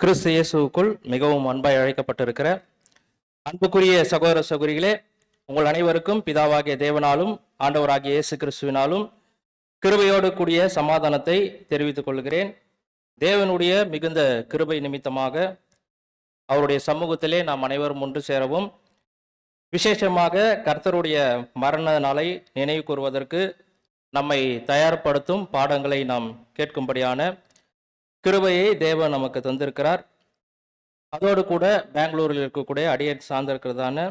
கிறிஸ்து இயேசுவுக்குள் மிகவும் அன்பாய் அழைக்கப்பட்டிருக்கிற அன்புக்குரிய சகோதர சகோதரிகளே, உங்கள் அனைவருக்கும் பிதாவாகிய தேவனாலும் ஆண்டவராகிய இயேசு கிறிஸ்துவினாலும் கிருபையோடு கூடிய சமாதானத்தை தெரிவித்துக் கொள்கிறேன். தேவனுடைய மிகுந்த கிருபை நிமித்தமாக அவருடைய சமூகத்திலே நாம் அனைவரும் ஒன்று சேரவும், விசேஷமாக கர்த்தருடைய மரண நாளை நினைவு கூறுவதற்கு நம்மை தயார்படுத்தும் பாடங்களை நாம் கேட்கும்படியான கிருபையை தேவன் நமக்கு தந்திருக்கிறார். அதோடு கூட பெங்களூரில் இருக்கக்கூடிய அடியேட் சார்ந்திருக்கிறதான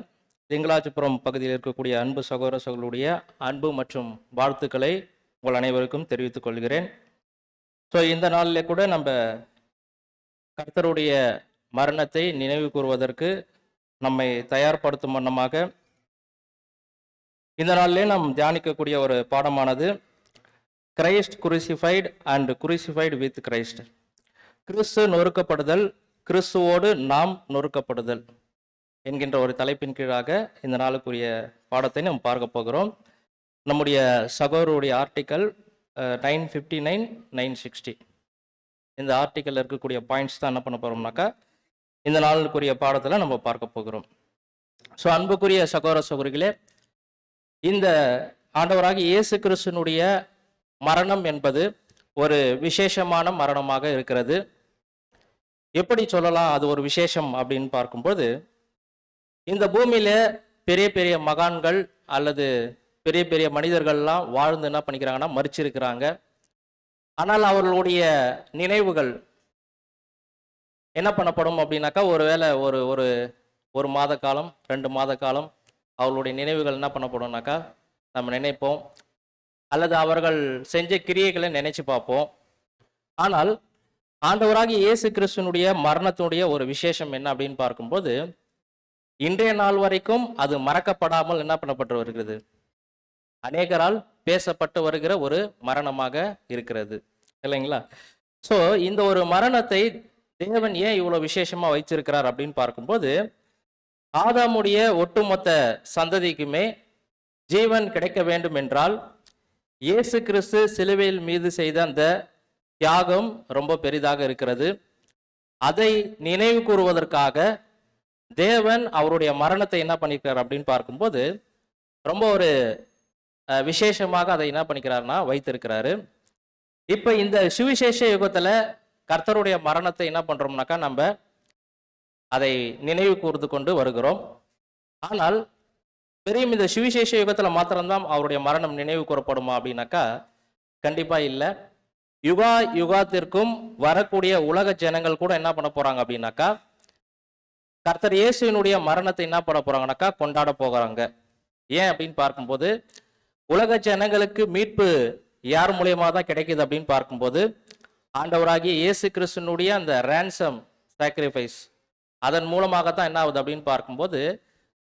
திங்களாஜிபுரம் பகுதியில் இருக்கக்கூடிய அன்பு சகோதர சகோதரர்களுடைய அன்பு மற்றும் வாழ்த்துக்களை உங்கள் அனைவருக்கும் தெரிவித்துக் கொள்கிறேன். ஸோ இந்த நாளில் கூட நம்ம கர்த்தருடைய மரணத்தை நினைவு கூறுவதற்கு நம்மை தயார்படுத்தும் வண்ணமாக இந்த நாளிலே நாம் தியானிக்கக்கூடிய ஒரு பாடமானது கிரைஸ்ட் குருசிஃபைடு அண்ட் குருசிஃபைடு வித் கிரைஸ்ட். கிறிஸ்து நொறுக்கப்படுதல், கிறிஸ்துவோடு நாம் நொறுக்கப்படுதல் என்கின்ற ஒரு தலைப்பின் கீழாக இந்த நாளுக்குரிய பாடத்தை நாம் பார்க்க போகிறோம். நம்முடைய சகோதரருடைய ஆர்டிக்கல் 959, 960 இந்த ஆர்டிக்கல் இருக்கக்கூடிய பாயிண்ட்ஸ் தான் என்ன பண்ண போகிறோம்னாக்கா இந்த நாளுக்குரிய பாடத்தில் நம்ம பார்க்க போகிறோம். ஸோ அன்புக்குரிய சகோதர சகோதரிகளே, இந்த ஆண்டவராகிய இயேசு கிறிஸ்துனுடைய மரணம் என்பது ஒரு விசேஷமான மரணமாக இருக்கிறது. எப்படி சொல்லலாம் அது ஒரு விசேஷம் அப்படின்னு பார்க்கும்போது, இந்த பூமியில பெரிய பெரிய மகான்கள் அல்லது பெரிய பெரிய மனிதர்கள்லாம் வாழ்ந்து என்ன பண்ணிக்கிறாங்கன்னா மரிச்சிருக்கிறாங்க. ஆனால் அவர்களுடைய நினைவுகள் என்ன பண்ணப்படும் அப்படின்னாக்கா, ஒருவேளை ஒரு மாத காலம் 2 மாத காலம் அவர்களுடைய நினைவுகள் என்ன பண்ணப்படும்னாக்கா நம்ம நினைப்போம், அல்லது அவர்கள் செஞ்ச கிரியைகளை நினைச்சு பார்ப்போம். ஆனால் ஆண்டவராகிய இயேசு கிறிஸ்துனுடைய மரணத்தினுடைய ஒரு விசேஷம் என்ன அப்படின்னு பார்க்கும்போது, இன்றைய நாள் வரைக்கும் அது மறக்கப்படாமல் என்ன பண்ணப்பட்டு வருகிறது, அநேகரால் பேசப்பட்டு வருகிற ஒரு மரணமாக இருக்கிறது, இல்லைங்களா? ஸோ இந்த ஒரு மரணத்தை தேவன் ஏன் இவ்வளவு விசேஷமா வைத்திருக்கிறார் அப்படின்னு பார்க்கும்போது, ஆதாமுடைய ஒட்டுமொத்த சந்ததிக்குமே ஜீவன் கிடைக்க வேண்டும் என்றால் இயேசு கிறிஸ்து சிலுவையில் மீது செய்த அந்த தியாகம் ரொம்ப பெரிதாக இருக்கிறது. அதை நினைவு கூறுவதற்காக தேவன் அவருடைய மரணத்தை என்ன பண்ணிக்கிறார் அப்படின்னு பார்க்கும்போது ரொம்ப ஒரு விசேஷமாக அதை என்ன பண்ணிக்கிறார்னா வைத்திருக்கிறாரு. இப்ப இந்த சுவிசேஷ யுகத்துல கர்த்தருடைய மரணத்தை என்ன பண்றோம்னாக்கா நம்ம அதை நினைவு கூர்ந்து கொண்டு வருகிறோம். ஆனால் பெரிய இந்த சுவிசேஷ யுகத்துல மாத்திரம்தான் அவருடைய மரணம் நினைவு கூறப்படுமா அப்படின்னாக்கா கண்டிப்பா இல்லை. யுகா யுகாத்திற்கும் வரக்கூடிய உலக ஜனங்கள் கூட என்ன பண்ண போறாங்க அப்படின்னாக்கா கர்த்தர் இயேசுவினுடைய மரணத்தை என்ன பண்ண போறாங்கனாக்கா கொண்டாட போகிறாங்க. ஏன் அப்படின்னு பார்க்கும்போது, உலக ஜனங்களுக்கு மீட்பு யார் மூலியமா தான் கிடைக்குது அப்படின்னு பார்க்கும்போது, ஆண்டவராகிய இயேசு கிறிஸ்துனுடைய அந்த ரேன்சம் சாக்ரிஃபைஸ் அதன் மூலமாகத்தான் என்ன ஆகுது அப்படின்னு பார்க்கும்போது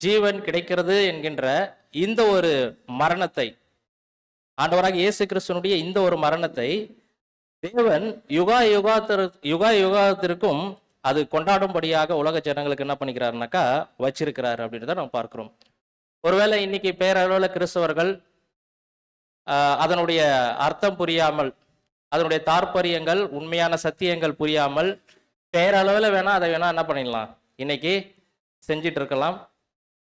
ஜீவன் கிடைக்கிறது என்கின்ற இந்த ஒரு மரணத்தை, ஆண்டவராகிய இயேசு கிறிஸ்துனுடைய இந்த ஒரு மரணத்தை தேவன் யுகா யுகாத்திற்கும் அது கொண்டாடும்படியாக உலக ஜனங்களுக்கு என்ன பண்ணிக்கிறாருனாக்கா வச்சிருக்கிறாரு அப்படின்றத நம்ம பார்க்கிறோம். ஒருவேளை இன்னைக்கு பேரளவில் கிறிஸ்தவர்கள் அதனுடைய அர்த்தம் புரியாமல், அதனுடைய தாற்பயங்கள் உண்மையான சத்தியங்கள் புரியாமல் பேரளவில் வேணா அதை வேணா என்ன பண்ணிடலாம் இன்னைக்கு செஞ்சிட்டு இருக்கலாம்.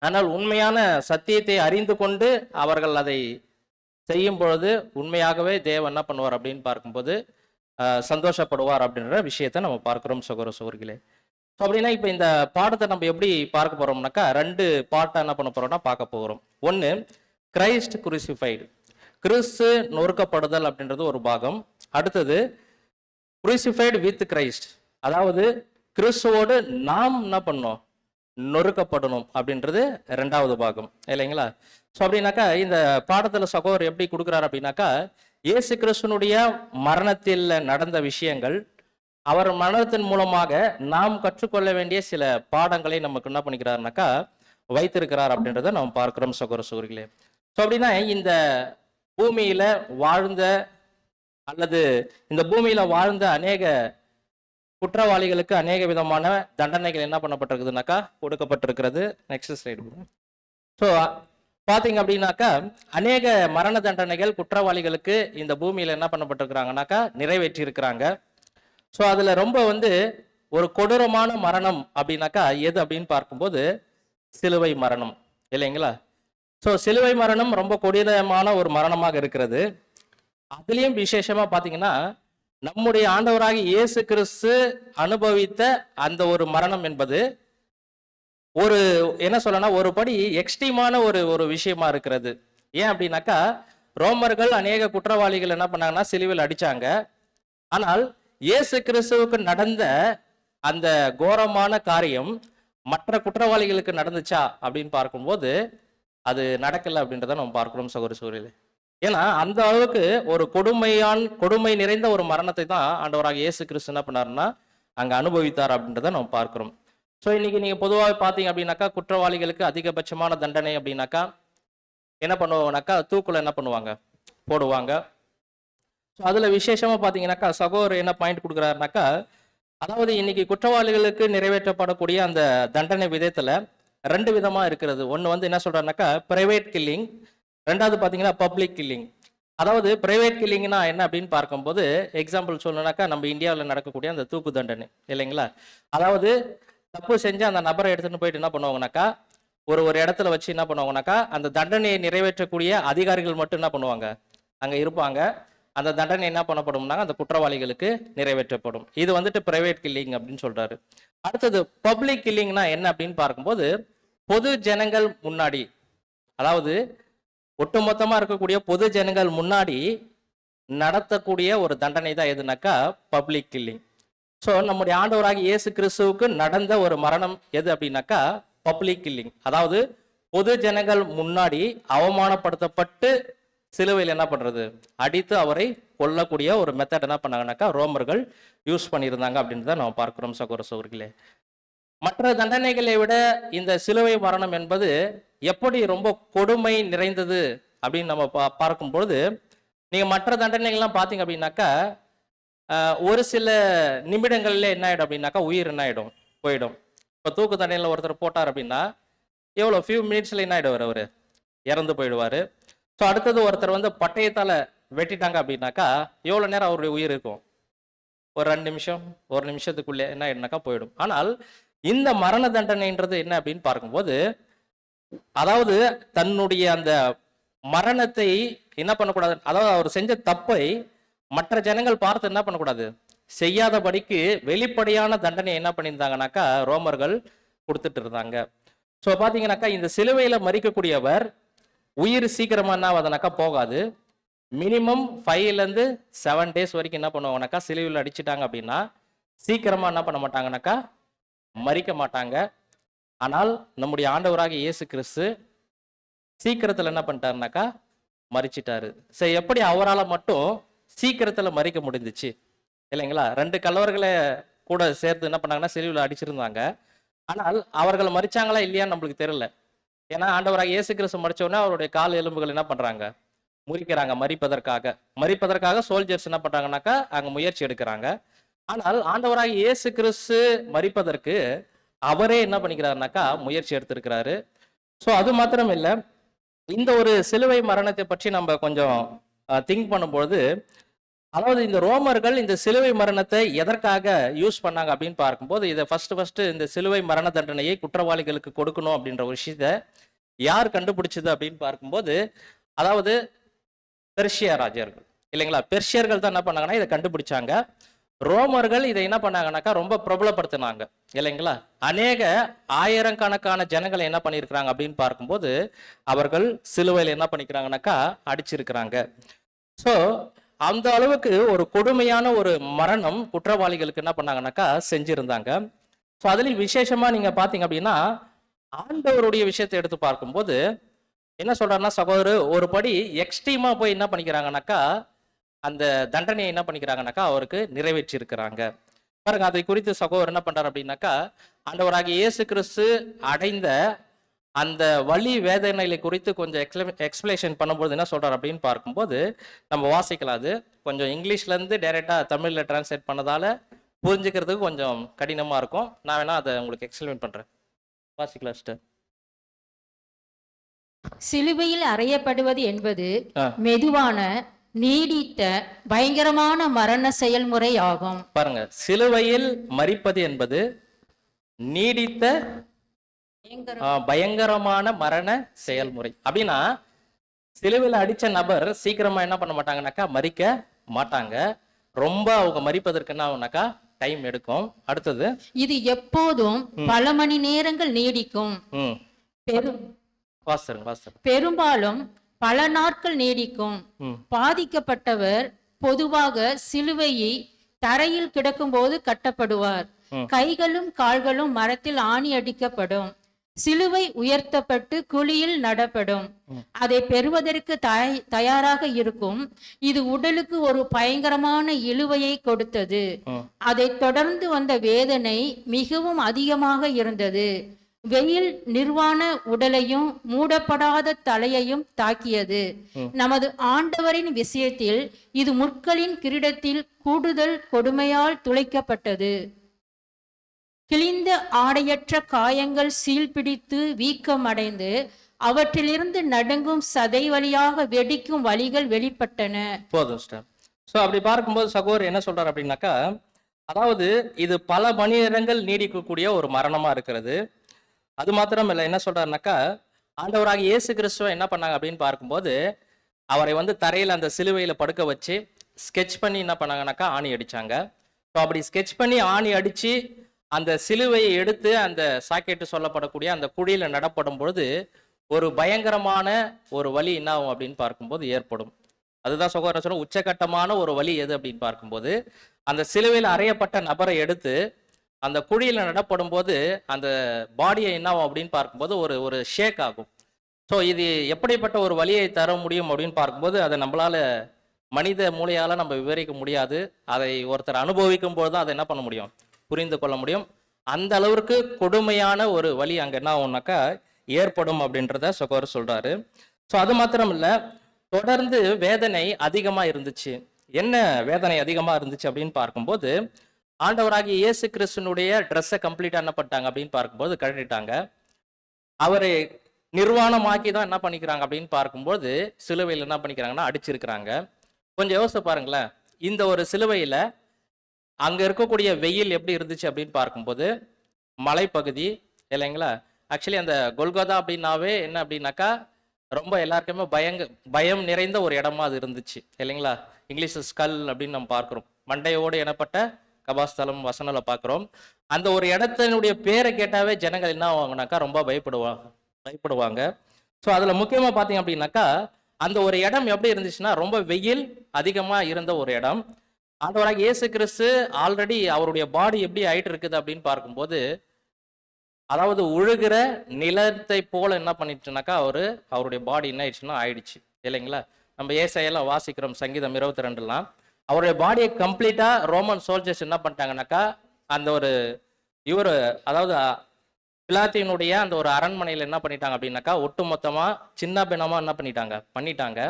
ஆனால் உண்மையான சத்தியத்தை அறிந்து கொண்டு அவர்கள் அதை செய்யும் பொழுது உண்மையாகவே தேவன் என்ன பண்ணுவார் அப்படின்னு பார்க்கும்போது சந்தோஷப்படுவார் அப்படின்ற விஷயத்தை நம்ம பார்க்கிறோம் சகோதர சகோதரிகளே. ஸோ அப்படின்னா இப்போ இந்த பாடத்தை நம்ம எப்படி பார்க்க போறோம்னாக்கா 2 பாட்டை என்ன பண்ண போறோம்னா பார்க்க போகிறோம். ஒன்று கிரைஸ்ட் குருசிஃபைடு, கிறிஸ்து நொறுக்கப்படுதல் அப்படின்றது ஒரு பாகம். அடுத்தது குருசிஃபைடு வித் கிரைஸ்ட், அதாவது கிறிஸ்துவோடு நாம் என்ன பண்ணோம் நொறுக்கப்படணும் அப்படின்றது 2வது பாகம், இல்லைங்களா? ஸோ அப்படின்னாக்கா இந்த பாடத்தில் சகோதரர் எப்படி கொடுக்குறாரு அப்படின்னாக்கா, இயேசு கிறிஸ்துனுடைய மரணத்தில் நடந்த விஷயங்கள், அவர் மரணத்தின் மூலமாக நாம் கற்றுக்கொள்ள வேண்டிய சில பாடங்களை நமக்கு என்ன பண்ணிக்கிறாருனாக்கா வைத்திருக்கிறார் அப்படின்றத நம்ம பார்க்கிறோம் சகோதர சகோதரிகளே. ஸோ அப்படின்னா இந்த பூமியில வாழ்ந்த அல்லது இந்த பூமியில வாழ்ந்த அநேக குற்றவாளிகளுக்கு அநேக விதமான தண்டனைகள் என்ன பண்ணப்பட்டிருக்குதுனாக்கா கொடுக்கப்பட்டிருக்கிறது. Next slide. ஸோ பார்த்தீங்க அப்படின்னாக்கா அநேக மரண தண்டனைகள் குற்றவாளிகளுக்கு இந்த பூமியில என்ன பண்ணப்பட்டிருக்கிறாங்கனாக்கா நிறைவேற்றி இருக்கிறாங்க. ஸோ அதுல ரொம்ப ஒரு கொடூரமான மரணம் அப்படின்னாக்கா எது அப்படின்னு பார்க்கும்போது சிலுவை மரணம், இல்லைங்களா? ஸோ சிலுவை மரணம் ரொம்ப கொடூரமான ஒரு மரணமாக இருக்கிறது. அதுலயும் விசேஷமா பாத்தீங்கன்னா, நம்முடைய ஆண்டவராகிய இயேசு கிறிஸ்து அனுபவித்த அந்த ஒரு மரணம் என்பது ஒரு என்ன சொல்லனா ஒரு படி எக்ஸ்ட்ரீமான ஒரு ஒரு விஷயமா இருக்கிறது. ஏன் அப்படின்னாக்கா, ரோமர்கள் அநேக குற்றவாளிகள் என்ன பண்ணாங்கன்னா சிலுவையில் அடிச்சாங்க. ஆனால் இயேசு கிறிஸ்துவுக்கு நடந்த அந்த கோரமான காரியம் மற்ற குற்றவாளிகளுக்கு நடந்துச்சா அப்படின்னு பார்க்கும்போது அது நடக்கல அப்படின்றத நம்ம பார்க்கிறோம் சகோதர சகோதரிகளே. ஏன்னா அந்த அளவுக்கு ஒரு கொடுமை நிறைந்த ஒரு மரணத்தை தான் ஆண்டவராக இயேசு கிறிஸ்து என்ன பண்ணாருன்னா அங்க அனுபவித்தார் அப்படின்றத நம்ம பார்க்கிறோம். ஸோ இன்னைக்கு நீங்க பொதுவாக பார்த்தீங்க அப்படின்னாக்கா, குற்றவாளிகளுக்கு அதிகபட்சமான தண்டனை அப்படின்னாக்கா என்ன பண்ணுவாங்கனாக்கா தூக்குல என்ன பண்ணுவாங்க போடுவாங்க. ஸோ அதுல விசேஷமா பார்த்தீங்கன்னாக்கா சகோதரர் என்ன பாயிண்ட் கொடுக்குறாருனாக்கா, அதாவது இன்னைக்கு குற்றவாளிகளுக்கு நிறைவேற்றப்படக்கூடிய அந்த தண்டனை விதத்துல 2 விதமா இருக்கிறது. ஒன்று வந்து என்ன சொல்றாருனாக்கா பிரைவேட் கில்லிங், ரெண்டாவது பார்த்தீங்கன்னா பப்ளிக் கில்லிங். அதாவது பிரைவேட் கில்லிங்னா என்ன அப்படின்னு பார்க்கும்போது எக்ஸாம்பிள் சொல்லணும்னாக்கா நம்ம இந்தியாவில் நடக்கக்கூடிய அந்த தூக்கு தண்டனை, இல்லைங்களா? அதாவது தப்பு செஞ்சு அந்த நபரை எடுத்துட்டு போயிட்டு என்ன பண்ணுவாங்கனாக்கா ஒரு ஒரு இடத்துல வச்சு என்ன பண்ணுவாங்கனாக்கா அந்த தண்டனையை நிறைவேற்றக்கூடிய அதிகாரிகள் மட்டும் என்ன பண்ணுவாங்க அங்க இருப்பாங்க. அந்த தண்டனை என்ன பண்ணப்படும்னா அந்த குற்றவாளிகளுக்கு நிறைவேற்றப்படும். இது வந்துட்டு பிரைவேட் கில்லிங் அப்படின்னு சொல்றாரு. அடுத்தது பப்ளிக் கில்லிங்னா என்ன அப்படின்னு பார்க்கும்போது பொது ஜனங்கள் முன்னாடி, அதாவது ஒட்டுமொத்தமா இருக்கக்கூடிய பொது ஜனங்கள் முன்னாடி நடத்தக்கூடிய ஒரு தண்டனை தான் எதுனாக்கா பப்ளிக் கில்லிங். ஸோ நம்முடைய ஆண்டவராக இயேசு கிறிஸ்துவுக்கு நடந்த ஒரு மரணம் எது அப்படின்னாக்கா பப்ளிக் கில்லிங். அதாவது பொது ஜனங்கள் முன்னாடி அவமானப்படுத்தப்பட்டு சிலுவையில் என்ன பண்றது அடித்து அவரை கொல்லக்கூடிய ஒரு மெத்தட் என்ன பண்ணாங்கன்னாக்கா ரோமர்கள் யூஸ் பண்ணியிருந்தாங்க அப்படின்னு தான் நம்ம பார்க்கிறோம் சகோதர சகோதரிகளே. மற்ற தண்டனைகளை விட இந்த சிலுவை மரணம் என்பது எப்படி ரொம்ப கொடுமை நிறைந்தது அப்படின்னு நம்ம பார்க்கும்பொழுது, நீங்க மற்ற தண்டனைகள்லாம் பார்த்தீங்க அப்படின்னாக்கா ஒரு சில நிமிடங்கள்ல என்ன ஆயிடும் அப்படின்னாக்கா உயிர் என்ன ஆயிடும் போயிடும். இப்போ தூக்கு தண்டனையில் ஒருத்தர் போட்டார் அப்படின்னா எவ்வளோ ஃபியூ மினிட்ஸ்ல என்ன ஆயிடுவார், அவர் இறந்து போயிடுவார். ஸோ அடுத்தது ஒருத்தர் வந்து பட்டயத்தால் வெட்டிட்டாங்க அப்படின்னாக்கா எவ்வளோ நேரம் அவருடைய உயிர் இருக்கும், ஒரு 2 நிமிஷம் 1 நிமிஷத்துக்குள்ளே என்ன ஆயிடுனாக்கா போயிடும். ஆனால் இந்த மரண தண்டனைன்றது என்ன அப்படின்னு பார்க்கும்போது, அதாவது தன்னுடைய அந்த மரணத்தை என்ன பண்ணக்கூடாது, அதாவது அவர் செஞ்ச தப்பை மற்ற ஜனங்கள் பார்த்து என்ன பண்ணக்கூடாது செய்யாதபடிக்கு வெளிப்படையான தண்டனை என்ன பண்ணியிருந்தாங்கனாக்கா ரோமர்கள் கொடுத்துட்டு இருந்தாங்க. ஸோ பார்த்தீங்கன்னாக்கா இந்த சிலுவையில மறிக்கக்கூடியவர் உயிர் சீக்கிரமா என்ன ஆகுதுனாக்கா போகாது. மினிமம் 5 to 7 days வரைக்கும் என்ன பண்ணுவாங்கனாக்கா சிலுவையில் அடிச்சுட்டாங்க அப்படின்னா சீக்கிரமா என்ன பண்ண மாட்டாங்கனாக்கா மறிக்க மாட்டாங்க. ஆனால் நம்முடைய ஆண்டவராக இயேசு கிறிஸ்து சீக்கிரத்தில் என்ன பண்ணிட்டாருனாக்கா மறிச்சிட்டாரு. சரி, எப்படி அவரால் மட்டும் சீக்கிரத்தில் மறிக்க முடிஞ்சிச்சு, இல்லைங்களா? 2 கல்லவர்களை கூட சேர்த்து என்ன பண்ணாங்கன்னா சிலுவையில் அடிச்சிருந்தாங்க. ஆனால் அவர்கள் மறிச்சாங்களா இல்லையான்னு நம்மளுக்கு தெரியல. ஏன்னா ஆண்டவராக இயேசு கிறிஸ்து மறிச்சோடனே அவருடைய கால் எலும்புகள் என்ன பண்றாங்க முறிக்கிறாங்க மறிப்பதற்காக சோல்ஜர்ஸ் என்ன பண்றாங்கனாக்கா அங்க முயற்சி எடுக்கிறாங்க. ஆனால் ஆண்டவராக இயேசு கிறிஸ்து மறிப்பதற்கு அவரே என்ன பண்ணிக்கிறாருனாக்கா முயற்சி எடுத்திருக்கிறாரு. ஸோ அது மாத்திரம் இல்லை, இந்த ஒரு சிலுவை மரணத்தை பற்றி நம்ம கொஞ்சம் திங்க் பண்ணும்பொழுது, அதாவது இந்த ரோமர்கள் இந்த சிலுவை மரணத்தை எதற்காக யூஸ் பண்ணாங்க அப்படின்னு பார்க்கும்போது, இதை ஃபர்ஸ்ட் இந்த சிலுவை மரண தண்டனையை குற்றவாளிகளுக்கு கொடுக்கணும் அப்படின்ற ஒரு விஷயத்த யார் கண்டுபிடிச்சது அப்படின்னு பார்க்கும்போது, அதாவது பெர்ஷியா ராஜர்கள், இல்லைங்களா? பெர்ஷியர்கள் தான் என்ன பண்ணாங்கன்னா இதை கண்டுபிடிச்சாங்க. ரோமர்கள் இதை என்ன பண்ணாங்கன்னாக்கா ரொம்ப பிரபலப்படுத்தினாங்க, இல்லைங்களா? அநேக ஆயிரக்கணக்கான ஜனங்களை என்ன பண்ணியிருக்கிறாங்க அப்படின்னு பார்க்கும்போது அவர்கள் சிலுவையில் என்ன பண்ணிக்கிறாங்கனாக்கா அடிச்சிருக்கிறாங்க. ஸோ அந்த அளவுக்கு ஒரு கொடுமையான ஒரு மரணம் குற்றவாளிகளுக்கு என்ன பண்ணாங்கனாக்கா செஞ்சிருந்தாங்க. ஸோ அதுலேயும் விசேஷமா நீங்க பார்த்தீங்க அப்படின்னா ஆண்டவருடைய விஷயத்தை எடுத்து பார்க்கும்போது என்ன சொல்றாருன்னா, சகோதரர் ஒரு படி எக்ஸ்ட்ரீமா போய் என்ன பண்ணிக்கிறாங்கனாக்கா அந்த தண்டனையை என்ன பண்ணிக்கிறாங்கனாக்கா அவருக்கு நிறைவேற்றி இருக்கிறாங்க. பாருங்க, அதை குறித்து சகோதரர் என்ன பண்றாரு அப்படின்னாக்கா ஆண்டவராகிய இயேசு கிறிஸ்து அடைந்த அந்த வலி வேதனைகளை குறித்து கொஞ்சம் எக்ஸ்பிளேஷன் பண்ணும்போது என்ன சொல்றாரு அப்படின்னு பார்க்கும்போது நம்ம வாசிக்கலாம். அது கொஞ்சம் இங்கிலீஷ்ல இருந்து டைரக்டா தமிழ்ல டிரான்ஸ்லேட் பண்ணதால புரிஞ்சுக்கிறதுக்கு கொஞ்சம் கடினமா இருக்கும். நான் வேணா அதை உங்களுக்கு எக்ஸ்பிளைன் பண்றேன். வாசிக்கலாம் சிஸ்டர். சிலுவையில் அறையப்படுவது என்பது மெதுவான நீடித்த பயங்கரமான மரண செயல்முறை ஆகும். பாருங்க, சிலுவையில் மரிப்பது என்பது நீடித்த பயங்கரமான மரண செயல்முறை. அப்படின்னா சிலுவையில் அடிச்ச நபர் சீக்கிரமா என்ன பண்ண மாட்டாங்கன்னாக்கா மரிக்க மாட்டாங்க. ரொம்ப அவங்க மரிப்பதற்கு என்ன ஆகும்னாக்கா டைம் எடுக்கும். அடுத்தது, இது எப்போதும் பல மணி நேரங்கள் நீடிக்கும். பெரும்பாலும் பல நாட்கள் நீடிக்கும். பாதிக்கப்பட்டவர் பொதுவாக சிலுவையை தரையில் கிடக்கும்போது கட்டப்படுவார். கைகளும் கால்களும் மரத்தில் ஆணி அடிக்கப்படும். சிலுவை உயர்த்தப்பட்டு குழியில் நடப்படும். அதை பெறுவதற்கு தயாராக இருக்கும். இது உடலுக்கு ஒரு பயங்கரமான இழுவையை கொடுத்தது. அதை தொடர்ந்து வந்த வேதனை மிகவும் அதிகமாக இருந்தது. வெயில் நிர்வாண உடலையும் மூடப்படாத தலையையும் தாக்கியது. நமது ஆண்டவரின் விஷயத்தில் இது முற்களின் கிரீடத்தில் கூடுதல் கொடுமையால் துளைக்கப்பட்டது. கிழிந்த ஆடையற்ற காயங்கள் சீழ்பிடித்து வீக்கம் அடைந்து அவற்றிலிருந்து நடுங்கும் சதை வழியாக வெடிக்கும் வலிகள் வெளிப்பட்டன. போதும் ஸ்டார். ஸோ அப்படி பார்க்கும்போது சகோதரர் என்ன சொல்றாரு அப்படின்னாக்கா, அதாவது இது பல மணி நேரங்கள் நீடிக்கக்கூடிய ஒரு மரணமா இருக்கிறது. அது மாத்திரம் இல்லை, என்ன சொல்றாருனாக்கா, ஆண்டவராக இயேசு கிறிஸ்துவ என்ன பண்ணாங்க அப்படின்னு பார்க்கும்போது அவரை தரையில் அந்த சிலுவையில படுக்க வச்சு ஸ்கெட்ச் பண்ணி என்ன பண்ணாங்கனாக்கா ஆணி அடிச்சாங்க. ஸோ அப்படி ஸ்கெட்ச் பண்ணி ஆணி அடிச்சு அந்த சிலுவையை எடுத்து அந்த சாக்கெட்டு சொல்லப்படக்கூடிய அந்த குழியில நடப்படும் பொழுது ஒரு பயங்கரமான ஒரு வலி என்ன ஆகும் அப்படின்னு பார்க்கும்போது ஏற்படும். அதுதான் சகோதரர் சொல்ற உச்சகட்டமான ஒரு வலி எது அப்படின்னு பார்க்கும்போது, அந்த சிலுவையில் அறையப்பட்ட நபரை எடுத்து அந்த குழியில நடப்படும் போது அந்த பாடியை என்ன ஆகும் அப்படின்னு பார்க்கும்போது ஒரு ஒரு ஷேக் ஆகும். ஸோ இது எப்படிப்பட்ட ஒரு வலியை தர முடியும் அப்படின்னு பார்க்கும்போது அதை நம்மளால மனித மூளையால நம்ம விவரிக்க முடியாது. அதை ஒருத்தர் அனுபவிக்கும் போது தான் அதை என்ன பண்ண முடியும், புரிந்து கொள்ள முடியும். அந்த அளவிற்கு கொடுமையான ஒரு வலி அங்க என்ன ஆகும்னாக்கா ஏற்படும் அப்படின்றத சகோதரர் சொல்றாரு. ஸோ அது மாத்திரம் இல்ல, தொடர்ந்து வேதனை அதிகமா இருந்துச்சு. என்ன வேதனை அதிகமா இருந்துச்சு அப்படின்னு பார்க்கும்போது, ஆண்டவராகிய இயேசு கிறிஸ்துனுடைய ட்ரெஸ்ஸை கம்ப்ளீட்டா என்ன பண்ணிட்டாங்க அப்படின்னு பார்க்கும்போது கழட்டிட்டாங்க. அவரை நிர்வாணமாக்கி தான் என்ன பண்ணிக்கிறாங்க அப்படின்னு பார்க்கும்போது சிலுவையில் என்ன பண்ணிக்கிறாங்கன்னா அடிச்சிருக்கிறாங்க. கொஞ்சம் யோசிச்சு பாருங்களேன், இந்த ஒரு சிலுவையில அங்க இருக்கக்கூடிய வெயில் எப்படி இருந்துச்சு அப்படின்னு பார்க்கும்போது மலைப்பகுதி இல்லைங்களா. ஆக்சுவலி அந்த கொல்கோதா அப்படின்னாவே என்ன அப்படின்னாக்கா ரொம்ப எல்லாருக்குமே பயம் நிறைந்த ஒரு இடமா அது இருந்துச்சு இல்லைங்களா. இங்கிலீஷ் ஸ்கல் அப்படின்னு நம்ம பார்க்குறோம், மண்டையோடு எனப்பட்ட கபாஸ்தலம் வசனல பார்க்குறோம். அந்த ஒரு இடத்தினுடைய பேரை கேட்டாவே ஜனங்கள் என்ன ஆவாங்கனாக்கா ரொம்ப பயப்படுவாங்க. ஸோ அதுல முக்கியமா பார்த்தீங்க அப்படின்னாக்கா அந்த ஒரு இடம் எப்படி இருந்துச்சுன்னா ரொம்ப வெயில் அதிகமா இருந்த ஒரு இடம். ஆண்டவராக இயேசு கிறிஸ்து ஆல்ரெடி அவருடைய பாடி எப்படி ஆயிட்டு இருக்குது அப்படின்னு பார்க்கும்போது, அதாவது உழுகிற நிலத்தை போல என்ன பண்ணிட்டுனாக்கா அவருடைய பாடி என்ன ஆயிடுச்சுன்னா ஆயிடுச்சு இல்லைங்களா. நம்ம ஏசாயெல்லாம் வாசிக்கிறோம், சங்கீதம் 22 அவருடைய பாடியை கம்ப்ளீட்டா ரோமன் சோல்ஜர்ஸ் என்ன பண்ணிட்டாங்கனாக்கா அந்த ஒரு அதாவது பிலாத்தினுடைய அந்த ஒரு அரண்மனையில் என்ன பண்ணிட்டாங்க அப்படின்னாக்கா ஒட்டுமொத்தமா சின்ன பின்னமா என்ன பண்ணிட்டாங்க.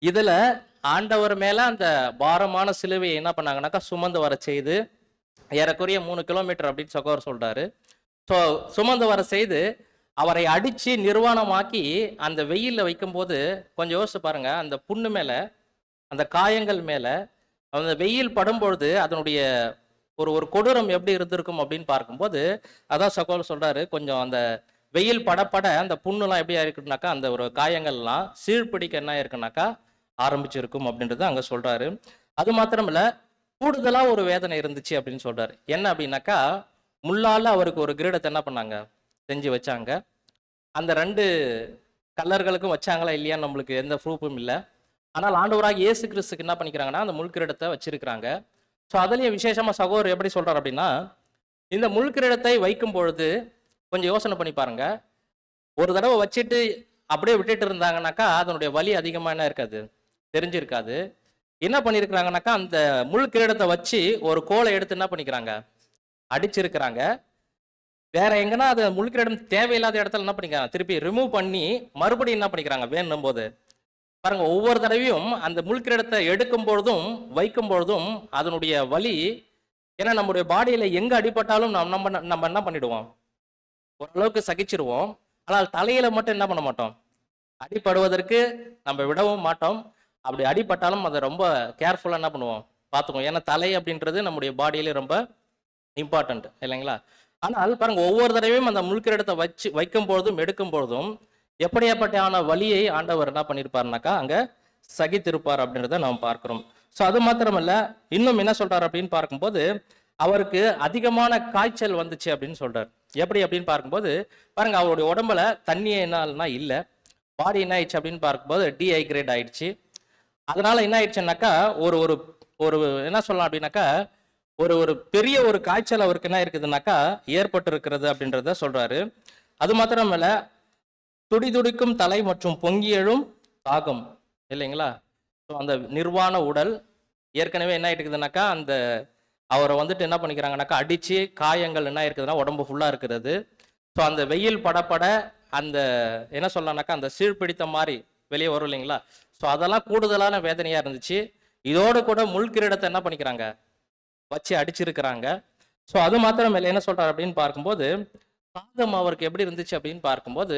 இதுல ஆண்டவர் மேல அந்த பாரமான சிலுவையை என்ன பண்ணாங்கன்னாக்கா சுமந்து வர செய்து ஏறக்குறைய 3 கிலோமீட்டர் அப்படின்னு சகோதரர் சொல்றாரு. ஸோ சுமந்து வர செய்து அவரை அடிச்சு நிர்வாணமாக்கி அந்த வெயில்ல வைக்கும்போது கொஞ்சம் யோசிச்சு பாருங்க, அந்த புண்ணு மேல அந்த காயங்கள் மேல அந்த வெயில் படும்பொழுது அதனுடைய ஒரு கொடூரம் எப்படி இருந்திருக்கும் அப்படின்னு பார்க்கும்போது அதான் சகோதரர் சொல்றாரு, கொஞ்சம் அந்த வெயில் படப்பட அந்த புண்ணுலாம் எப்படி ஆயிருக்குனாக்கா அந்த ஒரு காயங்கள்லாம் சீழ்பிடிக்க என்ன இருக்குனாக்கா ஆரம்பிச்சிருக்கும் அப்படின்றது அங்க சொல்றாரு. அது மாத்திரம் இல்ல, கூடுதலா ஒரு வேதனை இருந்துச்சு அப்படின்னு சொல்றாரு. என்ன அப்படின்னாக்கா முள்ளால அவருக்கு ஒரு கிரீடத்தை என்ன பண்ணாங்க செஞ்சு வச்சாங்க. அந்த 2 கல்லர்களுக்கும் வச்சாங்களா இல்லையான்னு நம்மளுக்கு எந்த ப்ரூஃபும் இல்லை. ஆனால் ஆண்டவராக இயேசு கிறிஸ்துக்கு என்ன பண்ணிக்கிறாங்கன்னா அந்த முள் கிரீடத்தை வச்சிருக்கிறாங்க. ஸோ அதுலேயும் விசேஷமா சகோதரர் எப்படி சொல்றாரு அப்படின்னா, இந்த முள் கிரீடத்தை வைக்கும் பொழுது கொஞ்சம் யோசனை பண்ணி பாருங்க, ஒரு தடவை வச்சுட்டு அப்படியே விட்டுட்டு இருந்தாங்கன்னாக்கா அதனுடைய வலி அதிகமா என்ன இருக்காது, தெரிஞ்சிருக்காது. என்ன பண்ணிருக்கிறாங்கனாக்கா அந்த முள் கிரீடத்தை வச்சு ஒரு கோலை எடுத்து என்ன பண்ணிக்கிறாங்க அடிச்சிருக்கிறாங்க. வேற எங்கன்னா அது முள் கிரீடம் தேவையில்லாத இடத்துல என்ன பண்ணிக்கிறாங்க திருப்பி ரிமூவ் பண்ணி மறுபடியும் என்ன பண்ணிக்கிறாங்க வேணும் போது பாருங்க. ஒவ்வொரு தடவையும் அந்த முள் கிரீடத்தை எடுக்கும் பொழுதும் வைக்கும் பொழுதும் அதனுடைய வலி, ஏன்னா நம்முடைய பாடியில எங்க அடிபட்டாலும் நம்ம என்ன பண்ணிடுவோம், ஓரளவுக்கு சகிச்சிருவோம். ஆனால் தலையில மட்டும் என்ன பண்ண மாட்டோம், அடிபடுவதற்கு நம்ம விடவும் மாட்டோம். அப்படி அடிபட்டாலும் அதை ரொம்ப கேர்ஃபுல்லாக என்ன பண்ணுவோம், பார்த்துக்குவோம். ஏன்னா தலை அப்படின்றது நம்முடைய பாடியிலே ரொம்ப இம்பார்ட்டன்ட் இல்லைங்களா? ஆனால் பாருங்க, ஒவ்வொரு தடவையும் அந்த முள்கிரீடத்தை வைக்கும் பொழுதும் எடுக்கும் பொழுதும் எப்படியாப்பட்டான வலியை ஆண்டவர் என்ன பண்ணியிருப்பாருனாக்கா அங்கே சகித்திருப்பார் அப்படின்றத நாம் பார்க்கிறோம். ஸோ அது மாத்திரமல்ல, இன்னும் என்ன சொல்றாரு அப்படின்னு பார்க்கும்போது, அவருக்கு அதிகமான காய்ச்சல் வந்துச்சு அப்படின்னு சொல்றாரு. எப்படி அப்படின்னு பார்க்கும்போது பாருங்க, அவருடைய உடம்புல தண்ணி என்னன்னா இல்லை, பாடி என்ன ஆயிடுச்சு அப்படின்னு பார்க்கும்போது டீஹைட்ரேட் ஆயிடுச்சு. அதனால என்ன ஆயிடுச்சுன்னாக்கா ஒரு ஒரு ஒரு என்ன சொல்லலாம் அப்படின்னாக்கா ஒரு ஒரு பெரிய ஒரு காய்ச்சல் அவருக்கு என்ன இருக்குதுனாக்கா ஏற்பட்டு இருக்கிறது அப்படின்றத சொல்றாரு. அது மாத்திரமல்ல, துடிதுடிக்கும் தலை மற்றும் பொங்கி எழும் தாகம் இல்லைங்களா? ஸோ அந்த நிர்வாண உடல் ஏற்கனவே என்ன ஆயிட்டுக்குதுனாக்கா அந்த அவரை வந்துட்டு என்ன பண்ணிக்கிறாங்கனாக்கா அடிச்சு காயங்கள் என்ன இருக்குதுன்னா உடம்பு ஃபுல்லா இருக்கிறது. ஸோ அந்த வெயில் படப்பட அந்த என்ன சொல்லலாம்னாக்கா அந்த சீழ்பிடித்த மாதிரி வெளியே வரும் இல்லைங்களா? ஸோ அதெல்லாம் கூடுதலான வேதனையா இருந்துச்சு. இதோடு கூட முள்கிரீடத்தை என்ன பண்ணிக்கிறாங்க, வச்சு அடிச்சிருக்கிறாங்க. ஸோ அது மாத்திரம் இல்லை, என்ன சொல்றாரு அப்படின்னு பார்க்கும்போது தாகம் அவருக்கு எப்படி இருந்துச்சு அப்படின்னு பார்க்கும்போது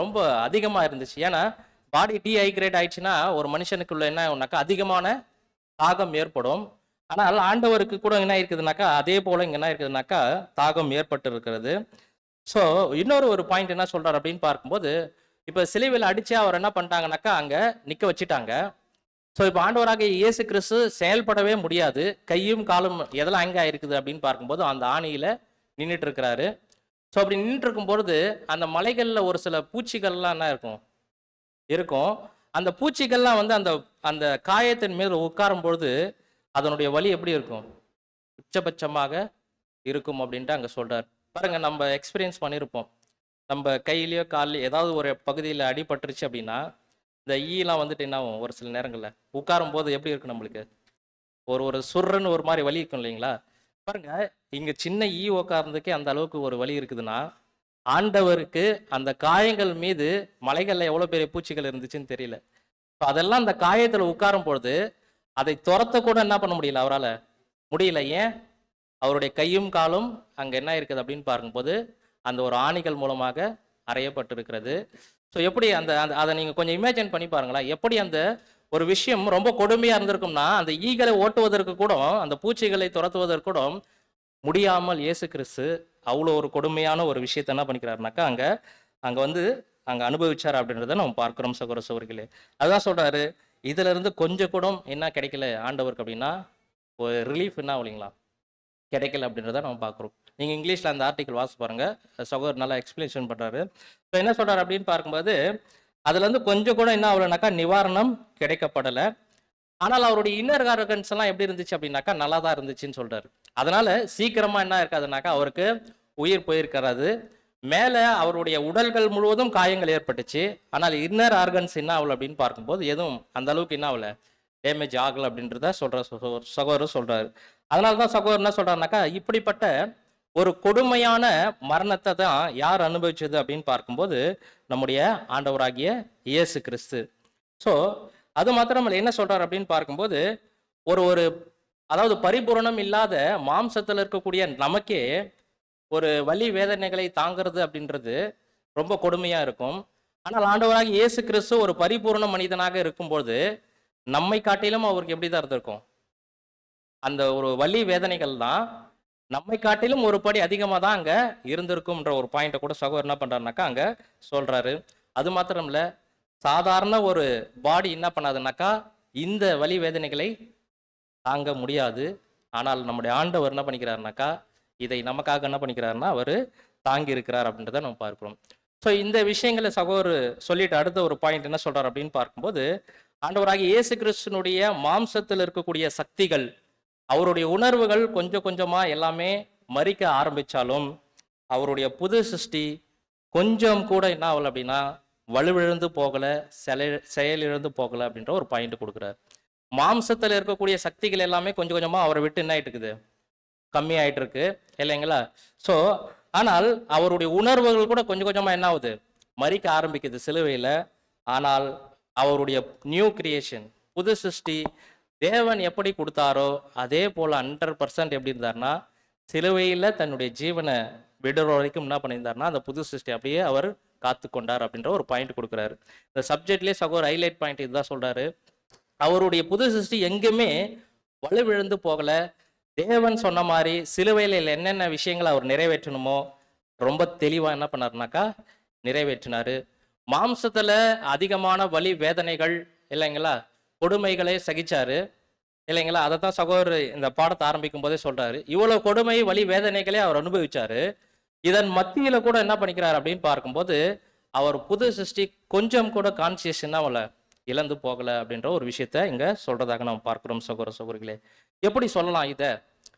ரொம்ப அதிகமா இருந்துச்சு. ஏன்னா பாடி டீஹைட்ரேட் ஆயிடுச்சுன்னா ஒரு மனுஷனுக்குள்ள என்ன ஆகும்னாக்கா அதிகமான தாகம் ஏற்படும். ஆனால் ஆண்டவருக்கு கூட என்ன இருக்குதுனாக்கா அதே போல இங்க என்ன இருக்குதுனாக்கா தாகம் ஏற்பட்டு இருக்கிறது. ஸோ இன்னொரு ஒரு பாயிண்ட் என்ன சொல்றாரு அப்படின்னு பார்க்கும்போது, இப்ப சிலுவையில் அடிச்சு அவர் என்ன பண்ணிட்டாங்கனாக்கா அங்க நிக்க வச்சுட்டாங்க. ஸோ இப்போ ஆண்டவராக இயேசு கிறிஸ்து செயல்படவே முடியாது. கையும் காலும் எதெல்லாம் அங்கே இருக்குது அப்படின்னு பார்க்கும்போது அந்த ஆணியில நின்றுட்டு இருக்கிறாரு. ஸோ அப்படி நின்றுட்டு இருக்கும் பொழுது அந்த மலைகளில் ஒரு சில பூச்சிகள்லாம் என்ன இருக்கும். அந்த பூச்சிகள்லாம் வந்து அந்த அந்த காயத்தின் மேல் உட்காரும் பொழுது அதனுடைய வலி எப்படி இருக்கும், உச்சபட்சமாக இருக்கும் அப்படின்ட்டு அங்கே சொல்றார். பாருங்க, நம்ம எக்ஸ்பீரியன்ஸ் பண்ணியிருப்போம். நம்ம கையிலயோ காலிலயோ ஏதாவது ஒரு பகுதியில் அடிபட்டுருச்சு அப்படின்னா இந்த ஈலாம் வந்துட்டு என்ன ஆகும், ஒரு சில நேரங்களில் உட்காரும் போது எப்படி இருக்கும் நம்மளுக்கு ஒரு ஒரு சுர்ன்னு ஒரு மாதிரி வலி இருக்கும் இல்லைங்களா? பாருங்க, இங்க சின்ன ஈ உட்கார்றதுக்கே அந்த அளவுக்கு ஒரு வலி இருக்குதுன்னா ஆண்டவருக்கு அந்த காயங்கள் மீது மலைகள்ல எவ்வளவு பெரிய பூச்சிகள் இருந்துச்சுன்னு தெரியல. அதெல்லாம் அந்த காயத்துல உட்காரும் பொழுது அதை துரத்த கூட என்ன பண்ண முடியல, அவரால் முடியல. ஏன்? அவருடைய கையும் காலும் அங்க என்ன இருக்குது அப்படின்னு பார்க்கும்போது அந்த ஒரு ஆணிகள் மூலமாக அறையப்பட்டிருக்கிறது. ஸோ எப்படி அந்த அதை நீங்க கொஞ்சம் இமேஜின் பண்ணி பாருங்களா, எப்படி அந்த ஒரு விஷயம் ரொம்ப கொடுமையா இருந்திருக்கும்னா அந்த ஈகளை ஓட்டுவதற்கு கூட அந்த பூச்சிகளை துரத்துவதற்கு கூட முடியாமல் இயேசு கிறிஸ்து அவ்வளோ ஒரு கொடுமையான ஒரு விஷயத்தை என்ன பண்ணிக்கிறாருனாக்கா அங்க அங்க வந்து அங்க அனுபவிச்சார் அப்படின்றத நம்ம பார்க்கிறோம் சகோதர சகோதரிகளே. அதுதான் சொல்றாரு, இதுல இருந்து கொஞ்சம் கூட என்ன கிடைக்கல ஆண்டவருக்கு அப்படின்னா ஒரு ரிலீஃப் என்ன ஆகலைங்களா, கிடைக்கல அப்படின்றத நம்ம பார்க்குறோம். நீங்கள் இங்கிலீஷில் அந்த ஆர்டிக்கல் வாசி பாருங்க, சகோதரர் நல்லா எக்ஸ்பிளேஷன் பண்ணுறாரு. இப்போ என்ன சொல்கிறார் அப்படின்னு பார்க்கும்போது அதுலேருந்து கொஞ்சம் கூட என்ன ஆகலைனாக்கா நிவாரணம் கிடைக்கப்படலை. ஆனால் அவருடைய இன்னர் ஆர்கன்ஸ் எல்லாம் எப்படி இருந்துச்சு அப்படின்னாக்கா நல்லா தான் இருந்துச்சுன்னு சொல்கிறாரு. அதனால சீக்கிரமாக என்ன இருக்காதுனாக்கா அவருக்கு உயிர் போயிருக்கிறாரு. மேலே அவருடைய உடல்கள் முழுவதும் காயங்கள் ஏற்பட்டுச்சு. ஆனால் இன்னர் ஆர்கன்ஸ் என்ன ஆகலை அப்படின்னு பார்க்கும்போது எதுவும் அந்த அளவுக்கு என்ன ஆகலை, டேமேஜ் ஆகலை அப்படின்றத சகோதரர் சொல்கிறாரு. அதனால தான் சகோதரர் என்ன சொல்கிறாருனாக்கா இப்படிப்பட்ட ஒரு கொடுமையான மரணத்தை தான் யார் அனுபவிச்சது அப்படின்னு பார்க்கும்போது நம்முடைய ஆண்டவராகிய இயேசு கிறிஸ்து. ஸோ அது மாத்திரமல்ல, என்ன சொல்றாரு அப்படின்னு பார்க்கும்போது ஒரு ஒரு அதாவது பரிபூரணம் இல்லாத மாம்சத்தில் இருக்கக்கூடிய நமக்கே ஒரு வலி வேதனைகளை தாங்கிறது அப்படின்றது ரொம்ப கொடுமையா இருக்கும். ஆனால் ஆண்டவராகிய இயேசு கிறிஸ்து ஒரு பரிபூரண மனிதனாக இருக்கும்போது நம்மை காட்டிலும் அவருக்கு எப்படிதான் இருந்திருக்கும், அந்த ஒரு வலி வேதனைகள் தான் நம்மை காட்டிலும் ஒரு படி அதிகமாக தான் அங்கே இருந்திருக்கும்ன்ற ஒரு பாயிண்ட்டை கூட சகோதரர் என்ன பண்ணுறாருனாக்கா அங்கே சொல்கிறாரு. அது மாத்திரம் இல்லை, சாதாரண ஒரு பாடி என்ன பண்ணாதுனாக்கா இந்த வலி வேதனைகளை தாங்க முடியாது. ஆனால் நம்முடைய ஆண்டவர் என்ன பண்ணிக்கிறாருனாக்கா இதை நமக்காக என்ன பண்ணிக்கிறாருன்னா அவர் தாங்கி இருக்கிறார் அப்படின்றத நம்ம பார்க்கிறோம். ஸோ இந்த விஷயங்களை சகோதரர் சொல்லிட்டு அடுத்த ஒரு பாயிண்ட் என்ன சொல்கிறார் அப்படின்னு பார்க்கும்போது ஆண்டவராகிய இயேசு கிறிஸ்துனுடைய மாம்சத்தில் இருக்கக்கூடிய சக்திகள், அவருடைய உணர்வுகள் கொஞ்சம் கொஞ்சமா எல்லாமே மறிக்க ஆரம்பிச்சாலும் அவருடைய புது சிருஷ்டி கொஞ்சம் கூட என்ன ஆகல அப்படின்னா வலுவிழந்து போகல, செயலிழந்து போகல அப்படின்ற ஒரு பாயிண்ட் கொடுக்குறாரு. மாம்சத்தில் இருக்கக்கூடிய சக்திகள் எல்லாமே கொஞ்சம் கொஞ்சமா அவரை விட்டு என்ன ஆயிட்டு இருக்குது, கம்மி ஆயிட்டு இருக்கு இல்லைங்களா? ஸோ ஆனால் அவருடைய உணர்வுகள் கூட கொஞ்சம் கொஞ்சமா என்ன ஆகுது, மறிக்க ஆரம்பிக்குது சிலுவையில். ஆனால் அவருடைய நியூ கிரியேஷன், புது சிருஷ்டி தேவன் எப்படி கொடுத்தாரோ அதே போல 100% எப்படி இருந்தார்னா சிலுவையில் தன்னுடைய ஜீவனை விடுற வரைக்கும் என்ன பண்ணியிருந்தார்னா அந்த புது சிருஷ்டி அப்படியே அவர் காத்து கொண்டார் அப்படின்ற ஒரு பாயிண்ட் கொடுக்குறாரு. இந்த சப்ஜெக்ட்லேயே சகோதரர் ஹைலைட் பாயிண்ட் இதுதான் சொல்றாரு. அவருடைய புது சிருஷ்டி எங்குமே வலுவிழந்து போகல. தேவன் சொன்ன மாதிரி சிலுவையில் என்னென்ன விஷயங்களை அவர் நிறைவேற்றணுமோ ரொம்ப தெளிவா என்ன பண்ணாருனாக்கா நிறைவேற்றினாரு. மாம்சத்துல அதிகமான வலி வேதனைகள் இல்லைங்களா, கொடுமைகளை சகிச்சாரு இல்லைங்களா. அதைத்தான் சகோதரர் இந்த பாடத்தை ஆரம்பிக்கும் போதே சொல்றாரு. இவ்வளவு கொடுமை வலி வேதனைகளே அவர் அனுபவிச்சாரு. இதன் மத்தியில கூட என்ன பண்ணிக்கிறார் அப்படின்னு பார்க்கும்போது அவர் புது சிருஷ்டி கொஞ்சம் கூட கான்சியஸ் அவளை இழந்து போகல அப்படின்ற ஒரு விஷயத்த இங்க சொல்றதாக நம்ம பார்க்கிறோம் சகோதர சகோதரிகளே. எப்படி சொல்லலாம் இதை,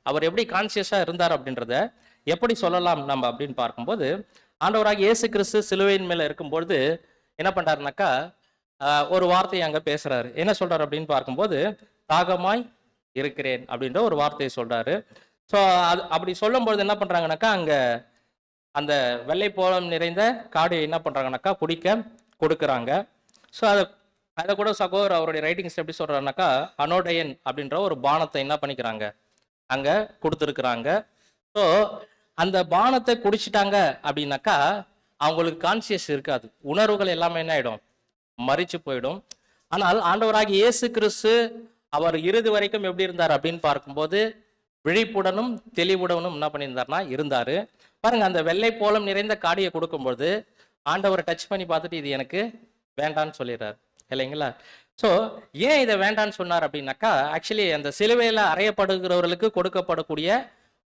அவர் எப்படி கான்சியஸா இருந்தார் அப்படின்றத எப்படி சொல்லலாம் நம்ம அப்படின்னு பார்க்கும்போது, ஆண்டவராக இயேசு கிறிஸ்து சிலுவையின் மேல இருக்கும்பொழுது என்ன பண்றாருனாக்கா ஒரு வார்த்தையை அங்க பேசுறாரு. என்ன சொல்றாரு அப்படின்னு பார்க்கும்போது, தாகமாய் இருக்கிறேன் அப்படின்ற ஒரு வார்த்தையை சொல்றாரு. ஸோ அது அப்படி சொல்லும்பொழுது என்ன பண்றாங்கனாக்கா அங்க அந்த வெள்ளை போலம் நிறைந்த காடியை என்ன பண்றாங்கனாக்கா குடிக்க கொடுக்குறாங்க. ஸோ அதை கூட சகோதரர் அவருடைய ரைட்டிங்ஸ் எப்படி சொல்றாருனாக்கா அனோடையன் அப்படின்ற ஒரு பானத்தை என்ன பண்ணிக்கிறாங்க அங்க கொடுத்துருக்குறாங்க. ஸோ அந்த பானத்தை குடிச்சிட்டாங்க அப்படின்னாக்கா அவங்களுக்கு கான்சியஸ் இருக்காது, உணர்வுகள் எல்லாமே என்ன ஆயிடும், மறிச்சு போயிடும். ஆனால் ஆண்டவராகிய இயேசு கிறிஸ்து அவர் இறுதி வரைக்கும் எப்படி இருந்தார் அப்படின்னு பார்க்கும்போது விழிப்புடனும் தெளிவுடனும் என்ன பண்ணியிருந்தார்னா இருந்தாரு. பாருங்க, அந்த வெள்ளை போலம் நிறைந்த காடியை கொடுக்கும்போது ஆண்டவரை டச் பண்ணி பார்த்துட்டு இது எனக்கு வேண்டான்னு சொல்லிடுறாரு இல்லைங்களா. ஸோ ஏன் இதை வேண்டான்னு சொன்னார் அப்படின்னாக்கா, ஆக்சுவலி அந்த சிலுவையில் அறையப்படுகிறவர்களுக்கு கொடுக்கப்படக்கூடிய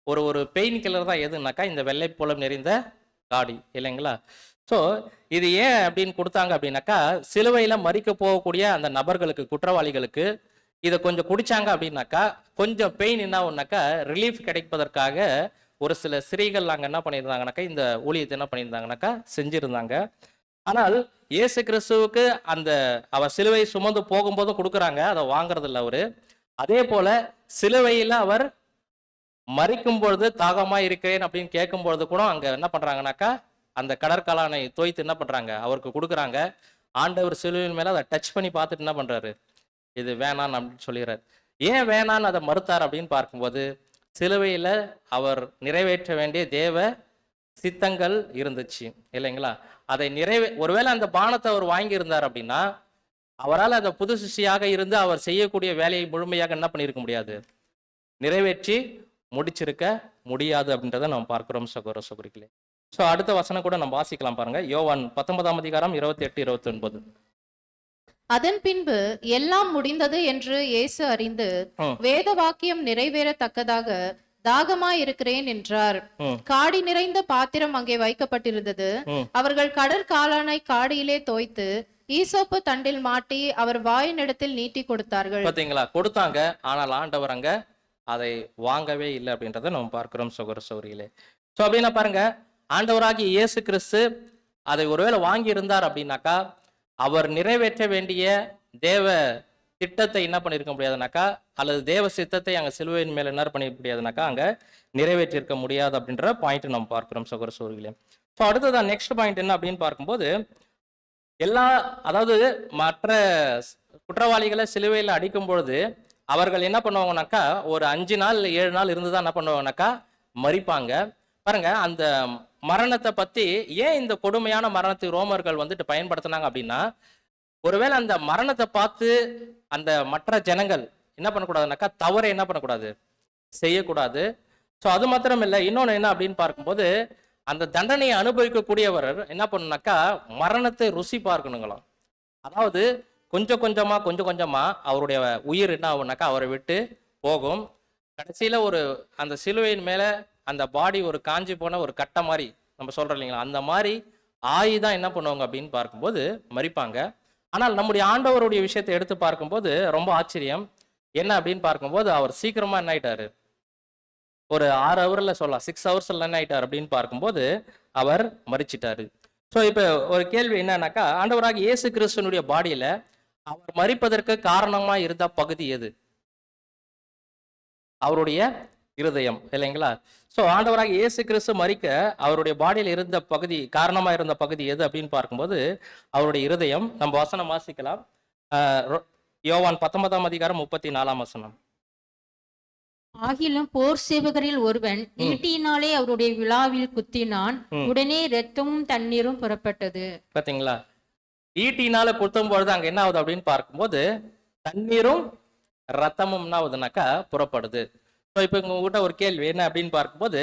ஒரு பெயின் கில்லர் தான் எதுனாக்கா இந்த வெள்ளை போலம் நிறைந்த காடி இல்லைங்களா. ஸோ இது ஏன் அப்படின்னு கொடுத்தாங்க அப்படின்னாக்கா, சிலுவையில் மறிக்க போகக்கூடிய அந்த நபர்களுக்கு, குற்றவாளிகளுக்கு இதை கொஞ்சம் குடிச்சாங்க அப்படின்னாக்கா கொஞ்சம் பெயின் என்ன ஆகுனாக்கா ரிலீஃப் கிடைப்பதற்காக ஒரு சில ஸ்திரீகள் அங்கே என்ன பண்ணியிருந்தாங்கனாக்கா இந்த ஊழியத்தை என்ன பண்ணியிருந்தாங்கனாக்கா செஞ்சிருந்தாங்க. ஆனால் இயேசு கிறிஸ்துவுக்கு அந்த அவர் சிலுவை சுமந்து போகும்போதும் கொடுக்குறாங்க, அதை வாங்குறது இல்லை அவரு. அதே போல சிலுவையில் அவர் மறிக்கும் பொழுது தாகமா இருக்கிறேன் அப்படின்னு கேட்கும் பொழுது கூட அங்க என்ன பண்றாங்கனாக்கா அந்த கடற்காலானை தோய்த்து என்ன பண்றாங்க அவருக்கு கொடுக்குறாங்க. ஆண்டவர் சிலுவையின் மேல அதை டச் பண்ணி பார்த்துட்டு என்ன பண்றாரு, இது வேணான்னு அப்படின்னு சொல்லிடுறாரு. ஏன் வேணான்னு அதை மறுத்தார் அப்படின்னு பார்க்கும்போது, சிலுவையில அவர் நிறைவேற்ற வேண்டிய தேவ சித்தங்கள் இருந்துச்சு இல்லைங்களா. அதை ஒருவேளை அந்த பானத்தை அவர் வாங்கி இருந்தார் அப்படின்னா அவரால் அந்த புது சிஷ்டியாக இருந்து அவர் செய்யக்கூடிய வேலையை முழுமையாக என்ன பண்ணியிருக்க முடியாது, நிறைவேற்றி முடிச்சிருக்க முடியாது அப்படின்றத நம்ம பார்க்கிறோம் சகோதர சகோதரிகளே. ஸோ அடுத்த வசனம் கூட நம்ம வாசிக்கலாம் பாருங்க. யோவான் 19ஆம் அதிகாரம் 28-29. அதன் பின்பு எல்லாம் முடிந்தது என்று இயேசு அறிந்து வேத வாக்கியம் நிறைவேறத்தக்கதாக தாகமாய் இருக்கிறேன் என்றார். காடி நிறைந்த பாத்திரம் அங்கே வைக்கப்பட்டிருந்தது. அவர்கள் கடற்காலானை காடியிலே தோய்த்து ஈசோப்பு தண்டில் மாட்டி அவர் வாயினிடத்தில் நீட்டி கொடுத்தார்கள். பாத்தீங்களா, கொடுத்தாங்க, ஆனால் ஆண்டவர் அங்க அதை வாங்கவே இல்லை அப்படின்றத நம்ம பார்க்கிறோம் சகோதர சகோதரிகளே. ஸோ அப்படின்னா பாருங்க, ஆண்டவராகிய இயேசு கிறிஸ்து அதை ஒருவேளை வாங்கி இருந்தார் அப்படின்னாக்கா அவர் நிறைவேற்ற வேண்டிய தேவ திட்டத்தை என்ன பண்ணியிருக்க முடியாதுனாக்கா, அல்லது தேவ சித்தத்தை அங்கே சிலுவையின் மேல என்ன பண்ணிருக்க முடியாதுனாக்கா அங்கே நிறைவேற்றிருக்க முடியாது அப்படின்ற பாயிண்ட் நம்ம பார்க்கிறோம் சகோதர சகோதரிகளே. ஸோ அடுத்ததான் நெக்ஸ்ட் பாயிண்ட் என்ன அப்படின்னு பார்க்கும்போது, அதாவது மற்ற குற்றவாளிகளை சிலுவையில் அடிக்கும் பொழுது அவர்கள் என்ன பண்ணுவாங்கனாக்கா ஒரு 5 நாள் 7 நாள் இருந்துதான் என்ன பண்ணுவாங்கனாக்கா மறிப்பாங்க. பாருங்க, அந்த மரணத்தை பத்தி ஏன் இந்த கொடுமையான மரணத்தை ரோமர்கள் வந்துட்டு பயன்படுத்தினாங்க அப்படின்னா, ஒருவேளை அந்த மரணத்தை பார்த்து அந்த மற்ற ஜனங்கள் என்ன பண்ணக்கூடாதுனாக்கா தவறை என்ன பண்ணக்கூடாது, செய்யக்கூடாது. ஸோ அது மாத்திரம் இல்லை, இன்னொன்று என்ன அப்படின்னு பார்க்கும்போது அந்த தண்டனையை அனுபவிக்கக்கூடியவர் என்ன பண்ணுனாக்கா மரணத்தை ருசி பார்க்கணுங்களாம். அதாவது கொஞ்சம் கொஞ்சமா அவருடைய உயிர் என்ன ஆகுனாக்கா அவரை விட்டு போகும். கடைசியில அந்த சிலுவையின் மேல அந்த பாடி ஒரு காஞ்சி போன ஒரு கட்டை மாதிரி நம்ம சொல்றோம் இல்லைங்களா, அந்த மாதிரி ஆயுதான் என்ன பண்ணுவாங்க அப்படின்னு பார்க்கும்போது மறிப்பாங்க. ஆனால் நம்முடைய ஆண்டவருடைய விஷயத்தை எடுத்து பார்க்கும்போது ரொம்ப ஆச்சரியம். என்ன அப்படின்னு பார்க்கும்போது அவர் சீக்கிரமா என்ன ஆயிட்டாரு, ஒரு 6 ஹவர்ல சொல்லலாம், 6 ஹவர்ஸ்ல என்ன ஆயிட்டார் அப்படின்னு பார்க்கும்போது அவர் மறிச்சிட்டாரு. ஸோ இப்போ ஒரு கேள்வி என்னன்னாக்கா, ஆண்டவராக இயேசு கிறிஸ்துவனுடைய பாடியில அவர் மறிப்பதற்கு காரணமா இருந்த பகுதி எது? அவருடைய இருதயம் இல்லைங்களா. ஸோ ஆண்டவராக இயேசு கிறிஸ்து மறிக்க அவருடைய பாடியில் இருந்த பகுதி, காரணமா இருந்த பகுதி எது அப்படின்னு பார்க்கும்போது அவருடைய இருதயம். நம்ம வசனம் வாசிக்கலாம். யோவான் 19ஆம் அதிகாரம் 34ஆம் வசனம். ஆகிலும் போர் சேவகரில் ஒருவன் ஈட்டியினாலே அவருடைய விழாவில் குத்தினான், உடனே இரத்தமும் தண்ணீரும் புறப்பட்டது. பாத்தீங்களா, ஈட்டினால குத்தும் பொழுது அங்க என்ன ஆகுது அப்படின்னு பார்க்கும்போது தண்ணீரும் ரத்தமும் என்ன ஆகுதுனாக்கா புறப்படுது. ஸோ இப்போ உங்ககிட்ட ஒரு கேள்வி என்ன அப்படின்னு பார்க்கும்போது,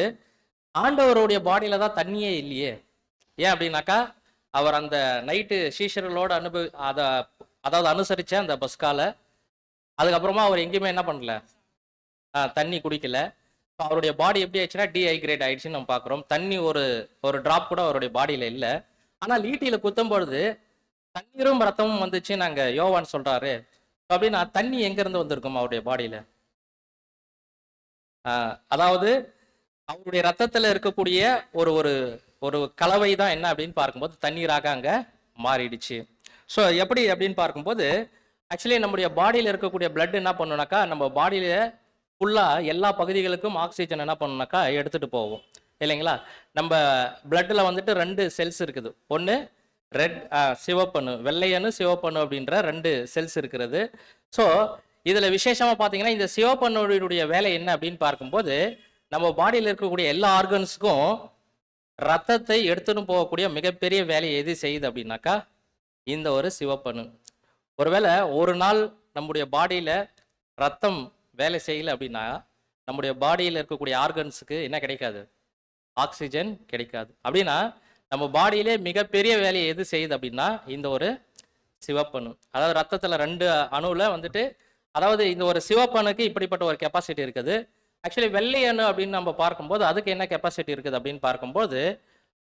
ஆண்டவருடைய பாடியில தான் தண்ணியே இல்லையே. ஏன் அப்படின்னாக்கா, அவர் அந்த நைட்டு சீஷர்களோட அதாவது அனுசரிச்ச அந்த பஸ்கால, அதுக்கப்புறமா அவர் எங்கேயுமே என்ன பண்ணல, தண்ணி குடிக்கல. அவருடைய பாடி எப்படி ஆயிடுச்சுன்னா டீஹைட்ரேட் ஆயிடுச்சுன்னு நம்ம பார்க்குறோம். தண்ணி ஒரு ஒரு டிராப் கூட அவருடைய பாடியில இல்லை. ஆனால் ஈட்டியில குத்தும் பொழுது தண்ணீரும் ரத்தமும் வந்துச்சு நாங்க யோவான் சொல்றாரு. அப்படின்னா தண்ணி எங்க இருந்து வந்திருக்கும் அவருடைய பாடியில? அதாவது அவருடைய ரத்தத்துல இருக்கக்கூடிய ஒரு ஒரு ஒரு கலவை தான் என்ன அப்படின்னு பார்க்கும்போது தண்ணீராக அங்க மாறிடுச்சு. ஸோ எப்படி அப்படின்னு பார்க்கும்போது, ஆக்சுவலி நம்முடைய பாடியில இருக்கக்கூடிய பிளட் என்ன பண்ணுனாக்கா, நம்ம பாடியில ஃபுல்லா எல்லா பகுதிகளுக்கும் ஆக்சிஜன் என்ன பண்ணுனாக்கா எடுத்துட்டு போவோம் இல்லைங்களா. நம்ம பிளட்ல வந்துட்டு 2 செல்ஸ் இருக்குது. ஒன்று ரெட் சிவப்பணு, வெள்ளையணு சிவப்பணு அப்படின்ற 2 செல்ஸ் இருக்கிறது. ஸோ இதில் விசேஷமாக பார்த்தீங்கன்னா இந்த சிவப்பணுடைய வேலை என்ன அப்படின்னு பார்க்கும்போது, நம்ம பாடியில் இருக்கக்கூடிய எல்லா ஆர்கன்ஸுக்கும் ரத்தத்தை எடுத்துன்னு போகக்கூடிய மிகப்பெரிய வேலையை எது செய்யுது அப்படின்னாக்கா இந்த ஒரு சிவப்பணு. ஒருவேளை ஒரு நாள் நம்முடைய பாடியில் ரத்தம் வேலை செய்யலை அப்படின்னா நம்முடைய பாடியில் இருக்கக்கூடிய ஆர்கன்ஸுக்கு என்ன கிடைக்காது? ஆக்சிஜன் கிடைக்காது. அப்படின்னா நம்ம பாடியிலே மிகப்பெரிய வேலையை எது செய்யுது அப்படின்னா இந்த ஒரு சிவப்பணு. அதாவது ரத்தத்தில் 2 அணுவில் வந்துட்டு, அதாவது இந்த ஒரு சிவப்பணுக்கு இப்படிப்பட்ட ஒரு கெப்பாசிட்டி இருக்குது. ஆக்சுவலி வெள்ளை அணு அப்படின்னு நம்ம பார்க்கும்போது அதுக்கு என்ன கெப்பாசிட்டி இருக்குது அப்படின்னு பார்க்கும்போது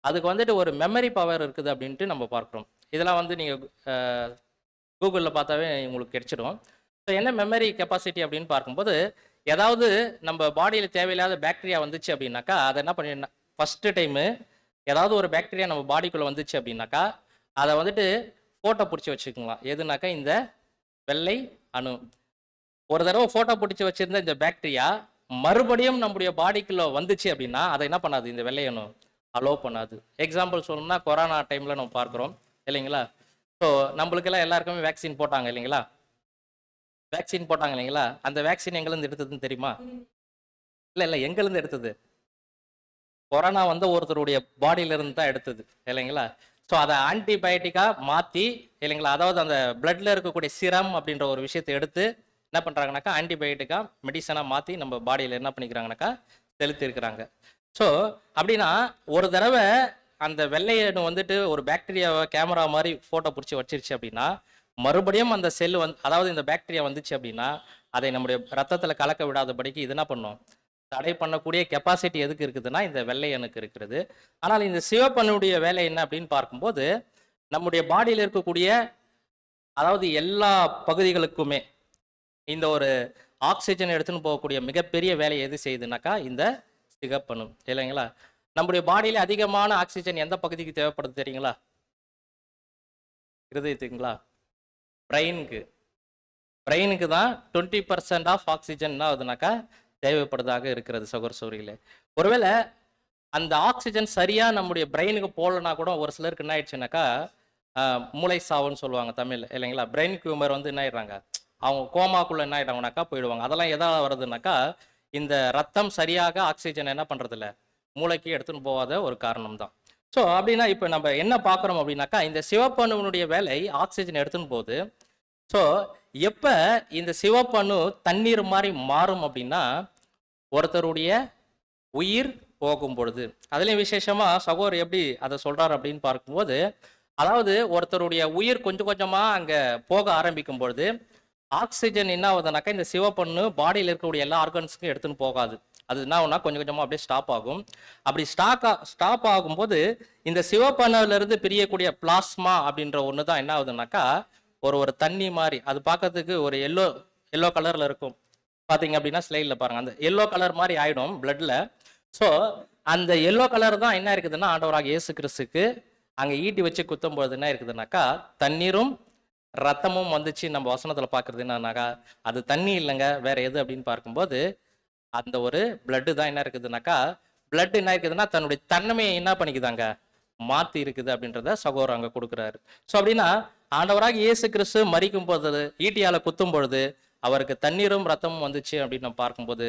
அதுக்கு வந்துட்டு ஒரு மெமரி பவர் இருக்குது அப்படின்ட்டு நம்ம பார்க்குறோம். இதெல்லாம் வந்து நீங்கள் கூகுளில் பார்த்தாவே உங்களுக்கு கிடைச்சிடும். ஸோ என்ன மெமரி கெப்பாசிட்டி அப்படின்னு பார்க்கும்போது, ஏதாவது நம்ம பாடியில் தேவையில்லாத பாக்டீரியா வந்துச்சு அப்படின்னாக்கா அதை என்ன பண்ணி ஃபஸ்ட்டு டைமு ஏதாவது ஒரு பாக்டீரியா நம்ம பாடிக்குள்ளே வந்துச்சு அப்படின்னாக்கா அதை வந்துட்டு ஃபோட்டோ பிடிச்சி வச்சுக்கலாம். எதுனாக்கா இந்த வெள்ளை அணு. ஒரு தடவை ஃபோட்டோ பிடிச்சி வச்சிருந்த இந்த பாக்டீரியா மறுபடியும் நம்முடைய பாடிக்குள்ளே வந்துச்சு அப்படின்னா அதை என்ன பண்ணாது, இந்த வெள்ளை அணு அலோவ் பண்ணாது. எக்ஸாம்பிள் சொல்லணும்னா கொரோனா டைமில் நம்ம பார்க்குறோம் இல்லைங்களா. ஸோ நம்மளுக்கெல்லாம் எல்லாருக்குமே வேக்சின் போட்டாங்க இல்லைங்களா. வேக்சின் போட்டாங்க இல்லைங்களா. அந்த வேக்சின் எங்கேருந்து எடுத்ததுன்னு தெரியுமா? இல்லை எங்கேருந்து எடுத்தது? கொரோனா வந்து ஒருத்தருடைய பாடியிலிருந்து தான் எடுத்தது இல்லைங்களா. ஸோ அதை ஆன்டிபயோட்டிக்காக மாற்றி இல்லைங்களா, அதாவது அந்த பிளட்ல இருக்கக்கூடிய சிரம் அப்படின்ற ஒரு விஷயத்தை எடுத்து என்ன பண்ணுறாங்கனாக்கா ஆன்டிபயோட்டிக்காக மெடிசனாக மாற்றி நம்ம பாடியில் என்ன பண்ணிக்கிறாங்கனாக்கா செலுத்திருக்கிறாங்க. ஸோ அப்படின்னா ஒரு தடவை அந்த வெள்ளையணு வந்துட்டு ஒரு பாக்டீரியாவை கேமரா மாதிரி ஃபோட்டோ பிடிச்சி வச்சிருச்சு அப்படின்னா மறுபடியும் அந்த செல் அதாவது இந்த பாக்டீரியா வந்துச்சு அப்படின்னா அதை நம்முடைய ரத்தத்தில் கலக்க விடாதபடிக்கு இது என்ன பண்ணும், தடை பண்ணக்கூடிய கெப்பாசிட்டி எதுக்கு இருக்குதுன்னா இந்த வெள்ளையணுக்கு இருக்கிறது. ஆனால் இந்த சிவப்பணுடைய வேலை என்ன அப்படின்னு பார்க்கும்போது நம்முடைய பாடியில் இருக்கக்கூடிய அதாவது எல்லா பகுதிகளுக்குமே இந்த ஒரு ஆக்சிஜன் எடுத்துன்னு போகக்கூடிய மிகப்பெரிய வேலையை எது செய்யுதுனாக்கா இந்த சிகப்பணு இல்லைங்களா. நம்முடைய பாடியில அதிகமான ஆக்சிஜன் எந்த பகுதிக்கு தேவைப்படுது தெரியுங்களா? இருதயத்துக்குங்களா? பிரெயினுக்கு தான் 20% ஆஃப் ஆக்சிஜன் என்ன ஆகுதுனாக்கா தேவைப்படுதாக இருக்கிறது சகோதரிகளே. ஒருவேளை அந்த ஆக்சிஜன் சரியா நம்முடைய பிரெயினுக்கு போகலன்னா கூட ஒரு சிலருக்கு என்ன ஆயிடுச்சுனாக்கா மூளை சாவுன்னு சொல்லுவாங்க தமிழ் இல்லைங்களா. பிரெயின் டியூமர் வந்து என்ன ஆயிடுறாங்க, அவங்க கோமாக்குள்ள என்ன ஆயிட்டாங்கனாக்கா போயிடுவாங்க. அதெல்லாம் எதாவது வருதுனாக்கா இந்த ரத்தம் சரியாக ஆக்சிஜன் என்ன பண்றதில்ல மூளைக்கு எடுத்துன்னு போகாத ஒரு காரணம் தான். ஸோ அப்படின்னா இப்போ நம்ம என்ன பார்க்குறோம் அப்படின்னாக்கா இந்த சிவப்பணுனுடைய வேலை ஆக்சிஜன் எடுத்துன்னு போகுது. ஸோ எப்போ இந்த சிவப்பணு தண்ணீர் மாதிரி மாறும் அப்படின்னா ஒருத்தருடைய உயிர் போகும் பொழுது. அதுலேயும் விசேஷமாக சகோதரர் எப்படி அதை சொல்கிறார் அப்படின்னு பார்க்கும்போது, அதாவது ஒருத்தருடைய உயிர் கொஞ்சம் கொஞ்சமாக அங்கே போக ஆரம்பிக்கும் பொழுது ஆக்சிஜன் என்ன ஆகுதுனாக்கா இந்த சிவப்பணு பாடியில் இருக்கக்கூடிய எல்லா ஆர்கன்ஸுக்கும் எடுத்துன்னு போகாது. அது என்ன ஆகுனா கொஞ்சம் கொஞ்சமாக அப்படியே ஸ்டாப் ஆகும். அப்படி ஸ்டாப் ஆகும்போது இந்த சிவப்பணுலேருந்து பிரியக்கூடிய பிளாஸ்மா அப்படின்ற ஒன்று தான் என்ன ஆகுதுனாக்கா ஒரு தண்ணி மாதிரி, அது பார்க்கறதுக்கு ஒரு எல்லோ கலரில் இருக்கும். பார்த்தீங்க அப்படின்னா ஸ்லைடில் பாருங்கள், அந்த எல்லோ கலர் மாதிரி ஆகிடும் பிளட்டில். ஸோ அந்த எல்லோ கலர் தான் என்ன இருக்குதுன்னா ஆண்டவராக இயேசு கிறிஸ்துக்கு அங்கே ஈட்டி வச்சு குத்தும் பொழுது என்ன இருக்குதுனாக்கா தண்ணீரும் ரத்தமும் வந்துச்சு. நம்ம வசனத்தில் பார்க்குறது என்னன்னாக்கா அது தண்ணி இல்லைங்க, வேற எது அப்படின்னு பார்க்கும்போது அந்த ஒரு பிளட்டு தான் என்ன இருக்குதுனாக்கா, பிளட் என்ன இருக்குதுன்னா தன்னுடைய தன்மையை என்ன பண்ணிக்குதாங்க மாற்றி இருக்குது அப்படின்றத சகோதரர் அங்கே கொடுக்குறாரு. ஸோ அப்படின்னா ஆண்டவராக இயேசு கிறிஸ்து மரிக்கும் போது ஈட்டியால் குத்தும் பொழுது அவருக்கு தண்ணீரும் ரத்தமும் வந்துச்சு அப்படின்னு நம்ம பார்க்கும்போது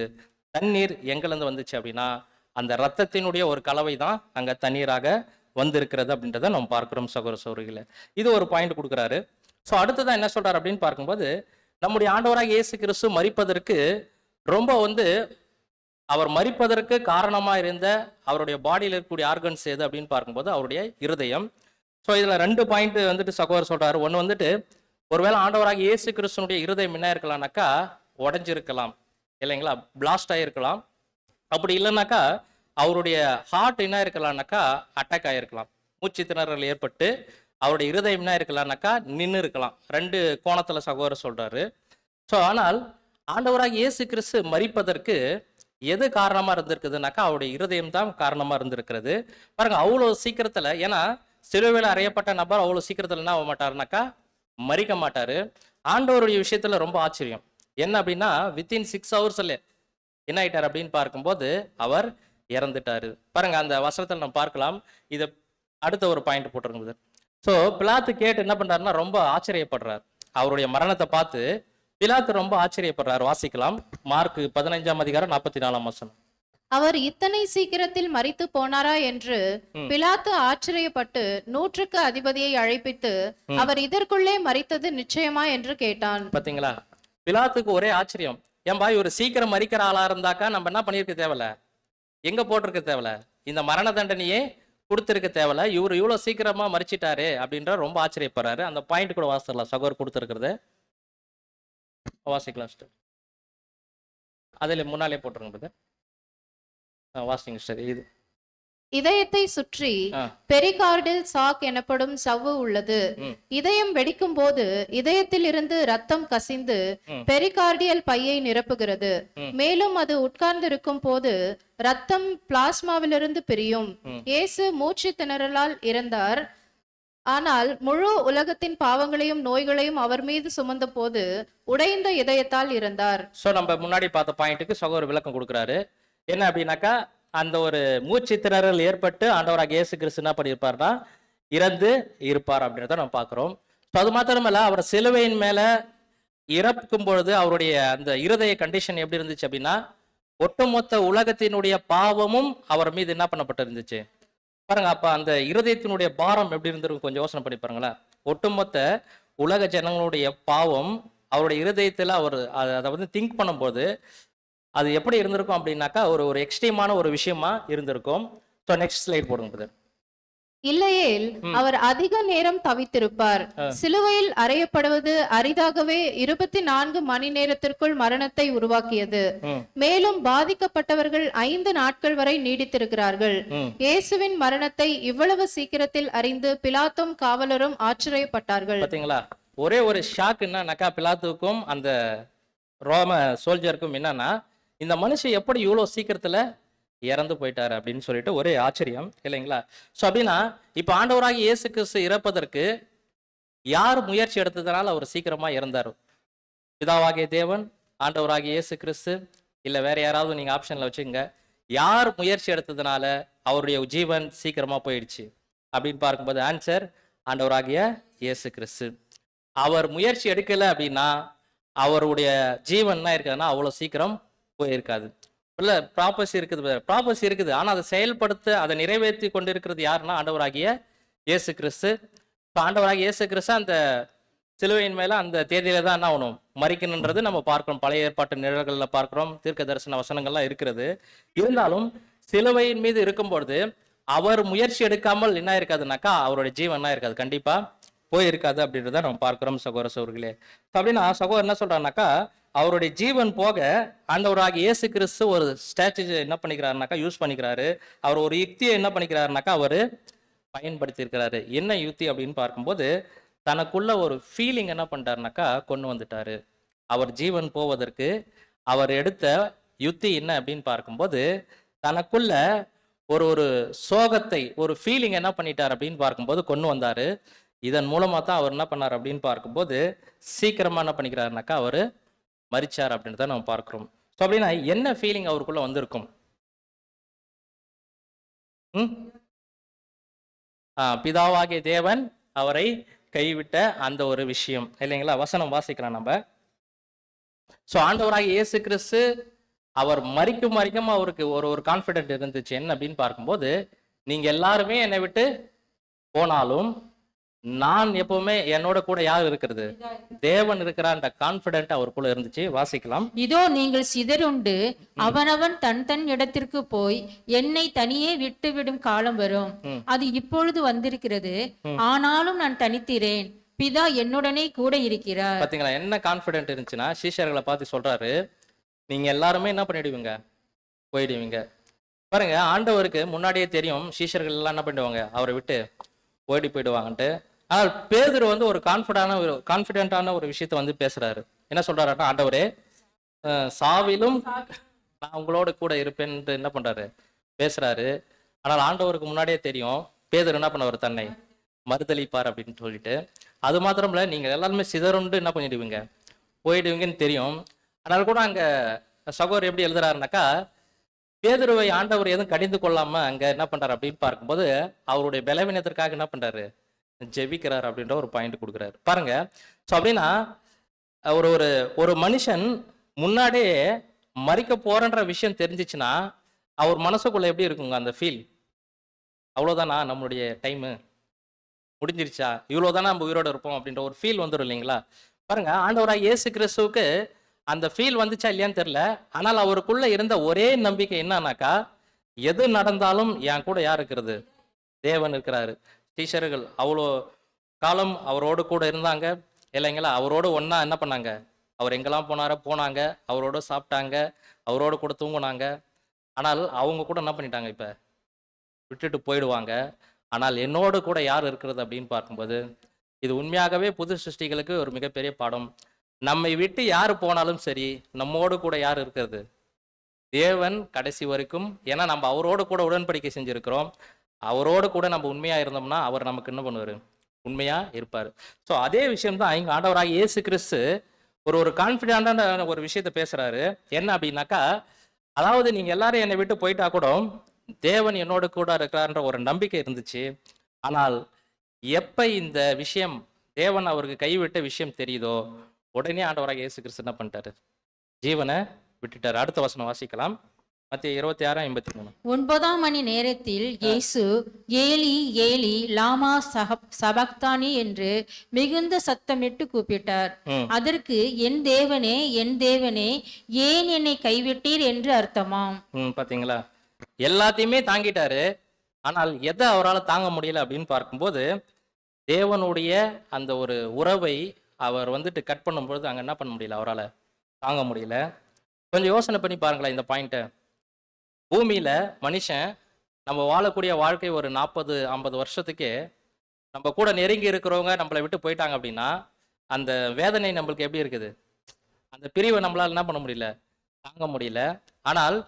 தண்ணீர் எங்கேருந்து வந்துச்சு அப்படின்னா அந்த ரத்தத்தினுடைய ஒரு கலவை தான் அங்கே தண்ணீராக வந்திருக்கிறது அப்படின்றத நம்ம பார்க்குறோம் சகோதரர்களே. இது ஒரு பாயிண்ட் கொடுக்குறாரு. ஸோ அடுத்ததான் என்ன சொல்றாரு அப்படின்னு பார்க்கும்போது நம்முடைய ஆண்டவராக இயேசு கிறிஸ்து மரிப்பதற்கு ரொம்ப அவர் மரிப்பதற்கு காரணமா இருந்த அவருடைய பாடியில் இருக்கக்கூடிய ஆர்கன்ஸ் எது அப்படின்னு பார்க்கும்போது அவருடைய இருதயம். ஸோ இதுல 2 பாயிண்ட் சகோதரர் சொல்றாரு. ஒன்று ஒருவேளை ஆண்டவராக இயேசு கிறிஸ்துனுடைய இருதயம் என்ன இருக்கலாம்னாக்கா உடைஞ்சிருக்கலாம் இல்லைங்களா, பிளாஸ்ட் ஆகிருக்கலாம். அப்படி இல்லைனாக்கா அவருடைய ஹார்ட் என்ன இருக்கலாம்னாக்கா அட்டாக் ஆகிருக்கலாம், மூச்சு திணறல் ஏற்பட்டு அவருடைய இருதயம் என்ன இருக்கலாம்னாக்கா நின்று இருக்கலாம். 2 கோணத்துல சகோதரர் சொல்றாரு. ஸோ ஆனால் ஆண்டவராக இயேசு கிறிஸ்து மரிப்பதற்கு எது காரணமா இருந்திருக்குதுனாக்கா அவருடைய இருதயம் தான் காரணமா இருந்திருக்கிறது. பாருங்க, அவ்வளோ சீக்கிரத்துல, ஏன்னா சிலுவையில் அறையப்பட்ட நபர் அவ்வளோ சீக்கிரத்துல என்ன ஆக மாட்டாருனாக்கா மரிக்க மாட்டாரு. ஆண்டவருடைய விஷயத்துல ரொம்ப ஆச்சரியம் என்ன அப்படின்னா வித்தின் 6 ஹவர்ஸ்ல என்ன ஆயிட்டார் அப்படின்னு பார்க்கும்போது அவர் இறந்துட்டாரு. பாருங்க, அந்த வசனத்தில் நம்ம பார்க்கலாம். இதை அடுத்த ஒரு பாயிண்ட் போட்டிருக்குது. ஸோ பிலாத்து கேட்டு என்ன பண்றாருன்னா ரொம்ப ஆச்சரியப்படுறார். அவருடைய மரணத்தை பார்த்து பிலாத்து ரொம்ப ஆச்சரியப்படுறார். வாசிக்கலாம், மார்க் 15ஆம் அதிகாரம் 44ஆம் வசனம். அவர் இத்தனை சீக்கிரத்தில் மரித்து போனாரா என்று பிலாத்து ஆச்சரியப்பட்டு 100க்கு அதிபதியை அழைப்பித்து அவர் இதற்குள்ளே மரித்தது நிச்சயமா என்று கேட்டான். பாத்தீங்களா, பிலாத்துக்கு ஒரே ஆச்சரியம். ஏன்பா இவர் சீக்கிரம் மரிக்கிற ஆளா இருந்தாக்கா நம்ம என்ன பண்ணிருக்க தேவையில்ல, எங்க போட்டிருக்க தேவையில்ல, இந்த மரண தண்டனையே கொடுத்திருக்க தேவையில்ல, இவர் இவ்வளவு சீக்கிரமா மரிச்சிட்டாரு அப்படின்ற ரொம்ப ஆச்சரியப்படுறாரு. அந்த பாயிண்ட் கூட வாசிக்கலாம், சகோதரர் கொடுத்திருக்கிறது வாசிக்கலாம். அதுல முன்னாலே போட்டுருங்க வாசிங்க. சரி, இது இதயத்தை சுற்றி பெரிகார்டில் சாக் எனப்படும் சவ்வு உள்ளது. இதயம் வெடிக்கும் போது இதயத்தில் இருந்து ரத்தம் கசிந்து பெரிகார்டியல் பையை நிரப்புகிறது. மேலும் அது உட்கார்ந்திருக்கும் போது ரத்தம் பிளாஸ்மாவிலிருந்து பிரியும். இயேசு மூச்சு திணறலால் இறந்தார். ஆனால் முழு உலகத்தின் பாவங்களையும் நோய்களையும் அவர் மீது சுமந்த போது உடைந்த இதயத்தால் இறந்தார். சோ நம்ம முன்னாடி பார்த்த பாயிண்ட்டுக்கு சகோதரர் விளக்கம் கொடுக்குறாரு. என்ன அப்படின்னாக்கா அந்த ஒரு மூச்சு திணறல் ஏற்பட்டு ஆண்டவராக இயேசு கிறிஸ்து என்ன பண்ணியிருப்பார்னா இறந்து இருப்பார் அப்படின்றத நம்ம பார்க்கிறோம். அது மாத்திரமல்ல, அவர் சிலுவையின் மேல இறக்கும் பொழுது அவருடைய அந்த இருதய கண்டிஷன் எப்படி இருந்துச்சு அப்படின்னா ஒட்டுமொத்த உலகத்தினுடைய பாவமும் அவர் மீது என்ன பண்ணப்பட்டு இருந்துச்சு பாருங்க. அப்ப அந்த இருதயத்தினுடைய பாரம் எப்படி இருந்திருக்கும் கொஞ்சம் யோசனை பண்ணி பாருங்களேன். ஒட்டுமொத்த உலக ஜனங்களுடைய பாவம் அவருடைய இருதயத்துல அவர் அதை திங்க் பண்ணும்போது அது எப்படி இருந்திருக்கும் அப்படின்னாக்கா ஒரு எக்ஸ்ட்ரீமான ஒரு விஷயமா இருந்திருக்கும். ஸோ நெக்ஸ்ட் ஸ்லைட் போடுங்க. இல்லையேல் அவர் அதிக நேரம் தவித்திருப்பார். சிலுவையில் அறையப்படுவது அரிதாகவே 24 மணி நேரத்திற்குள் மரணத்தை உருவாக்கியது. மேலும் பாதிக்கப்பட்டவர்கள் 5 நாட்கள் வரை நீடித்திருக்கிறார்கள். இயேசுவின் மரணத்தை இவ்வளவு சீக்கிரத்தில் அறிந்து பிலாத்தும் காவலரும் ஆச்சரியப்பட்டார்கள். பாத்தீங்களா, ஒரே ஒரு ஷாக் என்னன்னாக்கா பிலாத்துக்கும் அந்த ரோம சோல்ஜருக்கும் என்னன்னா இந்த மனுஷன் எப்படி இவ்வளவு சீக்கிரத்துல இறந்து போயிட்டாரு அப்படின்னு சொல்லிட்டு ஒரே ஆச்சரியம் இல்லைங்களா. ஸோ அப்படின்னா இப்ப ஆண்டவராகி இயேசு கிறிஸ்து இறப்பதற்கு யார் முயற்சி எடுத்ததுனால அவர் சீக்கிரமா இறந்தார்? பிதாவாகிய தேவன், ஆண்டவராகிய இயேசு கிறிஸ்து, இல்ல வேற யாராவது நீங்க ஆப்ஷன்ல வச்சுங்க. யார் முயற்சி எடுத்ததுனால அவருடைய ஜீவன் சீக்கிரமா போயிடுச்சு அப்படின்னு பார்க்கும்போது ஆன்சர் ஆண்டவராகிய இயேசு கிறிஸ்து. அவர் முயற்சி எடுக்கல அப்படின்னா அவருடைய ஜீவன் என்ன இருக்குதுன்னா அவ்வளவு சீக்கிரம் போயிருக்காது. இல்ல ப்ராப்பர்சி இருக்குது, ஆனா அதை செயல்படுத்த அதை நிறைவேற்றி கொண்டிருக்கிறது யாருன்னா ஆண்டவராகிய இயேசு கிறிஸ்து. ஆண்டவராகிய இயேசு கிறிஸ்து அந்த சிலுவையின் மேல அந்த தேதியில தான் என்ன ஆகணும் மரிக்கணுன்றது நம்ம பார்க்கிறோம். பழைய ஏற்பாட்டு நிழல்கள்ல பார்க்கிறோம், தீர்க்க தரிசன வசனங்கள்லாம் இருக்கிறது. இருந்தாலும் சிலுவையின் மீது இருக்கும்பொழுது அவர் முயற்சி எடுக்காமல் என்ன இருக்காதுனாக்கா அவருடைய ஜீவன் என்ன இருக்காது, கண்டிப்பா போயிருக்காது அப்படின்றத நம்ம பார்க்கிறோம் சகோதர சகோதரிகளே. அப்படின்னா சகோதரர் என்ன சொல்றாருனாக்கா அவருடைய ஜீவன் போக ஆண்டவராகிய இயேசு கிறிஸ்து ஒரு ஸ்ட்ராட்டஜி என்ன பண்ணிக்கிறாருனாக்கா யூஸ் பண்ணிக்கிறாரு. அவர் ஒரு யுக்தியை என்ன பண்ணிக்கிறாருனாக்கா அவர் பயன்படுத்தி இருக்கிறாரு. என்ன யுக்தி அப்படின்னு பார்க்கும்போது தனக்குள்ள ஒரு ஃபீலிங் என்ன பண்ணிட்டாருனாக்கா கொண்டு வந்துட்டாரு. அவர் ஜீவன் போவதற்கு அவர் எடுத்த யுக்தி என்ன அப்படின்னு பார்க்கும்போது தனக்குள்ள ஒரு சோகத்தை, ஒரு ஃபீலிங் என்ன பண்ணிட்டார் அப்படின்னு பார்க்கும்போது கொண்டு வந்தாரு. இதன் மூலமா தான் அவர் என்ன பண்ணார் அப்படின்னு பார்க்கும்போது சீக்கிரமா என்ன பண்ணிக்கிறாருனாக்கா அவர் மரிச்சார் அப்படின்றத நம்ம பார்க்கிறோம். ஸோ அப்படின்னா என்ன ஃபீலிங் அவருக்குள்ள வந்திருக்கும்? பிதாவாகிய தேவன் அவரை கைவிட்ட அந்த ஒரு விஷயம் இல்லைங்களா. வசனம் வாசிக்கலாம் நம்ம. ஸோ ஆண்டவராகிய இயேசு கிறிஸ்து அவர் மரிக்கும் அவருக்கு ஒரு கான்ஃபிடென்ட் இருந்துச்சு. என்ன அப்படின்னு பார்க்கும்போது நீங்க எல்லாருமே என்னை விட்டு போனாலும் நான் எப்பவுமே என்னோட கூட யார் இருக்கிறது, தேவன் இருக்கிறான்ற கான்பிடென்ட் அவருக்குள்ள இருந்துச்சு. வாசிக்கலாம். இதோ நீங்கள் சிதறுண்டு அவனவன் தன் தன் இடத்திற்கு போய் என்னை தனியே விட்டுவிடும் காலம் வரும், அது இப்பொழுது வந்திருக்கிறது. ஆனாலும் நான் தனித்திரேன், பிதா என்னுடனே கூட இருக்கிறார். பாத்தீங்களா என்ன கான்பிடென்ட் இருந்துச்சுன்னா, சீஷர்களை பார்த்து சொல்றாரு, நீங்க எல்லாருமே என்ன பண்ணிடுவீங்க, போயிடுவீங்க. பாருங்க, ஆண்டவருக்கு முன்னாடியே தெரியும் சீஷர்கள் எல்லாம் என்ன பண்ணிடுவாங்க, அவரை விட்டு போயிடுவாங்கன்ட்டு. ஆனால் பேதுரு வந்து ஒரு கான்பிடென்டான ஒரு விஷயத்த வந்து பேசுறாரு. என்ன சொல்றாருன்னா, ஆண்டவரே சாவிலும் நான் உங்களோட கூட இருப்பேன்ட்டு என்ன பண்றாரு, பேசுறாரு. ஆனால் ஆண்டவருக்கு முன்னாடியே தெரியும் பேதுரு என்ன பண்ணவர், தன்னை மறுதளிப்பார் அப்படின்னு சொல்லிட்டு. அது மாத்திரம் இல்ல, நீங்க எல்லாருமே சிதறுண்டு என்ன பண்ணிடுவீங்க, போயிடுவீங்கன்னு தெரியும். ஆனால் கூட அங்க சகோதரர் எப்படி எழுதுறாருனாக்கா, பேதுருவை ஆண்டவர் எதுவும் கடிந்து கொள்ளாம அங்க என்ன பண்றாரு அப்படின்னு பார்க்கும்போது, அவருடைய பலவீனத்திற்காக என்ன பண்றாரு, ஜெபிக்கிறார் அப்படின்ற ஒரு பாயிண்ட் கொடுக்குறாரு. பாருங்க, ஸோ அப்படின்னா ஒரு ஒரு ஒரு மனுஷன் முன்னாடியே மறிக்க போறன்ற விஷயம் தெரிஞ்சிச்சுன்னா அவர் மனசுக்குள்ள எப்படி இருக்குங்க அந்த ஃபீல், அவ்வளோதானா நம்மளுடைய டைமு முடிஞ்சிருச்சா, இவ்வளோதானா நம்ம உயிரோடு இருப்போம் அப்படின்ற ஒரு ஃபீல் வந்துடும் இல்லைங்களா. பாருங்க, ஆண்டவராக இயேசு கிறிஸ்துவுக்கு அந்த ஃபீல் வந்துச்சா இல்லையான்னு தெரியல. ஆனால் அவருக்குள்ள இருந்த ஒரே நம்பிக்கை என்னன்னாக்கா, எது நடந்தாலும் என் கூட யார் இருக்கிறது, தேவன் இருக்கிறாரு. டீச்சர்கள் அவ்வளோ காலம் அவரோடு கூட இருந்தாங்க இல்லைங்களா. அவரோடு ஒன்றா என்ன பண்ணாங்க, அவர் எங்கெல்லாம் போனாங்க, அவரோட சாப்பிட்டாங்க, அவரோடு கூட தூங்குனாங்க. ஆனால் அவங்க கூட என்ன பண்ணிட்டாங்க, இப்போ விட்டுட்டு போயிடுவாங்க. ஆனால் என்னோடு கூட யார் இருக்கிறது அப்படின்னு பார்க்கும்போது, இது உண்மையாகவே புது சிருஷ்டிகளுக்கு ஒரு மிகப்பெரிய பாடம். நம்மை விட்டு யார் போனாலும் சரி, நம்மோடு கூட யார் இருக்கிறது, தேவன் கடைசி வரைக்கும். ஏன்னா நம்ம அவரோடு கூட உடன்படிக்கை செஞ்சிருக்கிறோம். அவரோடு கூட நம்ம உண்மையா இருந்தோம்னா அவர் நமக்கு என்ன பண்ணுவார், உண்மையா இருப்பார். ஸோ அதே விஷயம் தான் இங்க ஆண்டவராக இயேசு கிறிஸ்து ஒரு கான்ஃபிடென்டான ஒரு விஷயத்த பேசுறாரு. என்ன அப்படின்னாக்கா, அதாவது நீங்க எல்லாரும் என்னை விட்டு போயிட்டா கூட தேவன் என்னோட கூட இருக்கிறார்ன்ற ஒரு நம்பிக்கை இருந்துச்சு. ஆனால் எப்ப இந்த விஷயம் தேவன் அவருக்கு கைவிட்ட விஷயம் தெரியுதோ, உடனே ஆண்டவராக இயேசு கிறிஸ்து என்ன பண்ணிட்டாரு, ஜீவனை விட்டுட்டாரு. அடுத்த வசனம் வாசிக்கலாம். மத்திய 26:53. 9ஆம் மணி நேரத்தில் இயேசு ஏலி ஏலி லாமா சபக்தானி என்று மிகுந்த சத்தமிட்டு கூப்பிட்டார். அதற்கு என் தேவனே ஏன் என்னை கைவிட்டீர் என்று அர்த்தமாம். பாத்தீங்களா, எல்லாத்தையுமே தாங்கிட்டாரு. ஆனால் எதை அவரால் தாங்க முடியல அப்படின்னு பார்க்கும்போது, தேவனுடைய அந்த ஒரு உறவை அவர் வந்துட்டு கட் பண்ணும்பொழுது அங்கே என்ன பண்ண முடியல, அவரால் தாங்க முடியல. கொஞ்சம் யோசனை பண்ணி பாருங்களேன் இந்த பாயிண்ட்டை. பூமியில் மனுஷன் நம்ம வாழக்கூடிய வாழ்க்கை ஒரு 40-50 வருஷத்துக்கே நம்ம கூட நெருங்கி இருக்கிறவங்க நம்மளை விட்டு போயிட்டாங்க அப்படின்னா அந்த வேதனை நம்மளுக்கு எப்படி இருக்குது, அந்த பிரிவை நம்மளால் என்ன பண்ண முடியல, தாங்க முடியல. ஆனால்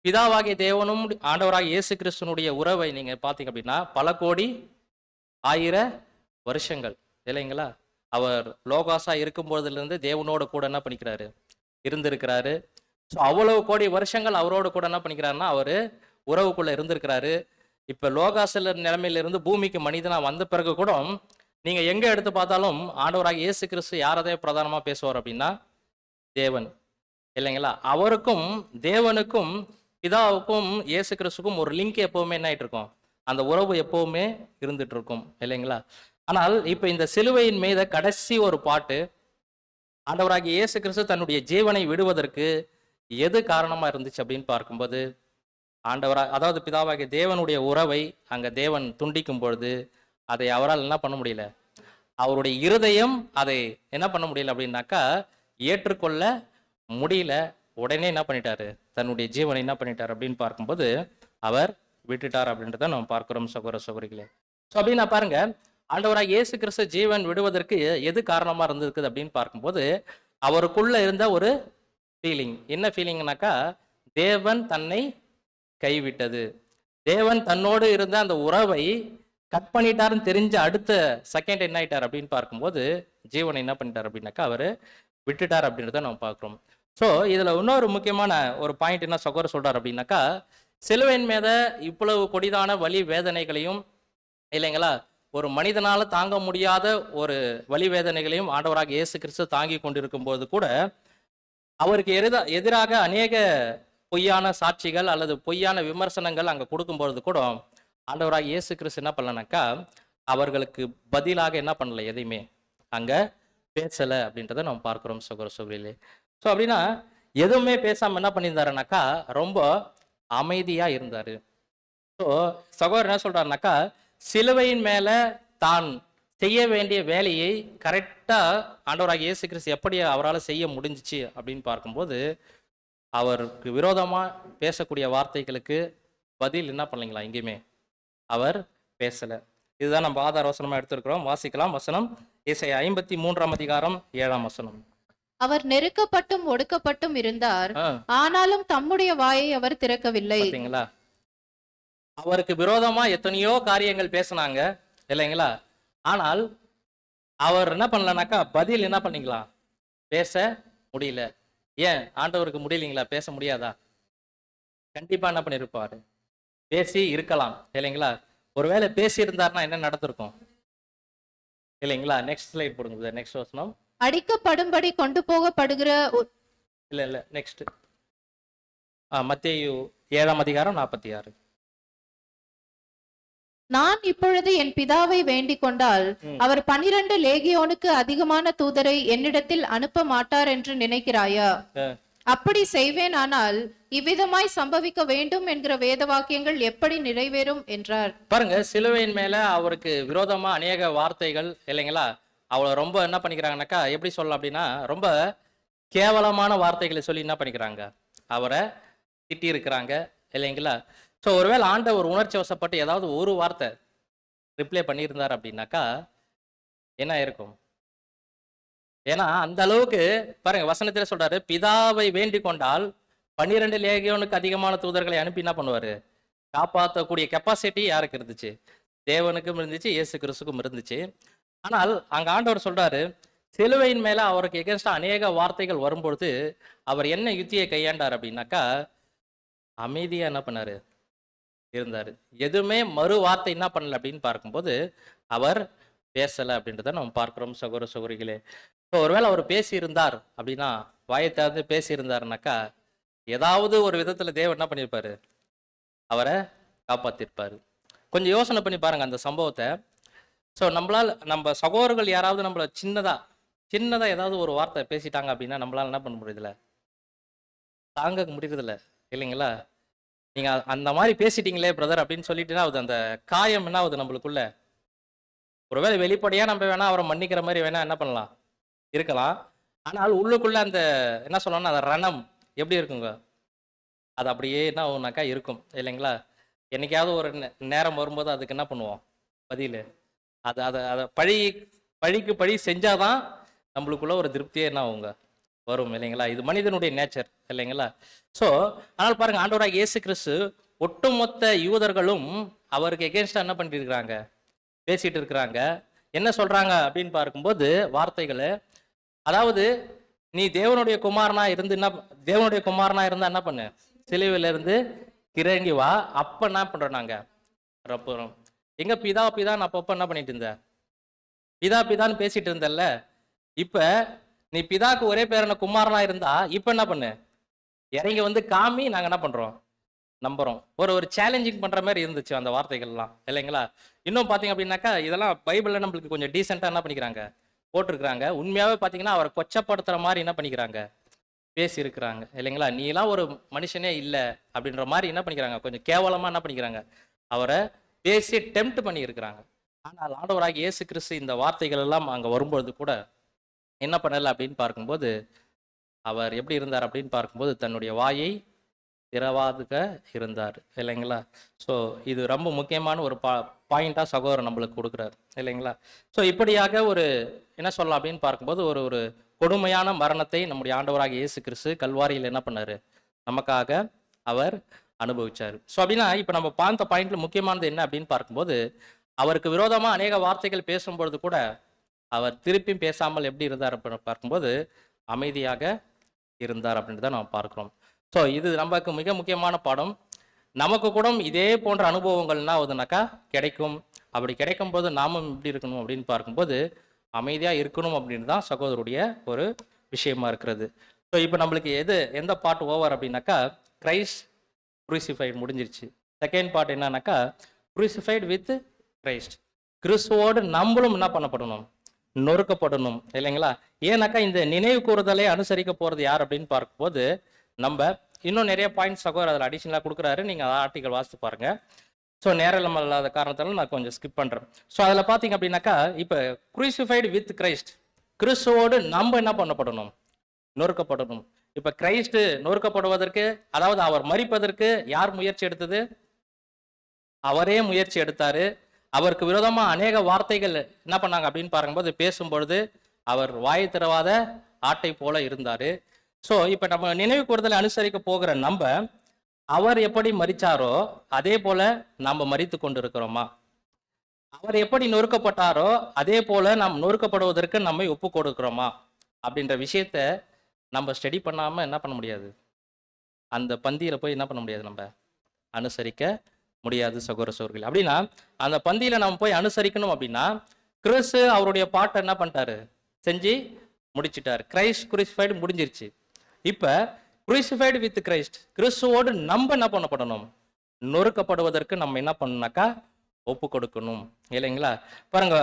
பிதாவாகிய தேவனும் ஆண்டவராகிய இயேசு கிறிஸ்துனுடைய உறவை நீங்கள் பார்த்தீங்க அப்படின்னா பல கோடி 1000 வருஷங்கள் இல்லைங்களா. அவர் லோகாசா இருக்கும்போதுலேருந்து தேவனோட கூட என்ன பண்ணிக்கிறாரு, இருந்திருக்கிறாரு. ஸோ அவ்வளவு கோடி வருஷங்கள் அவரோட கூட என்ன பண்ணிக்கிறாருன்னா அவர் உறவுக்குள்ள இருந்திருக்கிறாரு. இப்போ லோகாசில நிலைமையிலிருந்து பூமிக்கு மனிதனாக வந்த பிறகு கூட நீங்கள் எங்கே எடுத்து பார்த்தாலும் ஆண்டவராகிய இயேசு கிறிஸ்து யாரதே பிரதானமாக பேசுவார் அப்படின்னா தேவன் இல்லைங்களா. அவருக்கும் தேவனுக்கும் பிதாவுக்கும் இயேசு கிறிஸ்துக்கும் ஒரு லிங்க் எப்பவுமே என்ன ஆயிட்டு இருக்கும், அந்த உறவு எப்பவுமே இருந்துட்டு இருக்கும் இல்லைங்களா. ஆனால் இப்போ இந்த சிலுவையின் மீத கடைசி ஒரு பாட்டு, ஆண்டவராகிய இயேசு கிறிஸ்து தன்னுடைய ஜீவனை விடுவதற்கு எது காரணமா இருந்துச்சு அப்படின்னு பார்க்கும்போது, அதாவது பிதாவாகிய தேவனுடைய உறவை அங்க தேவன் துண்டிக்கும் பொழுது அதை அவரால் என்ன பண்ண முடியல, அவருடைய இருதயம் அதை என்ன பண்ண முடியல அப்படின்னாக்கா ஏற்றுக்கொள்ள முடியல. உடனே என்ன பண்ணிட்டாரு, தன்னுடைய ஜீவனை என்ன பண்ணிட்டார் அப்படின்னு பார்க்கும்போது அவர் விட்டுட்டார் அப்படின்றத நம்ம பார்க்கிறோம் சகோதர சகோதரிகளே. ஸோ அப்படின்னா பாருங்க, ஆண்டவராக இயேசு கிறிஸ்து ஜீவன் விடுவதற்கு எது காரணமா இருந்திருக்குது அப்படின்னு பார்க்கும்போது அவருக்குள்ள இருந்த ஒரு ஃபீலிங். என்ன ஃபீலிங்னாக்கா, தேவன் தன்னை கைவிட்டது. தேவன் தன்னோடு இருந்த அந்த உறவை கட் பண்ணிட்டாருன்னு தெரிஞ்ச அடுத்த செகண்ட் என்ன ஆயிட்டார் அப்படின்னு பார்க்கும்போது ஜீவனை என்ன பண்ணிட்டார் அப்படின்னாக்கா அவர் விட்டுட்டார் அப்படின்றத நம்ம பார்க்குறோம். ஸோ இதில் இன்னொரு முக்கியமான ஒரு பாயிண்ட் என்ன சகோதரர் சொல்றார் அப்படின்னாக்கா, சிலுவையின் மீத இவ்வளவு கொடிதான வலி வேதனைகளையும் இல்லைங்களா, ஒரு மனிதனால தாங்க முடியாத ஒரு வலி வேதனைகளையும் ஆண்டவராக இயேசு கிறிஸ்து தாங்கி கொண்டிருக்கும் போது கூட அவருக்கு எதிராக அநேக பொய்யான சாட்சிகள் அல்லது பொய்யான விமர்சனங்கள் அங்கே கொடுக்கும்பொழுது கூட ஆண்டவராக இயேசு கிறிஸ்து என்ன பண்ணலனாக்கா அவர்களுக்கு பதிலாக என்ன பண்ணல, எதையுமே அங்கே பேசலை அப்படின்றத நம்ம பார்க்குறோம் சகோதர சகோதரிகளே. ஸோ அப்படின்னா எதுவுமே பேசாமல் என்ன பண்ணியிருந்தாருனாக்கா ரொம்ப அமைதியாக இருந்தார். ஸோ சகோதரர் என்ன சொல்கிறாருனாக்கா, சிலுவையின் மேலே தான் செய்ய வேண்டிய வேலையை கரெக்டாக ஆண்டவராகிய இயேசு கிறிஸ்து எப்படி அவரால் செய்ய முடிஞ்சிச்சு அப்படின்னு பார்க்கும்போது, அவருக்கு விரோதமாக பேசக்கூடிய வார்த்தைகளுக்கு பதில் என்ன பண்ணலைங்களா, எங்கேயுமே அவர் பேசலை. இதுதான் நம்ம ஆதார வசனமாக எடுத்திருக்கிறோம். வாசிக்கலாம் வசனம், ஏசாயா 53:7. அவர் நெருக்கப்பட்டும் ஒடுக்கப்பட்டும் இருந்தார், ஆனாலும் தம்முடைய வாயை அவர் திறக்கவில்லை. பார்த்தீங்களா, அவருக்கு விரோதமா எத்தனையோ காரியங்கள் பேசினாங்க இல்லைங்களா, ஆனால் அவர் என்ன பண்ணலனாக்கா பதில் என்ன பண்ணிக்கலாம், பேச முடியல. ஏன் ஆண்டவருக்கு முடியலைங்களா, பேச முடியாதா? கண்டிப்பா என்ன பண்ணிருப்பாரு, பேசி இருக்கலாம் இல்லைங்களா. ஒருவேளை பேசி இருந்தாருன்னா என்ன நடந்திருக்கும் இல்லைங்களா. நெக்ஸ்ட் ஸ்லைட் போடுங்க, நெக்ஸ்ட் வசனம். அடிக்கப்படும்படி கொண்டு போகப்படுகிற இல்ல நெக்ஸ்ட் மத்தேயு 7:46. நான் இப்பொழுது என் பிதாவை வேண்டிக் கொண்டால் அவர் 12 லேகியோனுக்கு அதிகமான தூதரை என்னிடத்தில் அனுப்ப மாட்டார் என்று நினைக்கிறாயா? அப்படி செய்வேன், ஆனால் இவ்விதமாய் சம்பவிக்க வேண்டும் என்கிற வேத வாக்கியங்கள் எப்படி நிறைவேறும் என்றார். பாருங்க, சிலுவையின் மேல அவருக்கு விரோதமா அநேக வார்த்தைகள் இல்லைங்களா, அவளை ரொம்ப என்ன பண்ணிக்கிறாங்கனாக்கா, எப்படி சொல்லலாம் அப்படின்னா, ரொம்ப கேவலமான வார்த்தைகளை சொல்லி என்ன பண்ணிக்கிறாங்க, அவரை திட்டி இருக்கிறாங்க இல்லைங்களா. ஸோ ஒருவேளை ஆண்டவர் உணர்ச்சி வசப்பட்டு ஏதாவது ஒரு வார்த்தை ரிப்ளை பண்ணியிருந்தார் அப்படின்னாக்கா என்ன இருக்கும்? ஏன்னா அந்த அளவுக்கு பாருங்க, வசனத்துல சொல்றாரு, பிதாவை வேண்டிக் கொண்டால் 12 லேகியோனுக்கு அதிகமான தூதர்களை அனுப்பி என்ன பண்ணுவாரு, காப்பாற்றக்கூடிய கெப்பாசிட்டி யாருக்கு இருந்துச்சு? தேவனுக்கும் இருந்துச்சு, இயேசு கிறிஸ்துக்கும் இருந்துச்சு. ஆனால் அங்க ஆண்டவர் சொல்றாரு, சிலுவையின் மேல அவருக்கு எகென்ஸ்டா அநேக வார்த்தைகள் வரும்பொழுது அவர் என்ன யுத்தியை கையாண்டார் அப்படின்னாக்கா, அமைதியா என்ன பண்ணாரு, இருந்தாரு. எதுவுமே மறு வார்த்தை என்ன பண்ணல அப்படின்னு பார்க்கும்போது அவர் பேசலை அப்படின்றத நம்ம பார்க்கிறோம் சகோதர சகோதரிகளே. இப்போ ஒருவேளை அவர் பேசி இருந்தார் அப்படின்னா, வாயை திறந்து பேசி இருந்தாருனாக்கா, ஏதாவது ஒரு விதத்துல தேவன் என்ன பண்ணியிருப்பாரு, அவரை காப்பாத்திருப்பாரு. கொஞ்சம் யோசனை பண்ணி பாருங்க அந்த சம்பவத்தை. ஸோ நம்ம சகோதரர்கள் யாராவது நம்மள சின்னதா ஏதாவது ஒரு வார்த்தை பேசிட்டாங்க அப்படின்னா நம்மளால என்ன பண்ண முடியுதுல, தாங்க முடியுறதில்ல இல்லைங்களா. நீங்க அந்த மாதிரி பேசிட்டீங்களே பிரதர் அப்படின்னு சொல்லிட்டுனா அந்த காயம் என்ன ஆகுது நம்மளுக்குள்ள. ஒருவேளை வெளிப்படையா நம்ம வேணா அவரை மன்னிக்கிற மாதிரி வேணா என்ன பண்ணலாம், இருக்கலாம். ஆனால் உள்ளுக்குள்ள அந்த என்ன சொல்லணும்னா அந்த ரணம் எப்படி இருக்குங்க, அது அப்படியே என்ன ஆகுனாக்கா இருக்கும் இல்லைங்களா. என்னைக்காவது ஒரு நேரம் வரும்போது அதுக்கு என்ன பண்ணுவோம், பதில் அதை பழிக்கு பழி செஞ்சாதான் நம்மளுக்குள்ள ஒரு திருப்தியே என்ன ஆகுங்க, வரும் இல்லைங்களா. இது மனிதனுடைய நேச்சர் இல்லைங்களா. ஸோ ஆனால் பாருங்க, ஆண்டவராகிய இயேசு கிறிஸ்து ஒட்டுமொத்த யூதர்களும் அவருக்கு எகென்ஸ்டா என்ன பண்ணிட்டு இருக்கிறாங்க, பேசிட்டு இருக்கிறாங்க. என்ன சொல்றாங்க அப்படின்னு பார்க்கும்போது வார்த்தைகளை, அதாவது நீ தேவனுடைய குமாரனா இருந்தா என்ன பண்ணு, சிலுவையில இருந்து இறங்கி வா. அப்ப என்ன பண்றோம் நாங்க, எங்க பிதா நான் அப்ப என்ன பண்ணிட்டு இருந்த, பிதான்னு பேசிட்டு இருந்தல்ல, இப்ப நீ பிதாக்கு ஒரே பேரான குமாரனா இருந்தா இப்ப என்ன பண்ணு, இறங்கி வந்து காமி, நாங்க என்ன பண்றோம், நம்புறோம். ஒரு சேலஞ்சிங் பண்ற மாதிரி இருந்துச்சு அந்த வார்த்தைகள்லாம் இல்லைங்களா. இன்னும் பாத்தீங்க அப்படின்னாக்கா, இதெல்லாம் பைபிள்ல நம்மளுக்கு கொஞ்சம் டீசெண்டா என்ன பண்ணிக்கிறாங்க, போட்டிருக்கிறாங்க. உண்மையாவே பாத்தீங்கன்னா அவரை கொச்சப்படுத்துற மாதிரி என்ன பண்ணிக்கிறாங்க, பேசி இருக்கிறாங்க இல்லைங்களா. நீ எல்லாம் ஒரு மனுஷனே இல்லை அப்படின்ற மாதிரி என்ன பண்ணிக்கிறாங்க, கொஞ்சம் கேவலமா என்ன பண்ணிக்கிறாங்க, அவரை பேசி டெம்ப்ட் பண்ணி இருக்கிறாங்க. ஆனால் ஆண்டவராகிய இயேசு கிறிஸ்து இந்த வார்த்தைகள் எல்லாம் அங்க வரும்பொழுது கூட என்ன பண்ணல அப்படின்னு பார்க்கும்போது, அவர் எப்படி இருந்தார் அப்படின்னு பார்க்கும்போது தன்னுடைய வாயை திறவாதுக இருந்தார் இல்லைங்களா. ஸோ இது ரொம்ப முக்கியமான ஒரு பாயிண்டா சகோதரர் நம்மளுக்கு கொடுக்குறாரு இல்லைங்களா. ஸோ இப்படியாக ஒரு என்ன சொல்லலாம் அப்படின்னு பார்க்கும்போது ஒரு கொடுமையான மரணத்தை நம்முடைய ஆண்டவராகிய இயேசு கிறிஸ்து கல்வாரியில் என்ன பண்ணாரு, நமக்காக அவர் அனுபவிச்சார். ஸோ அப்படின்னா இப்போ நம்ம பார்த்த பாயிண்ட்ல முக்கியமானது என்ன அப்படின்னு பார்க்கும்போது, அவருக்கு விரோதமா அநேக வார்த்தைகள் பேசும்பொழுது கூட அவர் திருப்பி பேசாமல் எப்படி இருந்தார் அப்படின்னு பார்க்கும்போது அமைதியாக இருந்தார் அப்படின்றத நம்ம பார்க்கிறோம். ஸோ இது நமக்கு மிக முக்கியமான பாடம். நமக்கு கூட இதே போன்ற அனுபவங்கள் என்ன ஆகுதுனாக்கா கிடைக்கும். அப்படி கிடைக்கும் போது நாமும் எப்படி இருக்கணும் அப்படின்னு பார்க்கும்போது அமைதியாக இருக்கணும் அப்படின்னு தான் சகோதரருடைய ஒரு விஷயமா இருக்கிறது. ஸோ இப்போ நம்மளுக்கு எந்த பார்ட் ஓவர் அப்படின்னாக்கா, கிரைஸ்ட் குரூசிஃபைட் முடிஞ்சிருச்சு. செகண்ட் பார்ட் என்னன்னாக்கா, குரூசிஃபைட் வித் கிரைஸ்ட், கிறிஸ்துவோடு நம்மளும் என்ன பண்ணப்படணும்? நொறுக்கப்படணும் இல்லைங்களா? ஏன்னாக்கா இந்த நினைவு கூறுதலை அனுசரிக்க போறது யார் அப்படின்னு பார்க்கும்போது நம்ம இன்னும் நிறைய பாயிண்ட்ஸ் சகோதரர் அதில் அடிஷனலாக கொடுக்குறாரு. நீங்கள் ஆர்டிகல் வாசித்து பாருங்க. ஸோ நேரம் இல்லாத காரணத்தால நான் கொஞ்சம் ஸ்கிப் பண்ணுறேன். ஸோ அதில் பார்த்தீங்க அப்படின்னாக்கா இப்போ குரூசிஃபைடு வித் கிரைஸ்ட், கிறிஸ்துவோடு நம்ம என்ன பண்ணப்படணும்? நொறுக்கப்படணும். இப்போ கிரைஸ்ட் நொறுக்கப்படுவதற்கு, அதாவது அவர் மரிப்பதற்கு யார் முயற்சி எடுத்தது? அவரே முயற்சி எடுத்தாரு. அவருக்கு விரோதமா அநேக வார்த்தைகள் என்ன பண்ணாங்க அப்படின்னு பார்க்கும்போது பேசும்பொழுது அவர் வாய் திறவாத ஆட்டை போல இருந்தாரு. ஸோ இப்போ நம்ம நினைவு கூறுதலை அனுசரிக்க போகிற நம்ம அவர் எப்படி மரிச்சாரோ அதே போல நம்ம மரித்து கொண்டு இருக்கிறோமா? அவர் எப்படி நொறுக்கப்பட்டாரோ அதே போல நாம் நொறுக்கப்படுவதற்கு நம்மை ஒப்பு கொடுக்கிறோமா அப்படின்ற விஷயத்த நம்ம ஸ்டடி பண்ணாம என்ன பண்ண முடியாது? அந்த பந்தியில போய் என்ன பண்ண முடியாது? நம்ம அனுசரிக்க முடியாது சகோதர சகோதரிகளே. அப்படின்னா அந்த பந்தியில நம்ம போய் அனுசரிக்கணும் அப்படின்னா கிறிஸ்து அவருடைய பாட்டை என்ன பண்ணிட்டாரு? செஞ்சு முடிச்சிட்டாரு. கிரைஸ்ட் குரூசிஃபைடு முடிஞ்சிருச்சு. இப்ப குரூசிஃபைடு வித் கிரைஸ்ட், கிறிஸ்துவோடு நம்ம என்ன பண்ணப்படணும்? நொறுக்கப்படுவதற்கு நம்ம என்ன பண்ணணும்னாக்கா ஒப்பு கொடுக்கணும் இல்லைங்களா? பாருங்க,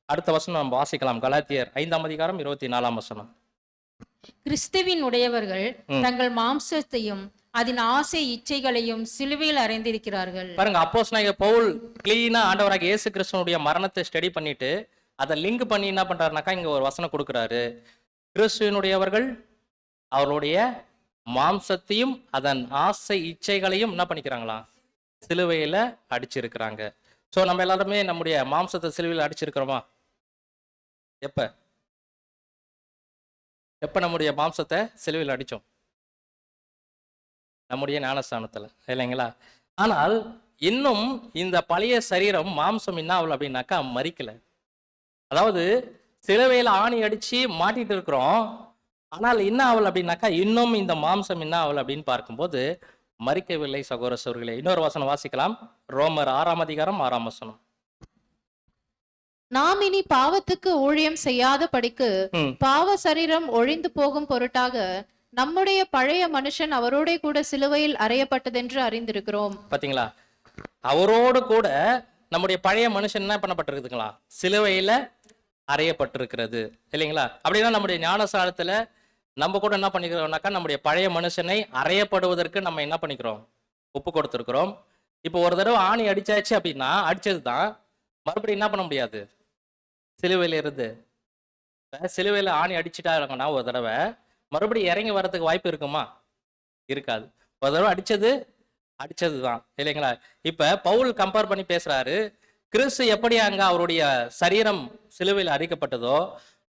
அடுத்த வசனம் நம்ம வாசிக்கலாம். கலாத்தியர் 5:24. கிறிஸ்துவின் உடையவர்கள் தங்கள் மாம்சத்தையும் அதன் ஆசை இச்சைகளையும் சிலுவையில் அறைந்திருக்கிறார்கள். பாருங்க, அப்போஸ்தலனாகிய பவுல் கிளீனா ஆண்டவராகிய இயேசு கிறிஸ்துவனுடைய மரணத்தை ஸ்டடி பண்ணிட்டு அதை லிங்க் பண்ணி என்ன பண்றாருனாக்கா இங்க ஒரு வசனம் கொடுக்குறாரு. கிறிஸ்துவினுடையவர்கள் அவருடைய மாம்சத்தையும் அதன் ஆசை இச்சைகளையும் என்ன பண்ணிக்கிறாங்களா? சிலுவையில அடிச்சிருக்கிறாங்க. ஸோ நம்ம எல்லாருமே நம்முடைய மாம்சத்தை சிலுவையில் அடிச்சிருக்கிறோமா? எப்ப நம்முடைய மாம்சத்தை சிலுவையில் அடிச்சோம்? நம்முடைய ஞானஸ்தானத்துல இல்லைங்களா? ஆனால் இன்னும் இந்த பழைய சரீரம் மாம்சம் என்ன ஆகல அப்படின்னாக்கா மரிக்கல. அதாவது சிலுவையில் ஆணி அடிச்சு மாட்டிட்டு இருக்கிறோம். ஆனால் என்ன ஆகல அப்படின்னாக்கா இன்னும் இந்த மாம்சம் என்ன ஆகல அப்படின்னு பார்க்கும்போது மரிக்கவில்லை சகோதர சகோதரிகளே. இன்னொரு வசனம் வாசிக்கலாம். ரோமர் 6:6. நாம் இனி பாவத்துக்கு ஊழியம் செய்யாத படிக்கு பாவ சரீரம் ஒழிந்து போகும் பொருட்டாக நம்முடைய பழைய மனுஷன் அவரோட கூட சிலுவையில் அறையப்பட்டதென்று அறிந்திருக்கிறோம். பாத்தீங்களா? அவரோடு கூட நம்முடைய பழைய மனுஷன் என்ன பண்ணப்பட்டிருக்குதுங்களா? சிலுவையில அறையப்பட்டிருக்கிறது இல்லைங்களா? அப்படின்னா நம்முடைய ஞானஸ்தானத்துல நம்ம கூட என்ன பண்ணிக்கிறோம்னாக்கா நம்முடைய பழைய மனுஷனை அறையப்படுவதற்கு நம்ம என்ன பண்ணிக்கிறோம்? ஒப்பு கொடுத்துருக்கிறோம். இப்போ ஒரு தடவை ஆணி அடிச்சாச்சு அப்படின்னா அடிச்சது தான், மறுபடியும் என்ன பண்ண முடியாது? சிலுவையில இருந்து சிலுவையில ஆணி அடிச்சுட்டாங்கன்னா ஒரு தடவை மறுபடியும் இறங்கி வர்றதுக்கு வாய்ப்பு இருக்குமா? இருக்காது. ஒரு தடவை அடிச்சது தான் இல்லைங்களா? இப்ப பவுல் கம்பேர் பண்ணி பேசுறாரு. கிறிஸ்து எப்படி அங்க அவருடைய சரீரம் சிலுவையில் அடிக்கப்பட்டதோ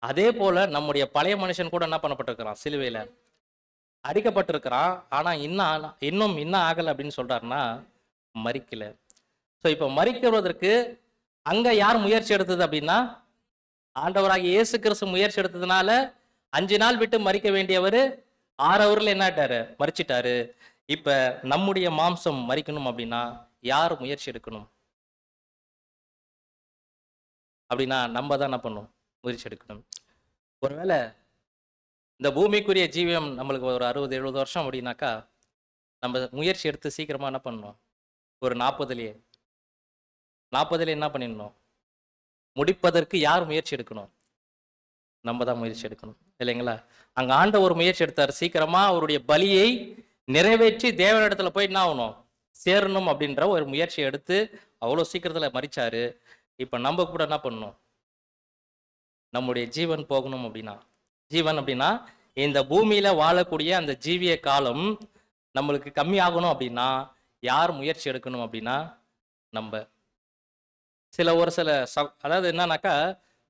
அதே போல நம்முடைய பழைய மனுஷன் கூட என்ன பண்ணப்பட்டிருக்கிறான்? சிலுவையில அடிக்கப்பட்டிருக்கிறான். ஆனா இன்னும் என்ன ஆகலை அப்படின்னு சொல்றாருன்னா மரிக்கல. ஸோ இப்போ மரிக்கிறதற்கு அங்க யார் முயற்சி எடுத்தது அப்படின்னா ஆண்டவராகிய இயேசு கிறிஸ்து முயற்சி எடுத்ததுனால 5 நாள் விட்டு மரிக்க வேண்டியவர் 6 ஹவர்ல என்ன ஆயிட்டாரு? மரிச்சிட்டாரு. இப்ப நம்முடைய மாம்சம் மரிக்கணும் அப்படின்னா யார் முயற்சி எடுக்கணும்? அப்படின்னா நம்ம தான் என்ன பண்ணணும்? முயற்சி எடுக்கணும். ஒருவேளை இந்த பூமிக்குரிய ஜீவியம் நம்மளுக்கு ஒரு 60-70 வருஷம் அப்படின்னாக்கா நம்ம முயற்சி எடுத்து சீக்கிரமா என்ன பண்ணணும்? ஒரு 40 என்ன பண்ணிடணும்? முடிப்பதற்கு யார் முயற்சி எடுக்கணும்? நம்ம தான் முயற்சி எடுக்கணும் இல்லைங்களா? அங்க ஆண்டவர் முயற்சி எடுத்தார். சீக்கிரமா அவருடைய பலியை நிறைவேற்றி தேவனிடத்துல போய் என்ன ஆகணும்? சேரணும் அப்படின்ற ஒரு முயற்சியை எடுத்து அவ்வளோ சீக்கிரத்துல மரிச்சாரு. இப்ப நம்ம கூட என்ன பண்ணணும்? நம்முடைய ஜீவன் போகணும் அப்படின்னா, ஜீவன் அப்படின்னா இந்த பூமியில வாழக்கூடிய அந்த ஜீவிய காலம் நம்மளுக்கு கம்மி ஆகணும் அப்படின்னா யார் முயற்சி எடுக்கணும் அப்படின்னா நம்ம. ஒரு சில அதாவது என்னன்னாக்கா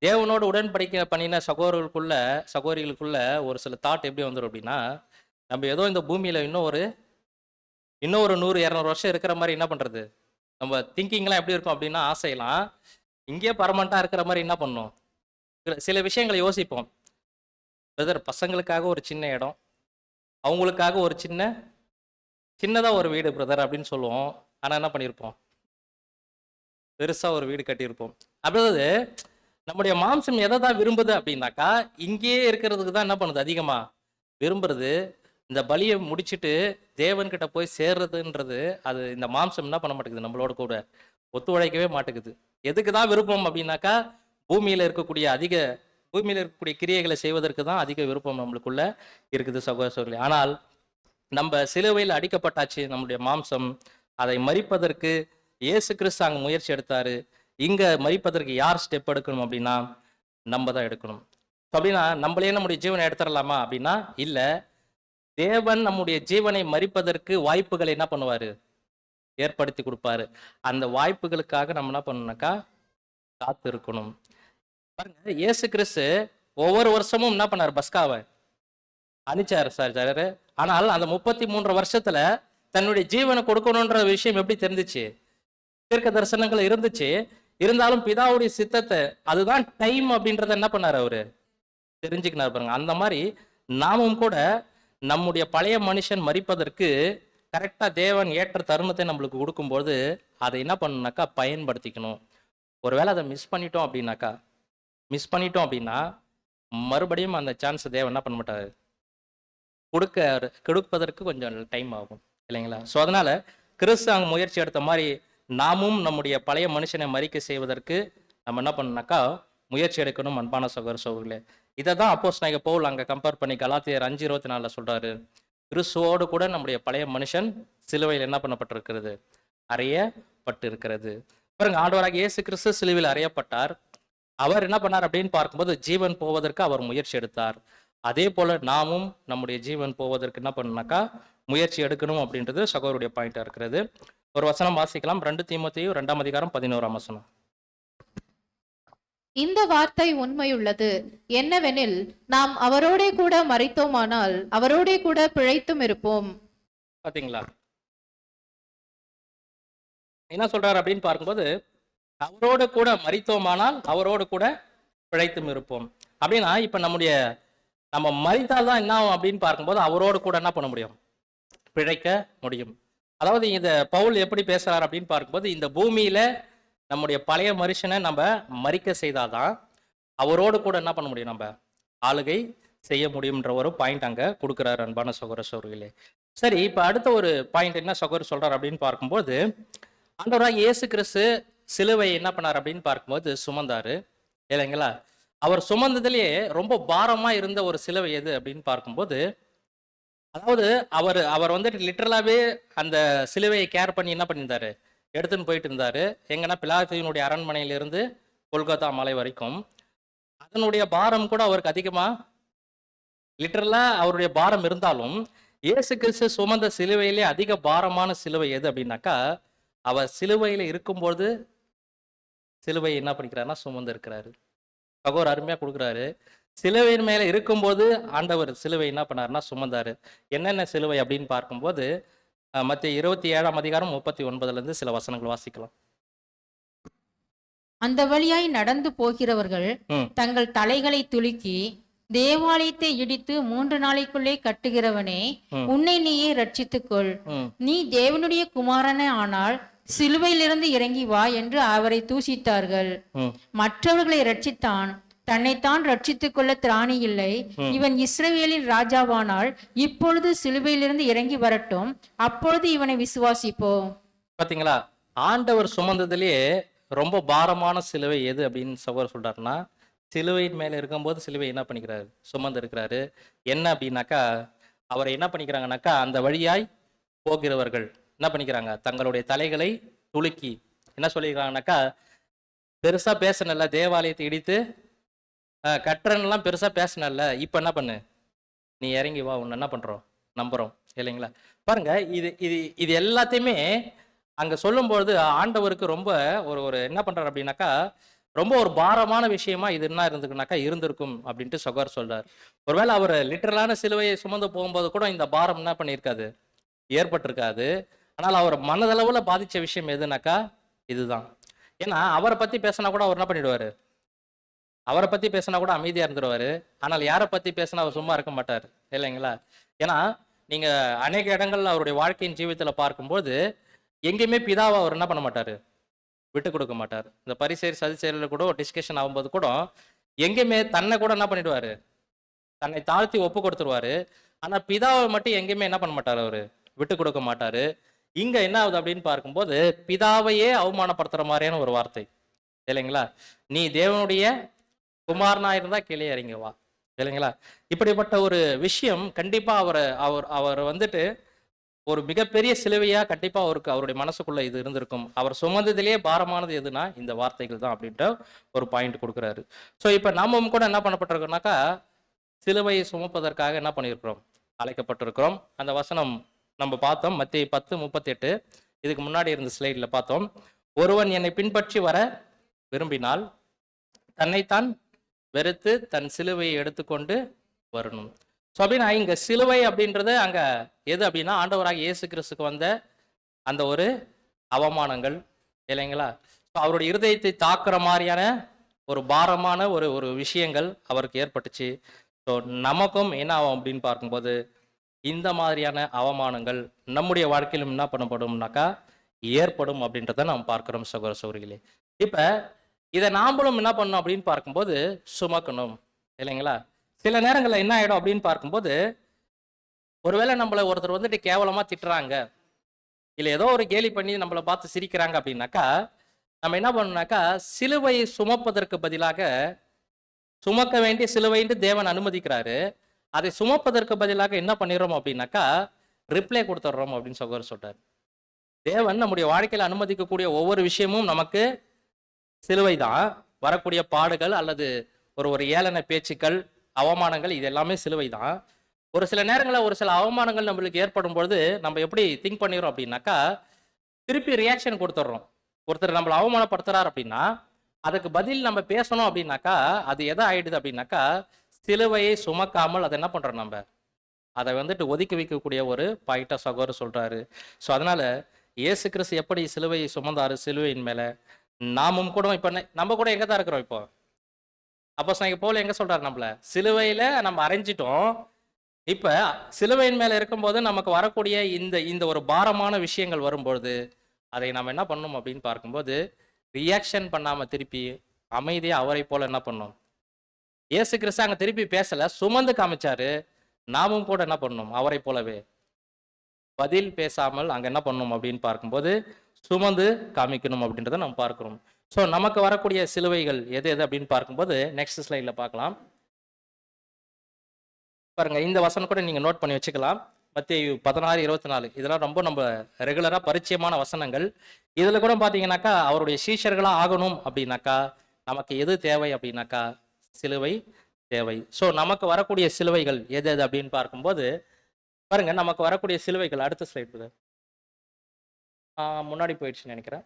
தேவனோடு உடன்படிக்கை பண்ணின சகோதரிகளுக்குள்ள ஒரு சில தாட் எப்படி வந்துடும் அப்படின்னா, நம்ம ஏதோ இந்த பூமியில இன்னும் ஒரு 100-200 வருஷம் இருக்கிற மாதிரி என்ன பண்றது? நம்ம திங்கிங்லாம் எப்படி இருக்கும் அப்படின்னா ஆசையெல்லாம் இங்கேயே பர்மனண்டா இருக்கிற மாதிரி என்ன பண்ணணும்? சில விஷயங்களை யோசிப்போம். பிரதர், பசங்களுக்காக ஒரு சின்ன இடம், அவங்களுக்காக ஒரு சின்னதா ஒரு வீடு பிரதர் அப்படின்னு சொல்லுவோம். ஆனா என்ன பண்ணியிருப்போம்? பெருசா ஒரு வீடு கட்டியிருப்போம். அதாவது நம்முடைய மாம்சம் எதை தான் விரும்புது அப்படின்னாக்கா இங்கேயே இருக்கிறதுக்கு தான் என்ன பண்ணுது? அதிகமா விரும்புறது இந்த பலியை முடிச்சுட்டு தேவன்கிட்ட போய் சேர்றதுன்றது. அது இந்த மாம்சம் என்ன பண்ண மாட்டேங்குது? நம்மளோட கூட ஒத்துழைக்கவே மாட்டேங்குது. எதுக்கு தான் விருப்பம் அப்படின்னாக்கா, பூமியில இருக்கக்கூடிய கிரியைகளை செய்வதற்கு தான் அதிக விருப்பம் நம்மளுக்குள்ள இருக்குது சகோதரர்களே. ஆனால் நம்ம சிலுவையில் அடிக்கப்பட்டாச்சு, நம்முடைய மாம்சம். அதை மரிப்பதற்கு இயேசு கிறிஸ்து அங்க முயற்சி எடுத்தாரு. இங்க மரிப்பதற்கு யார் ஸ்டெப் எடுக்கணும் அப்படின்னா, நம்ம தான் எடுக்கணும். அப்படின்னா நம்மளே நம்முடைய ஜீவனை எடுத்துடலாமா அப்படின்னா இல்ல. தேவன் நம்முடைய ஜீவனை மரிப்பதற்கு வாய்ப்புகளை என்ன பண்ணுவாரு? ஏற்படுத்தி கொடுப்பாரு. அந்த வாய்ப்புகளுக்காக நம்ம என்ன பண்ணணும்னாக்கா காத்து இருக்கணும். பாருங்க, இயேசு கிறிஸ்து ஒவ்வொரு வருஷமும் என்ன பண்ணாரு? பஸ்காவை அனுச்சாரு சார். ஆனால் அந்த 33 வருஷத்துல தன்னுடைய ஜீவனை கொடுக்கணுன்ற விஷயம் எப்படி தெரிஞ்சிச்சு? தீர்க்க தரிசனங்கள் இருந்துச்சு. இருந்தாலும் பிதாவுடைய சித்தத்தை, அதுதான் டைம் அப்படின்றத என்ன பண்ணாரு? அவரு தெரிஞ்சுக்கினார். பாருங்க, அந்த மாதிரி நாமும் கூட நம்முடைய பழைய மனுஷன் மரிப்பதற்கு கரெக்டா தேவன் ஏற்ற தருணத்தை நம்மளுக்கு கொடுக்கும்போது அதை என்ன பண்ணணும்னாக்கா பயன்படுத்திக்கணும். ஒருவேளை அதை மிஸ் பண்ணிட்டோம் அப்படின்னா மறுபடியும் அந்த சான்ஸ் தேவன் என்ன பண்ண மாட்டாரு? கொடுப்பதற்கு கொஞ்சம் டைம் ஆகும் இல்லைங்களா? ஸோ அதனால கிறிஸ்து அங்கே முயற்சி எடுத்த மாதிரி நாமும் நம்முடைய பழைய மனுஷனை மறிக்க செய்வதற்கு நம்ம என்ன பண்ணணும்னாக்கா முயற்சி எடுக்கணும். அன்பான சகோதரர்களே, இதை தான் அப்போஸ்தலனாகிய பவுல் அங்கே கம்பேர் பண்ணி கலாத்தியர் 5:24 சொல்றாரு. கிறிஸ்துவோடு கூட நம்முடைய பழைய மனுஷன் சிலுவையில் என்ன பண்ணப்பட்டிருக்கிறது? அறையப்பட்டு இருக்கிறது. பாருங்க, ஆண்டவராக இயேசு கிறிஸ்து சிலுவையில் அறையப்பட்டார். அவர் என்ன பண்ணார் அப்படின்னு பார்க்கும்போது ஜீவன் போவதற்கு அவர் முயற்சி எடுத்தார். அதே போல நாமும் நம்முடைய ஜீவன் போவதற்கு என்ன பண்ணணும்னாக்கா முயற்சி எடுக்கணும் அப்படின்றது சகோதரருடைய பாயிண்டா இருக்கிறது. ஒரு வசனம் வாசிக்கலாம். 2 தீமோத்தேயு 2:11. இந்த வார்த்தை உண்மையுள்ளது என்னவெனில், நாம் அவரோடே கூட மரித்தோமானால் அவரோடே கூட பிழைத்தும் இருப்போம். பாத்தீங்களா என்ன சொல்றாரு அப்படின்னு பார்க்கும்போது, அவரோடு கூட மரித்தோமானால் அவரோடு கூட பிழைத்தும் இருப்போம். அப்படின்னா இப்ப நம்ம மரித்தால்தான் என்ன ஆகும் அப்படின்னு பார்க்கும்போது அவரோடு கூட என்ன பண்ண முடியும்? பிழைக்க முடியும். அதாவது இந்த பவுல் எப்படி பேசுறாரு அப்படின்னு பார்க்கும்போது, இந்த பூமியில நம்முடைய பழைய மனுஷனை நம்ம மரிக்க செய்தாதான் அவரோடு கூட என்ன பண்ண முடியும்? நம்ம ஆளுகை செய்ய முடியும்ன்ற ஒரு பாயிண்ட் அங்க கொடுக்குறாரு. அன்பான சகோதரர்களே, சரி, இப்ப அடுத்த ஒரு பாயிண்ட் என்ன சகோதரர் சொல்றாரு அப்படின்னு பார்க்கும்போது, ஆண்டவராக இயேசு கிறிஸ்து சிலுவை என்ன பண்ணார் அப்படின்னு பார்க்கும்போது சுமந்தாரு இல்லைங்களா? அவர் சுமந்ததுலேயே ரொம்ப பாரமா இருந்த ஒரு சிலுவை எது அப்படின்னு பார்க்கும்போது, அதாவது அவர் வந்துட்டு லிட்டரலாவே அந்த சிலுவையை கேர் பண்ணி என்ன பண்ணியிருந்தாரு? எடுத்துன்னு போயிட்டு இருந்தாரு. எங்கன்னா பிலாத்துவினுடைய அரண்மனையிலிருந்து கொல்கத்தா மலை வரைக்கும். அதனுடைய பாரம் கூட அவருக்கு அதிகமா லிட்டரலா அவருடைய பாரம் இருந்தாலும், இயேசு கிறிஸ்து சுமந்த சிலுவையிலே அதிக பாரமான சிலுவை எது அப்படின்னாக்கா, அவர் சிலுவையில இருக்கும்போது சிலுவை என்ன பண்ணிக்கிறாருன்னா சுமந்து இருக்கிறாரு. சகோதரர் அருமையா கொடுக்குறாரு. சிலுவையின் மேல இருக்கும்போது ஆண்டவர் சிலுவை என்ன பண்ணாருன்னா சுமந்தாரு. என்னென்ன சிலுவை அப்படின்னு பார்க்கும்போது, மத்திய 27:39 சில வசனங்கள் வாசிக்கலாம். அந்த வழியாய் நடந்து போகிறவர்கள் தங்கள் தலைகளை துலுக்கி, தேவாலயத்தை இடித்து 3 நாளைக்குள்ளே கட்டுகிறவனே, உன்னை நீயே ரட்சித்துக்கொள், நீ தேவனுடைய குமாரனே ஆனால் சிலுவையிலிருந்து இறங்கி வா என்று அவரை தூஷித்தார்கள். மற்றவர்களை ரட்சித்தான், தன்னைத்தான் ரட்சித்துக் கொள்ள திராணி இல்லை. இவன் இஸ்ரவேலின் ராஜாவானால் இப்பொழுது சிலுவையிலிருந்து இறங்கி வரட்டும், அப்பொழுது இவனை விசுவாசிப்போம். பாத்தீங்களா, ஆண்டவர் சுமந்ததுலயே ரொம்ப பாரமான சிலுவை எது அப்படின்னு சகோதரர் சொல்றாருன்னா, சிலுவையின் மேல இருக்கும்போது சிலுவை என்ன பண்ணிக்கிறாரு? சுமந்து இருக்கிறாரு. என்ன அப்படின்னாக்கா, அவரை என்ன பண்ணிக்கிறாங்கனாக்கா, அந்த வழியாய் போகிறவர்கள் என்ன பண்ணிக்கிறாங்க? தங்களுடைய தலைகளை துலுக்கி என்ன சொல்லிக்கிறாங்கனாக்கா, பெருசா பேசணும்ல, தேவாலயத்தை இடித்து கட்டுறன்னெல்லாம் பெருசா பேசணும்ல, இப்ப என்ன பண்ணு, நீ இறங்கி வா, உன்னை என்ன பண்றோம்? நம்புறோம் இல்லைங்களா? பாருங்க, இது எல்லாத்தையுமே அங்க சொல்லும்போது ஆண்டவருக்கு ரொம்ப ஒரு என்ன பண்றாரு அப்படின்னாக்கா, ரொம்ப ஒரு பாரமான விஷயமா இது என்ன இருந்திருக்குனாக்கா இருந்திருக்கும் அப்படின்ட்டு சகோதரர் சொல்றாரு. ஒருவேளை அவர் லிட்டரலான சிலுவையை சுமந்து போகும்போது கூட இந்த பாரம் என்ன பண்ணியிருக்காது? ஏற்பட்டிருக்காது. ஆனால் அவர் மனதளவுல பாதிச்ச விஷயம் எதுனாக்கா இதுதான். ஏன்னா அவரை பத்தி பேசினா கூட அவர் என்ன பண்ணிடுவாரு? அவரை பத்தி பேசினா கூட அமைதியா இருந்துருவாரு. ஆனால் யாரை பத்தி பேசினா அவர் சும்மா இருக்க மாட்டார் இல்லைங்களா? ஏன்னா நீங்க அநேக இடங்கள்ல அவருடைய வாழ்க்கையின் ஜீவிதத்துல பார்க்கும்போது எங்கேயுமே பிதாவை அவர் என்ன பண்ண மாட்டாரு? விட்டு கொடுக்க மாட்டார். இந்த பரிசேர் சதிசேரில் கூட ஒரு டிஸ்கஷன் ஆகும்போது கூட எங்கேயுமே தன்னை கூட என்ன பண்ணிடுவாரு? தன்னை தாழ்த்தி ஒப்பு கொடுத்துருவாரு. ஆனா பிதாவை மட்டும் எங்கேயுமே என்ன பண்ண மாட்டாரு? அவரு விட்டு கொடுக்க மாட்டாரு. இங்க என்ன ஆகுது அப்படின்னு பார்க்கும்போது பிதாவையே அவமானப்படுத்துற மாதிரியான ஒரு வார்த்தை இல்லைங்களா. நீ தேவனுடைய குமாரனா இருந்தா கீழே இறங்கி வா இல்லைங்களா. இப்படிப்பட்ட ஒரு விஷயம் கண்டிப்பா அவர் வந்துட்டு ஒரு மிகப்பெரிய சிலுவையா கண்டிப்பா அவருடைய மனசுக்குள்ள இது இருந்திருக்கும். அவர் சுமந்ததிலேயே பாரமானது எதுனா இந்த வார்த்தைகள் தான் அப்படின்ற ஒரு பாயிண்ட் கொடுக்குறாரு. ஸோ இப்போ நாமும் கூட என்ன பண்ணப்பட்டிருக்கோம்னாக்கா சிலுவையை சுமப்பதற்காக என்ன பண்ணியிருக்கிறோம், அழைக்கப்பட்டிருக்கிறோம். அந்த வசனம் நம்ம பார்த்தோம், மத்தேயு 10:38. இதுக்கு முன்னாடி இருந்த ஸ்லைடில் பார்த்தோம். ஒருவன் என்னை பின்பற்றி வர விரும்பினால் தன்னைத்தான் வெறுத்து தன் சிலுவையை எடுத்துக்கொண்டு வரணும். ஸோ அப்படின்னா இங்க சிலுவை அப்படின்றது அங்க எது அப்படின்னா ஆண்டவராக இயேசு கிறிஸ்துக்கு வந்த அந்த ஒரு அவமானங்கள் இல்லைங்களா. ஸோ அவருடைய இருதயத்தை தாக்குற மாதிரியான ஒரு பாரமான ஒரு ஒரு விஷயங்கள் அவருக்கு ஏற்பட்டுச்சு. ஸோ நமக்கும் என்ன ஆகும் அப்படின்னு பார்க்கும்போது இந்த மாதிரியான அவமானங்கள் நம்முடைய வாழ்க்கையிலும் என்ன பண்ணப்படும்னாக்கா ஏற்படும் அப்படின்றத நாம் பார்க்கிறோம் சகோதர சகோதரிகளே. இப்போ இதை நாமளும் என்ன பண்ணணும் அப்படின்னு பார்க்கும்போது சுமக்கணும் இல்லைங்களா. சில நேரங்களில் என்ன ஆகிடும் அப்படின்னு பார்க்கும்போது ஒருவேளை நம்மளை ஒருத்தர் வந்துட்டு கேவலமாக திட்டுறாங்க, இல்லை ஏதோ ஒரு கேலி பண்ணி நம்மளை பார்த்து சிரிக்கிறாங்க அப்படின்னாக்கா நம்ம என்ன பண்ணணும்னாக்கா சிலுவையை சுமப்பதற்கு பதிலாக சுமக்க வேண்டிய சிலுவைன்னு தேவன் அனுமதிக்கிறாரு, அதை சுமப்பதற்கு பதிலாக என்ன பண்ணிடுறோம் அப்படின்னாக்கா ரிப்ளை கொடுத்துட்றோம் அப்படின்னு சொல்றாரு. தேவன் நம்முடைய வாழ்க்கையில் அனுமதிக்கக்கூடிய ஒவ்வொரு விஷயமும் நமக்கு சிலுவை தான். வரக்கூடிய பாடுகள் அல்லது ஒரு ஏளன பேச்சுக்கள், அவமானங்கள், இது எல்லாமே சிலுவை தான். ஒரு சில நேரங்களில் ஒரு சில அவமானங்கள் நம்மளுக்கு ஏற்படும் பொழுது நம்ம எப்படி திங்க் பண்ணிடுறோம் அப்படின்னாக்கா திருப்பி ரியாக்ஷன் கொடுத்துட்றோம். ஒருத்தர் நம்மளை அவமானப்படுத்துறாரு அப்படின்னா அதுக்கு பதில் நம்ம பேசணும் அப்படின்னாக்கா அது எதை ஆயிடுது அப்படின்னாக்கா சிலுவையை சுமக்காமல் அதை என்ன பண்றோம், நம்ம அதை வந்துட்டு ஒதுக்கி வைக்கக்கூடிய ஒரு பாயிண்டா சகோதரர் சொல்றாரு. ஸோ அதனால இயேசு கிறிஸ்து எப்படி சிலுவையை சுமந்தாரு சிலுவையின் மேல, நாமும் கூட இப்ப நம்ம கூட எங்க தான் இருக்கிறோம். இப்போ அப்போஸ்தலனாகிய பவுல் எங்க சொல்றாரு, நம்மள சிலுவையில நம்ம அறைஞ்சிட்டோம். இப்ப சிலுவையின் மேல இருக்கும்போது நமக்கு வரக்கூடிய இந்த ஒரு பாரமான விஷயங்கள் வரும்பொழுது அதை நம்ம என்ன பண்ணணும் அப்படின்னு பார்க்கும்போது ரியாக்ஷன் பண்ணாம திருப்பி அமைதியா அவரை போல என்ன பண்ணணும். இயேசு கிறிஸ்து அங்க திருப்பி பேசல, சுமந்து காமிச்சாரு. நாமும் கூட என்ன பண்ணணும், அவரை போலவே பதில் பேசாமல் அங்க என்ன பண்ணணும் அப்படின்னு பார்க்கும்போது சுமந்து காமிக்கணும் அப்படின்றத நம்ம பார்க்கிறோம். ஸோ நமக்கு வரக்கூடிய சிலுவைகள் எது எது அப்படின்னு பார்க்கும்போது நெக்ஸ்ட் ஸ்லைட்ல பார்க்கலாம். பாருங்க, இந்த வசனம் கூட நீங்க நோட் பண்ணி வச்சுக்கலாம். மத்தேயு 16:24 இதெல்லாம் ரொம்ப நம்ம ரெகுலரா பரிச்சயமான வசனங்கள். இதுல கூட பாத்தீங்கன்னாக்கா அவருடைய சீஷர்களா ஆகணும் அப்படின்னாக்கா நமக்கு எது தேவை அப்படின்னாக்கா சிலுவை தேவை. ஸோ நமக்கு வரக்கூடிய சிலுவைகள் எது எது அப்படின்னு பார்க்கும்போது பாருங்க, நமக்கு வரக்கூடிய சிலுவைகள் அடுத்த ஸ்லைடு முன்னாடி போயிடுச்சுன்னு நினைக்கிறேன்.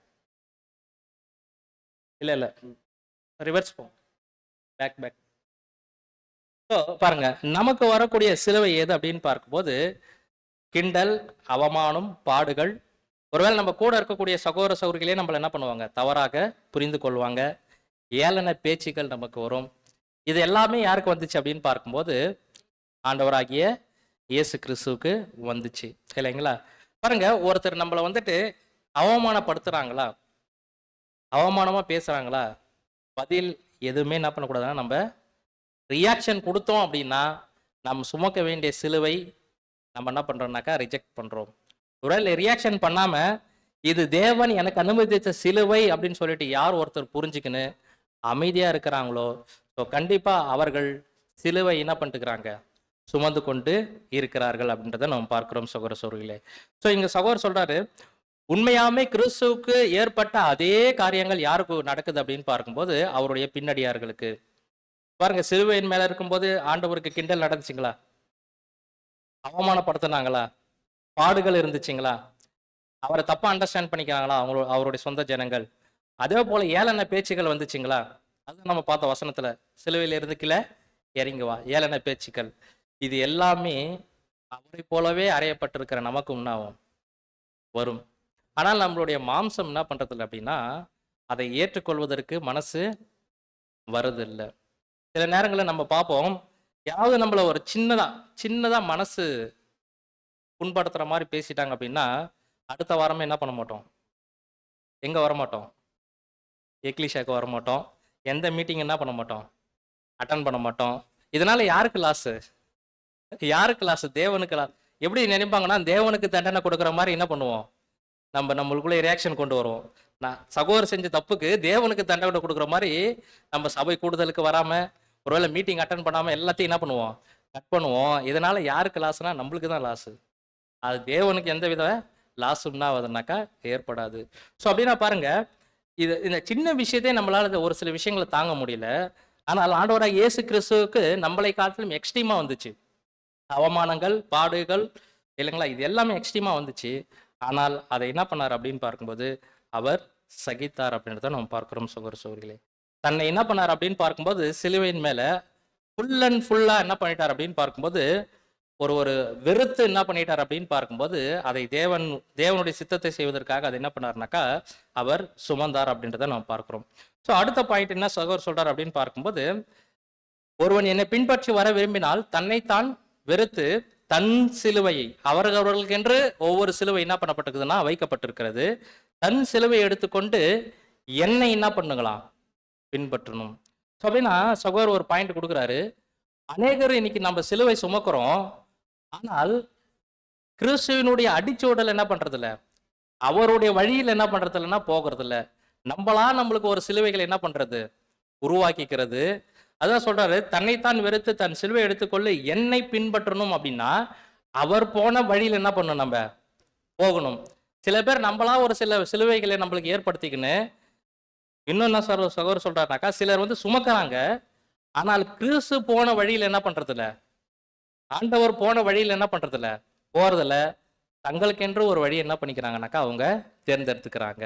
இல்ல ரிவர்ஸ் போ, பேக். ஸோ பாருங்க, நமக்கு வரக்கூடிய சிலுவை எது அப்படின்னு பார்க்கும்போது கிண்டல், அவமானம், பாடுகள். ஒருவேளை நம்ம கூட இருக்கக்கூடிய சகோதர சகோதரிகளே நம்மள என்ன பண்ணுவாங்க, தவறாக புரிந்து கொள்வாங்க. ஏளன பேச்சுக்கள் நமக்கு வரும். இது எல்லாமே யாருக்கு வந்துச்சு அப்படின்னு பார்க்கும்போது ஆண்டவராகிய இயேசு கிறிஸ்துவுக்கு வந்துச்சு இல்லைங்களா. பாருங்க, ஒருத்தர் நம்மளை வந்துட்டு அவமானப்படுத்துறாங்களா, அவமானமா பேசுறாங்களா, பதில் எதுவுமே என்ன பண்ணக்கூடாதுன்னா நம்ம ரியாக்ஷன் கொடுத்தோம் அப்படின்னா நம்ம சுமக்க வேண்டிய சிலுவை நம்ம என்ன பண்றோம்னாக்கா ரிஜெக்ட் பண்றோம். ஒருவேளை ரியாக்ஷன் பண்ணாம இது தேவன் எனக்கு அனுமதித்த சிலுவை அப்படின்னு சொல்லிட்டு யார் ஒருத்தர் புரிஞ்சுக்கின்னு அமைதியா இருக்கிறாங்களோ ஸோ கண்டிப்பா அவர்கள் சிலுவை என்ன பண்ணிட்டுக்கிறாங்க, சுமந்து கொண்டு இருக்கிறார்கள் அப்படின்றத நம்ம பார்க்கிறோம் சகோதர சகோதரிகளே. ஸோ இங்க சகோதரர் சொல்றாரு, உண்மையாமே கிறிஸ்துவுக்கு ஏற்பட்ட அதே காரியங்கள் யாருக்கு நடக்குது அப்படின்னு பார்க்கும்போது அவருடைய பின்னடியார்களுக்கு. பாருங்க, சிலுவையின் மேல இருக்கும்போது ஆண்டவருக்கு கிண்டல் நடந்துச்சுங்களா, அவமானப்படுத்தினாங்களா, பாடுகள் இருந்துச்சுங்களா, அவரை தப்பா அண்டர்ஸ்டாண்ட் பண்ணிக்கிறாங்களா அவருடைய சொந்த ஜனங்கள். அதே போல ஏளன பேச்சுகள் வந்துச்சுங்களா, அது நம்ம பார்த்த வசனத்துல சிலுவையில இருந்து கீழே இறங்கி வா, ஏளன பேச்சுக்கள். இது எல்லாமே அவரை போலவே அறையப்பட்டிருக்கிற நமக்கு உண்ணாவும் வரும். ஆனால் நம்மளுடைய மாம்சம் என்ன பண்றது அப்படின்னா அதை ஏற்றுக்கொள்வதற்கு மனசு வருதில்லை. சில நேரங்களில் நம்ம பார்ப்போம், யாராவது நம்மள ஒரு சின்னதா மனசு புண்படுத்துற மாதிரி பேசிட்டாங்க அப்படின்னா அடுத்த வாரமே என்ன பண்ண மாட்டோம், எங்க வரமாட்டோம், எக்லிஷாக்கு வரமாட்டோம், எந்த மீட்டிங் என்ன பண்ண மாட்டோம், அட்டன் பண்ண மாட்டோம். இதனால யாருக்கு லாஸ், தேவனுக்கு லாஸ். எப்படி நினைப்பாங்கன்னா தேவனுக்கு தண்டனை கொடுக்குற மாதிரி என்ன பண்ணுவோம், நம்மளுக்குள்ள ரியாக்ஷன் கொண்டு வருவோம். நான் சகோதரர் செஞ்ச தப்புக்கு தேவனுக்கு தண்டனை கொடுக்குற மாதிரி நம்ம சபை கூடுதலுக்கு வராம, ஒருவேளை மீட்டிங் அட்டன் பண்ணாம எல்லாத்தையும் என்ன பண்ணுவோம், கட் பண்ணுவோம். இதனால யாருக்கு லாஸ்னா நம்மளுக்கு தான் லாஸ். அது தேவனுக்கு எந்த வித லாஸும்னா ஆகுதுனாக்கா ஏற்படாது. ஸோ அப்படின்னா பாருங்க, இந்த சின்ன விஷயத்தையே நம்மளால ஒரு சில விஷயங்களை தாங்க முடியல. ஆனால் ஆண்டவராக இயேசு கிறிஸ்துவுக்கு நம்மளை காட்டிலும் எக்ஸ்ட்ரீமா வந்துச்சு. அவமானங்கள், பாடுகள் இல்லைங்களா, இது எல்லாமே எக்ஸ்ட்ரீமா வந்துச்சு. ஆனால் அதை என்ன பண்ணார் அப்படின்னு பார்க்கும்போது அவர் சகித்தார் அப்படின்றத நம்ம பார்க்கிறோம் சகோதர சகோதரிகளே. தன்னை என்ன பண்ணார் அப்படின்னு பார்க்கும்போது சிலுவையின் மேல ஃபுல் அண்ட் ஃபுல்லா என்ன பண்ணிட்டார் அப்படின்னு பார்க்கும்போது ஒரு வெறுத்து என்ன பண்ணிட்டார் அப்படின்னு பார்க்கும்போது அதை தேவனுடைய சித்தத்தை செய்வதற்காக அதை என்ன பண்ணார்னாக்கா அவர் சுமந்தார் அப்படின்றத நம்ம பார்க்கிறோம். ஸோ அடுத்த பாயிண்ட் என்ன சகோதரர் சொல்றார் அப்படின்னு பார்க்கும்போது, ஒருவன் என்னை பின்பற்றி வர விரும்பினால் தன்னைத்தான் வெறுத்து தன் சிலுவையை, அவர்களுக்கென்று ஒவ்வொரு சிலுவை என்ன பண்ணப்பட்டிருக்குதுன்னா வைக்கப்பட்டிருக்கிறது. தன் சிலுவை எடுத்துக்கொண்டு என்னை என்ன பண்ணுங்களாம், பின்பற்றணும். ஸோ அப்படின்னா சகோதரர் ஒரு பாயிண்ட் கொடுக்குறாரு. அநேகர் இன்னைக்கு நம்ம சிலுவை சுமக்கிறோம், ஆனால் கிறிஸ்துவினுடைய அடிச்சோடல் என்ன பண்றது இல்ல, அவருடைய வழியில் என்ன பண்றது இல்லைன்னா போகிறது இல்லை. நம்மளுக்கு ஒரு சிலுவைகளை என்ன பண்றது, உருவாக்கிக்கிறது. அதான் சொல்றாரு, தன்னைத்தான் வெறுத்து தன் சிலுவை எடுத்துக்கொள்ளு என்னை பின்பற்றணும் அப்படின்னா அவர் போன வழியில் என்ன பண்ணணும், நம்ம போகணும். சில பேர் நம்மளா ஒரு சில சிலுவைகளை நம்மளுக்கு ஏற்படுத்திக்கின்னு இன்னும் என்ன சகோதரர் சொல்றாருனாக்கா, சிலர் சுமக்கிறாங்க, ஆனால் கிறிஸ்து போன வழியில் என்ன பண்றது இல்ல, ஆண்டவர் போன வழியில் என்ன பண்றது இல்ல, போறதில்ல. தங்களுக்கென்று ஒரு வழி என்ன பண்ணிக்கிறாங்கனாக்கா அவங்க தேர்ந்தெடுத்துக்கிறாங்க.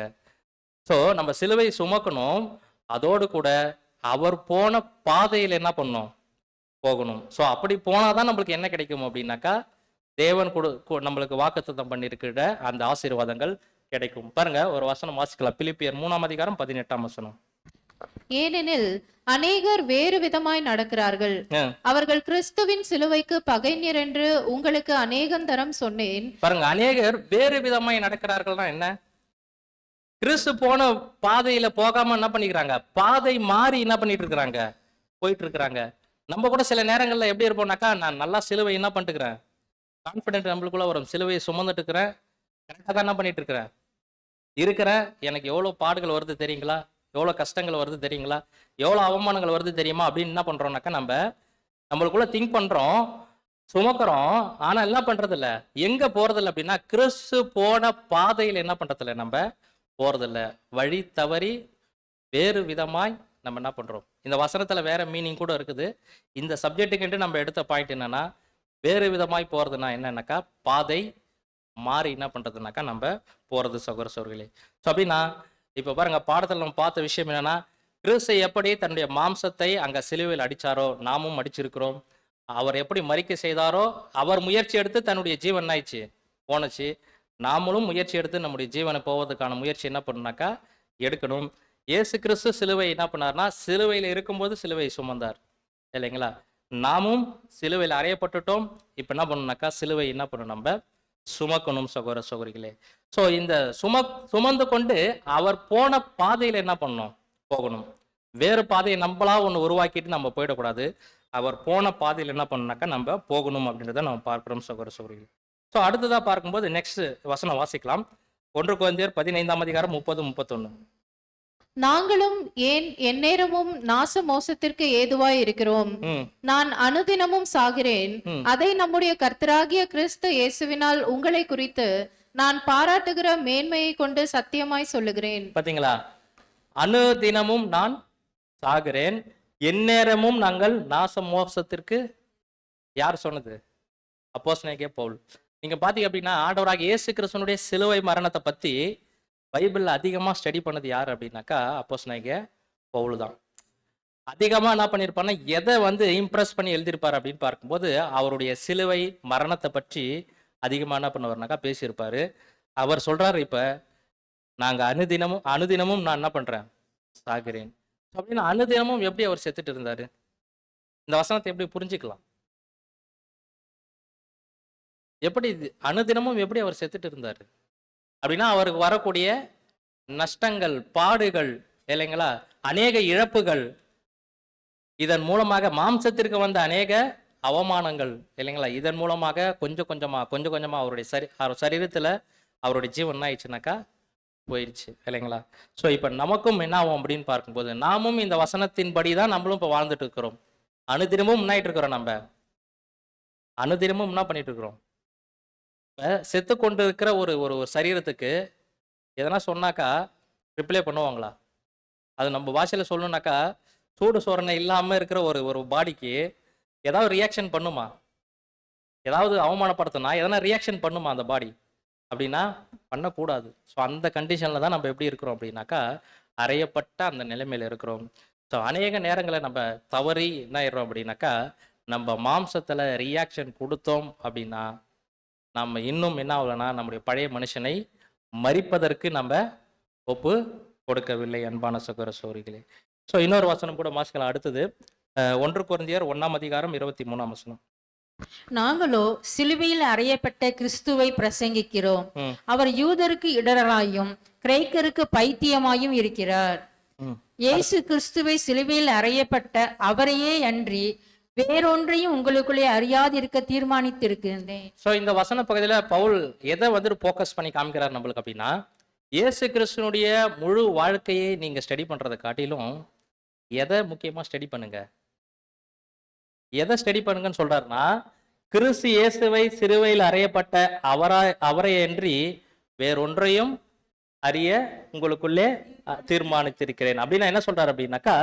ஸோ நம்ம சிலுவை சுமக்கணும், அதோடு கூட அவர் போன பாதையில் என்ன பண்ணணும், போகணும். ஸோ அப்படி போனாதான் நம்மளுக்கு என்ன கிடைக்கும் அப்படின்னாக்கா தேவன் நம்மளுக்கு வாக்குத்தத்தம் பண்ணியிருக்கிற அந்த ஆசீர்வாதங்கள் கிடைக்கும். பாருங்க, ஒரு வசனம் வாசிக்கலாம். பிலிப்பியர் 3:18. ஏனெனில் அநேகர் வேறு விதமாய் நடக்கிறார்கள், அவர்கள் கிறிஸ்துவின் சிலுவைக்கு பகைஞர் என்று உங்களுக்கு அநேகந்தரம் சொன்னேன். பாருங்க, அநேகர் வேறு விதமாய் நடக்கிறார்கள்னா என்ன, கிறிஸ்து போன பாதையில போகாம என்ன பண்ணிக்கிறாங்க, பாதை மாறி என்ன பண்ணிட்டு இருக்கிறாங்க, போயிட்டு இருக்கிறாங்க. நம்ம கூட சில நேரங்கள்ல எப்படி இருப்போம்னாக்கா, நான் நல்லா சிலுவை என்ன பண்ணிட்டுக்கிறேன், கான்பிடென்ட் நம்மளுக்குள்ள வரும், சிலுவையை சுமந்துட்டு இருக்கிறேன், கரெக்டாக தான் என்ன பண்ணிட்டு இருக்கிறேன், எனக்கு எவ்வளோ பாடுகள் வருது தெரியுங்களா, எவ்வளோ கஷ்டங்கள் வருது தெரியுங்களா, எவ்வளோ அவமானங்கள் வருது தெரியுமா அப்படின்னு என்ன பண்றோம்னாக்கா நம்மளுக்குள்ள திங்க் பண்றோம், சுமக்கிறோம். ஆனா என்ன பண்றது இல்ல, எங்க போறதில்ல அப்படின்னா கிறிஸ்து போன பாதையில் என்ன பண்றது இல்லை, நம்ம போறதில்ல. வழி தவறி வேறு விதமாய் நம்ம என்ன பண்றோம். இந்த வசனத்துல வேற மீனிங் கூட இருக்குது. இந்த சப்ஜெக்டுக்கு நம்ம எடுத்த பாயிண்ட் என்னன்னா, வேறு விதமாய் போறதுன்னா என்னன்னாக்கா பாதை மாறி என்ன பண்றதுனாக்கா நம்ம போறது சகோதர சகோதரிகளே. ஸோ அப்படின்னா இப்போ பாருங்க, பாடத்தில் நம்ம பார்த்த விஷயம் என்னன்னா, கிறிஸ்து எப்படி தன்னுடைய மாம்சத்தை அங்க சிலுவையில் அடிச்சாரோ நாமும் அடிச்சிருக்கிறோம். அவர் எப்படி மரிக்க செய்தாரோ, அவர் முயற்சி எடுத்து தன்னுடைய ஜீவன் ஆயிடுச்சு போனச்சு. நாமளும் முயற்சி எடுத்து நம்முடைய ஜீவனை போவதற்கான முயற்சி என்ன பண்ணாக்கா எடுக்கணும். இயேசு கிறிஸ்து சிலுவை என்ன பண்ணார்னா, சிலுவையில் இருக்கும்போது சிலுவை சுமந்தார் இல்லைங்களா. நாமும் சிலுவையில் அறையப்பட்டுட்டோம். இப்போ என்ன பண்ணணும்னாக்கா சிலுவை என்ன பண்ணணும், நம்ம சுமக்கணும் சகோதர சகோதரிகளே. ஸோ இந்த சுமந்து கொண்டு அவர் போன பாதையில் என்ன பண்ணணும், போகணும். வேறு பாதையை நம்மளா ஒன்று உருவாக்கிட்டு நம்ம போயிடக்கூடாது. அவர் போன பாதையில் என்ன பண்ணணும்னாக்கா நம்ம போகணும் அப்படின்றத நம்ம பார்க்கிறோம் சகோதர சகோதரிகளே. ஸோ அடுத்ததாக பார்க்கும்போது நெக்ஸ்ட் வசனம் வாசிக்கலாம். 1 கொரிந்தியர் 15:30-31. நாங்களும் ஏன் எந்நேரமும் நாச மோசத்திற்கு ஏதுவாய் இருக்கிறோம். நான் அனுதினமும் சாகிறேன். அதை நம்முடைய கர்த்தராகிய கிறிஸ்து இயேசுவினால் உங்களை குறித்து நான் பாராட்டுகிற மேன்மையை கொண்டு சத்தியமாய் சொல்லுகிறேன். பாத்தீங்களா, அனுதினமும் நான் சாகிறேன், எந்நேரமும் நாங்கள் நாச மோசத்திற்கு. யார் சொன்னது? அப்போஸ்தலனாகிய பவுல். நீங்க பாத்தீங்க அப்படின்னா, ஆண்டவராகிய இயேசு கிறிஸ்துவினுடைய சிலுவை மரணத்தை பத்தி பைபிள்ல அதிகமா ஸ்டடி பண்ணது யார் அப்படின்னாக்கா அப்போஸ்தலனாகிய பவுல் தான். அதிகமா என்ன பண்ணியிருப்பாருன்னா, எதை இம்ப்ரெஸ் பண்ணி எழுதியிருப்பார் அப்படின்னு பார்க்கும்போது அவருடைய சிலுவை மரணத்தை பற்றி அதிகமா என்ன பண்ணுவார்னாக்கா பேசியிருப்பாரு. அவர் சொல்றாரு, இப்ப நாங்க அனுதினமும் நான் என்ன பண்றேன், சாகிறேன் அப்படின்னு. அனுதினமும் எப்படி அவர் செத்துட்டு இருந்தாரு, இந்த வசனத்தை எப்படி புரிஞ்சுக்கலாம், எப்படி அனுதினமும் எப்படி அவர் செத்துட்டு இருந்தாரு அப்படின்னா, அவருக்கு வரக்கூடிய நஷ்டங்கள், பாடுகள் இல்லைங்களா, அநேக இழப்புகள், இதன் மூலமாக மாம்சத்திற்கு வந்த அநேக அவமானங்கள் இல்லைங்களா, இதன் மூலமாக கொஞ்சம் கொஞ்சமா அவருடைய சரீரத்துல அவருடைய ஜீவன் என்ன ஆயிடுச்சுனாக்கா போயிடுச்சு இல்லைங்களா? ஸோ இப்போ நமக்கும் என்ன ஆகும் அப்படின்னு பார்க்கும்போது, நாமும் இந்த வசனத்தின்படி தான் நம்மளும் இப்போ வாழ்ந்துட்டு இருக்கிறோம். அனுதினமும் முன்னாயிட்டு இருக்கிறோம். நம்ம அனுதினமும் என்ன பண்ணிட்டு இருக்கிறோம்? இப்போ செத்து கொண்டு இருக்கிற ஒரு ஒரு ஒரு சரீரத்துக்கு எதனா சொன்னாக்கா ரிப்ளை பண்ணுவாங்களா? அது நம்ம பாஷையில் சொல்லணும்னாக்கா, சூடு சோரணை இல்லாமல் இருக்கிற ஒரு ஒரு பாடிக்கு ஏதாவது ரியாக்ஷன் பண்ணுமா? ஏதாவது அவமானப்படுத்தினா எதனா ரியாக்ஷன் பண்ணுமா அந்த பாடி? அப்படின்னா பண்ணக்கூடாது. ஸோ அந்த கண்டிஷனில் தான் நம்ம எப்படி இருக்கிறோம் அப்படின்னாக்கா, அறையப்பட்ட அந்த நிலைமையில் இருக்கிறோம். ஸோ அநேக நேரங்களில் நம்ம தவறி என்ன ஆயிடுறோம் அப்படின்னாக்கா, நம்ம மாம்சத்தில் ரியாக்ஷன் கொடுத்தோம் அப்படின்னா, நம்ம இன்னும் என்ன ஆகலைன்னா நம்முடைய பழைய மனுஷனை மரிப்பதற்கு நம்ம ஒப்பு கொடுக்கவில்லை, அன்பான சகோதர சகோதரிகளே. ஸோ இன்னொரு வசனம் கூட வாசிக்கலாம். அடுத்தது 1 கொரிந்தியர் 1ஆம் அதிகாரம் 23ஆம் வசனம். நாங்களோ சிலுவையில் அறையப்பட்ட கிறிஸ்துவை பிரசங்கிக்கிறோம். அவர் யூதருக்கு இடரலாயும் கிரேக்கருக்கு பைத்தியமாயும் இருக்கிறார். இயேசு கிறிஸ்துவை சிலுவையில் அறையப்பட்ட அவரையே அன்றி வேறொன்றையும் உங்களுக்குள்ளே அறியாதிருக்க தீர்மானித்திருக்கிறேன். ஸோ இந்த வசன பகுதியில் பவுல் எதை வந்துட்டு ஃபோக்கஸ் பண்ணி காமிக்கிறார் நம்மளுக்கு அப்படின்னா, இயேசு கிறிஸ்துனுடைய முழு வாழ்க்கையை நீங்கள் ஸ்டடி பண்ணுறதை காட்டிலும் எதை முக்கியமாக ஸ்டடி பண்ணுங்க, எதை ஸ்டடி பண்ணுங்கன்னு சொல்றாருன்னா, கிறிஸ்து இயேசுவை சிலுவையில் அறையப்பட்ட அவரை அன்றி வேறொன்றையும் அறிய உங்களுக்குள்ளே தீர்மானித்திருக்கிறேன். அப்படின்னா என்ன சொல்றாரு அப்படின்னாக்கா,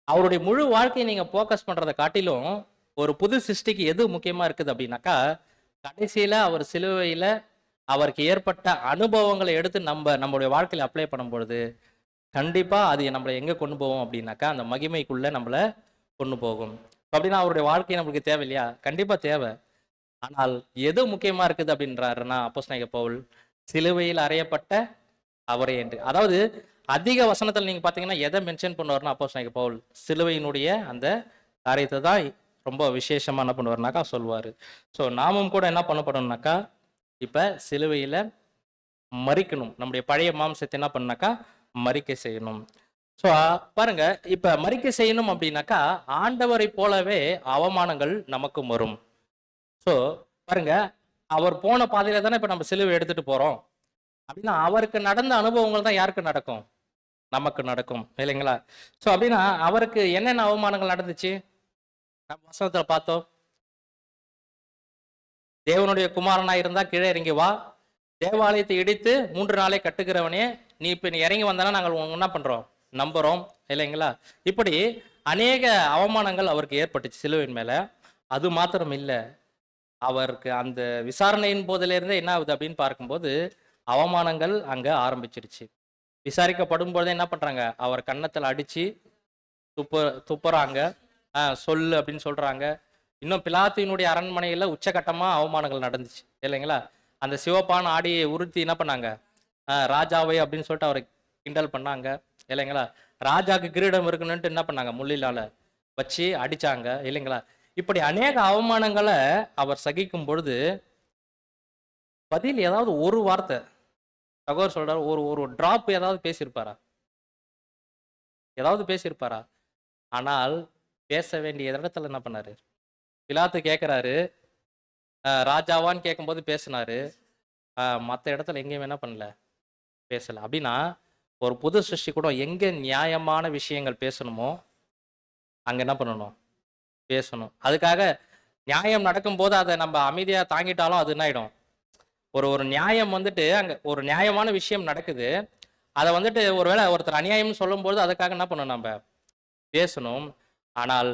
அவருடைய முழு வாழ்க்கையை நீங்க ஃபோக்கஸ் பண்றதை காட்டிலும் ஒரு புது சிருஷ்டிக்கு எது முக்கியமா இருக்குது அப்படின்னாக்கா, கடைசியில அவர் சிலுவையில அவருக்கு ஏற்பட்ட அனுபவங்களை எடுத்து நம்மளுடைய வாழ்க்கையில அப்ளை பண்ணும் பொழுது கண்டிப்பா அது நம்மளை எங்க கொண்டு போகும் அப்படின்னாக்கா, அந்த மகிமைக்குள்ள நம்மளை கொண்டு போகும். அப்படின்னா அவருடைய வாழ்க்கை நம்மளுக்கு தேவை இல்லையா? கண்டிப்பா தேவை. ஆனால் எது முக்கியமா இருக்குது அப்படின்றாருன்னா அப்போஸ்தலனாகிய பவுல், சிலுவையில் அறையப்பட்ட அவரை என்று. அதாவது அதிக வசனத்தில் நீங்க பாத்தீங்கன்னா எதை மென்ஷன் பண்ணுவார்னா அப்போஸ்தலனாகிய பவுல் சிலுவையினுடைய அந்த காரியத்தை தான் ரொம்ப விசேஷமா என்ன பண்ணுவார்னாக்கா சொல்லுவாரு. ஸோ நாமும் கூட என்ன பண்ணப்படணும்னாக்கா, இப்ப சிலுவையில மரிக்கணும். நம்முடைய பழைய மாம்சத்தை என்ன பண்ணாக்கா மரிக்கை செய்யணும். ஸோ பாருங்க, இப்ப மரிக்கை செய்யணும் அப்படின்னாக்கா ஆண்டவரை போலவே அவமானங்கள் நமக்கும் வரும். ஸோ பாருங்க, அவர் போன பாதையில தானே இப்ப நம்ம சிலுவை எடுத்துட்டு போறோம். அப்படின்னா அவருக்கு நடந்த அனுபவங்கள் தான் யாருக்கு நடக்கும்? நமக்கு நடக்கும் இல்லைங்களா? ஸோ அப்படின்னா அவருக்கு என்னென்ன அவமானங்கள் நடந்துச்சு நம்ம வசனத்துல பார்த்தோம். தேவனுடைய குமாரனா இருந்தா கீழே இறங்கி வா, தேவாலயத்தை இடித்து 3 நாளை கட்டுகிறவனே நீ இப்ப நீ இறங்கி வந்தானா நாங்கள் என்ன பண்றோம் நம்புறோம் இல்லைங்களா? இப்படி அநேக அவமானங்கள் அவருக்கு ஏற்பட்டுச்சு சிலுவையின் மேல. அது மாத்திரம் இல்லை, அவருக்கு அந்த விசாரணையின் போதிலிருந்தே என்ன ஆகுது அப்படின்னு பார்க்கும்போது அவமானங்கள் அங்க ஆரம்பிச்சிருச்சு. விசாரிக்கப்படும் போதே என்ன பண்றாங்க, அவர் கன்னத்தில் அடிச்சு துப்புறாங்க, சொல்லு அப்படின்னு சொல்றாங்க. இன்னும் பிலாத்தினுடைய அரண்மனையில உச்சகட்டமா அவமானங்கள் நடந்துச்சு இல்லைங்களா? அந்த சிவப்பான ஆடியை உறுத்தி என்ன பண்ணாங்க, ராஜாவை அப்படின்னு சொல்லிட்டு அவரை கிண்டல் பண்ணாங்க இல்லைங்களா? ராஜாக்கு கிரீடம் இருக்குன்னு என்ன பண்ணாங்க, முள்ளிலால வச்சு அடிச்சாங்க இல்லைங்களா? இப்படி அநேக அவமானங்களை அவர் சகிக்கும் பொழுது பதில் ஏதாவது ஒரு வார்த்தை சகோதரர் சொல்றாரு, ஒரு டிராப் ஏதாவது பேசியிருப்பாரா? ஏதாவது பேசியிருப்பாரா? ஆனால் பேச வேண்டிய இடத்துல என்ன பண்ணாரு, பிலாத்து கேட்கிறாரு, ராஜாவான்னு கேட்கும்போது பேசினாரு, மற்ற இடத்துல எங்கேயும் என்ன பண்ணல, பேசல. அப்படின்னா ஒரு புது சிருஷ்டி கூட எங்க நியாயமான விஷயங்கள் பேசணுமோ அங்க என்ன பண்ணணும், பேசணும். அதுக்காக நியாயம் நடக்கும்போது அதை நம்ம அமைதியா தாங்கிட்டாலும் அது என்ன ஆயிடும், ஒரு நியாயம் வந்துட்டு அங்க ஒரு நியாயமான விஷயம் நடக்குது, அதை வந்துட்டு ஒருவேளை ஒருத்தர் அநியாயம்னு சொல்லும்போது அதுக்காக என்ன பண்ணணும், நம்ம பேசணும். ஆனால்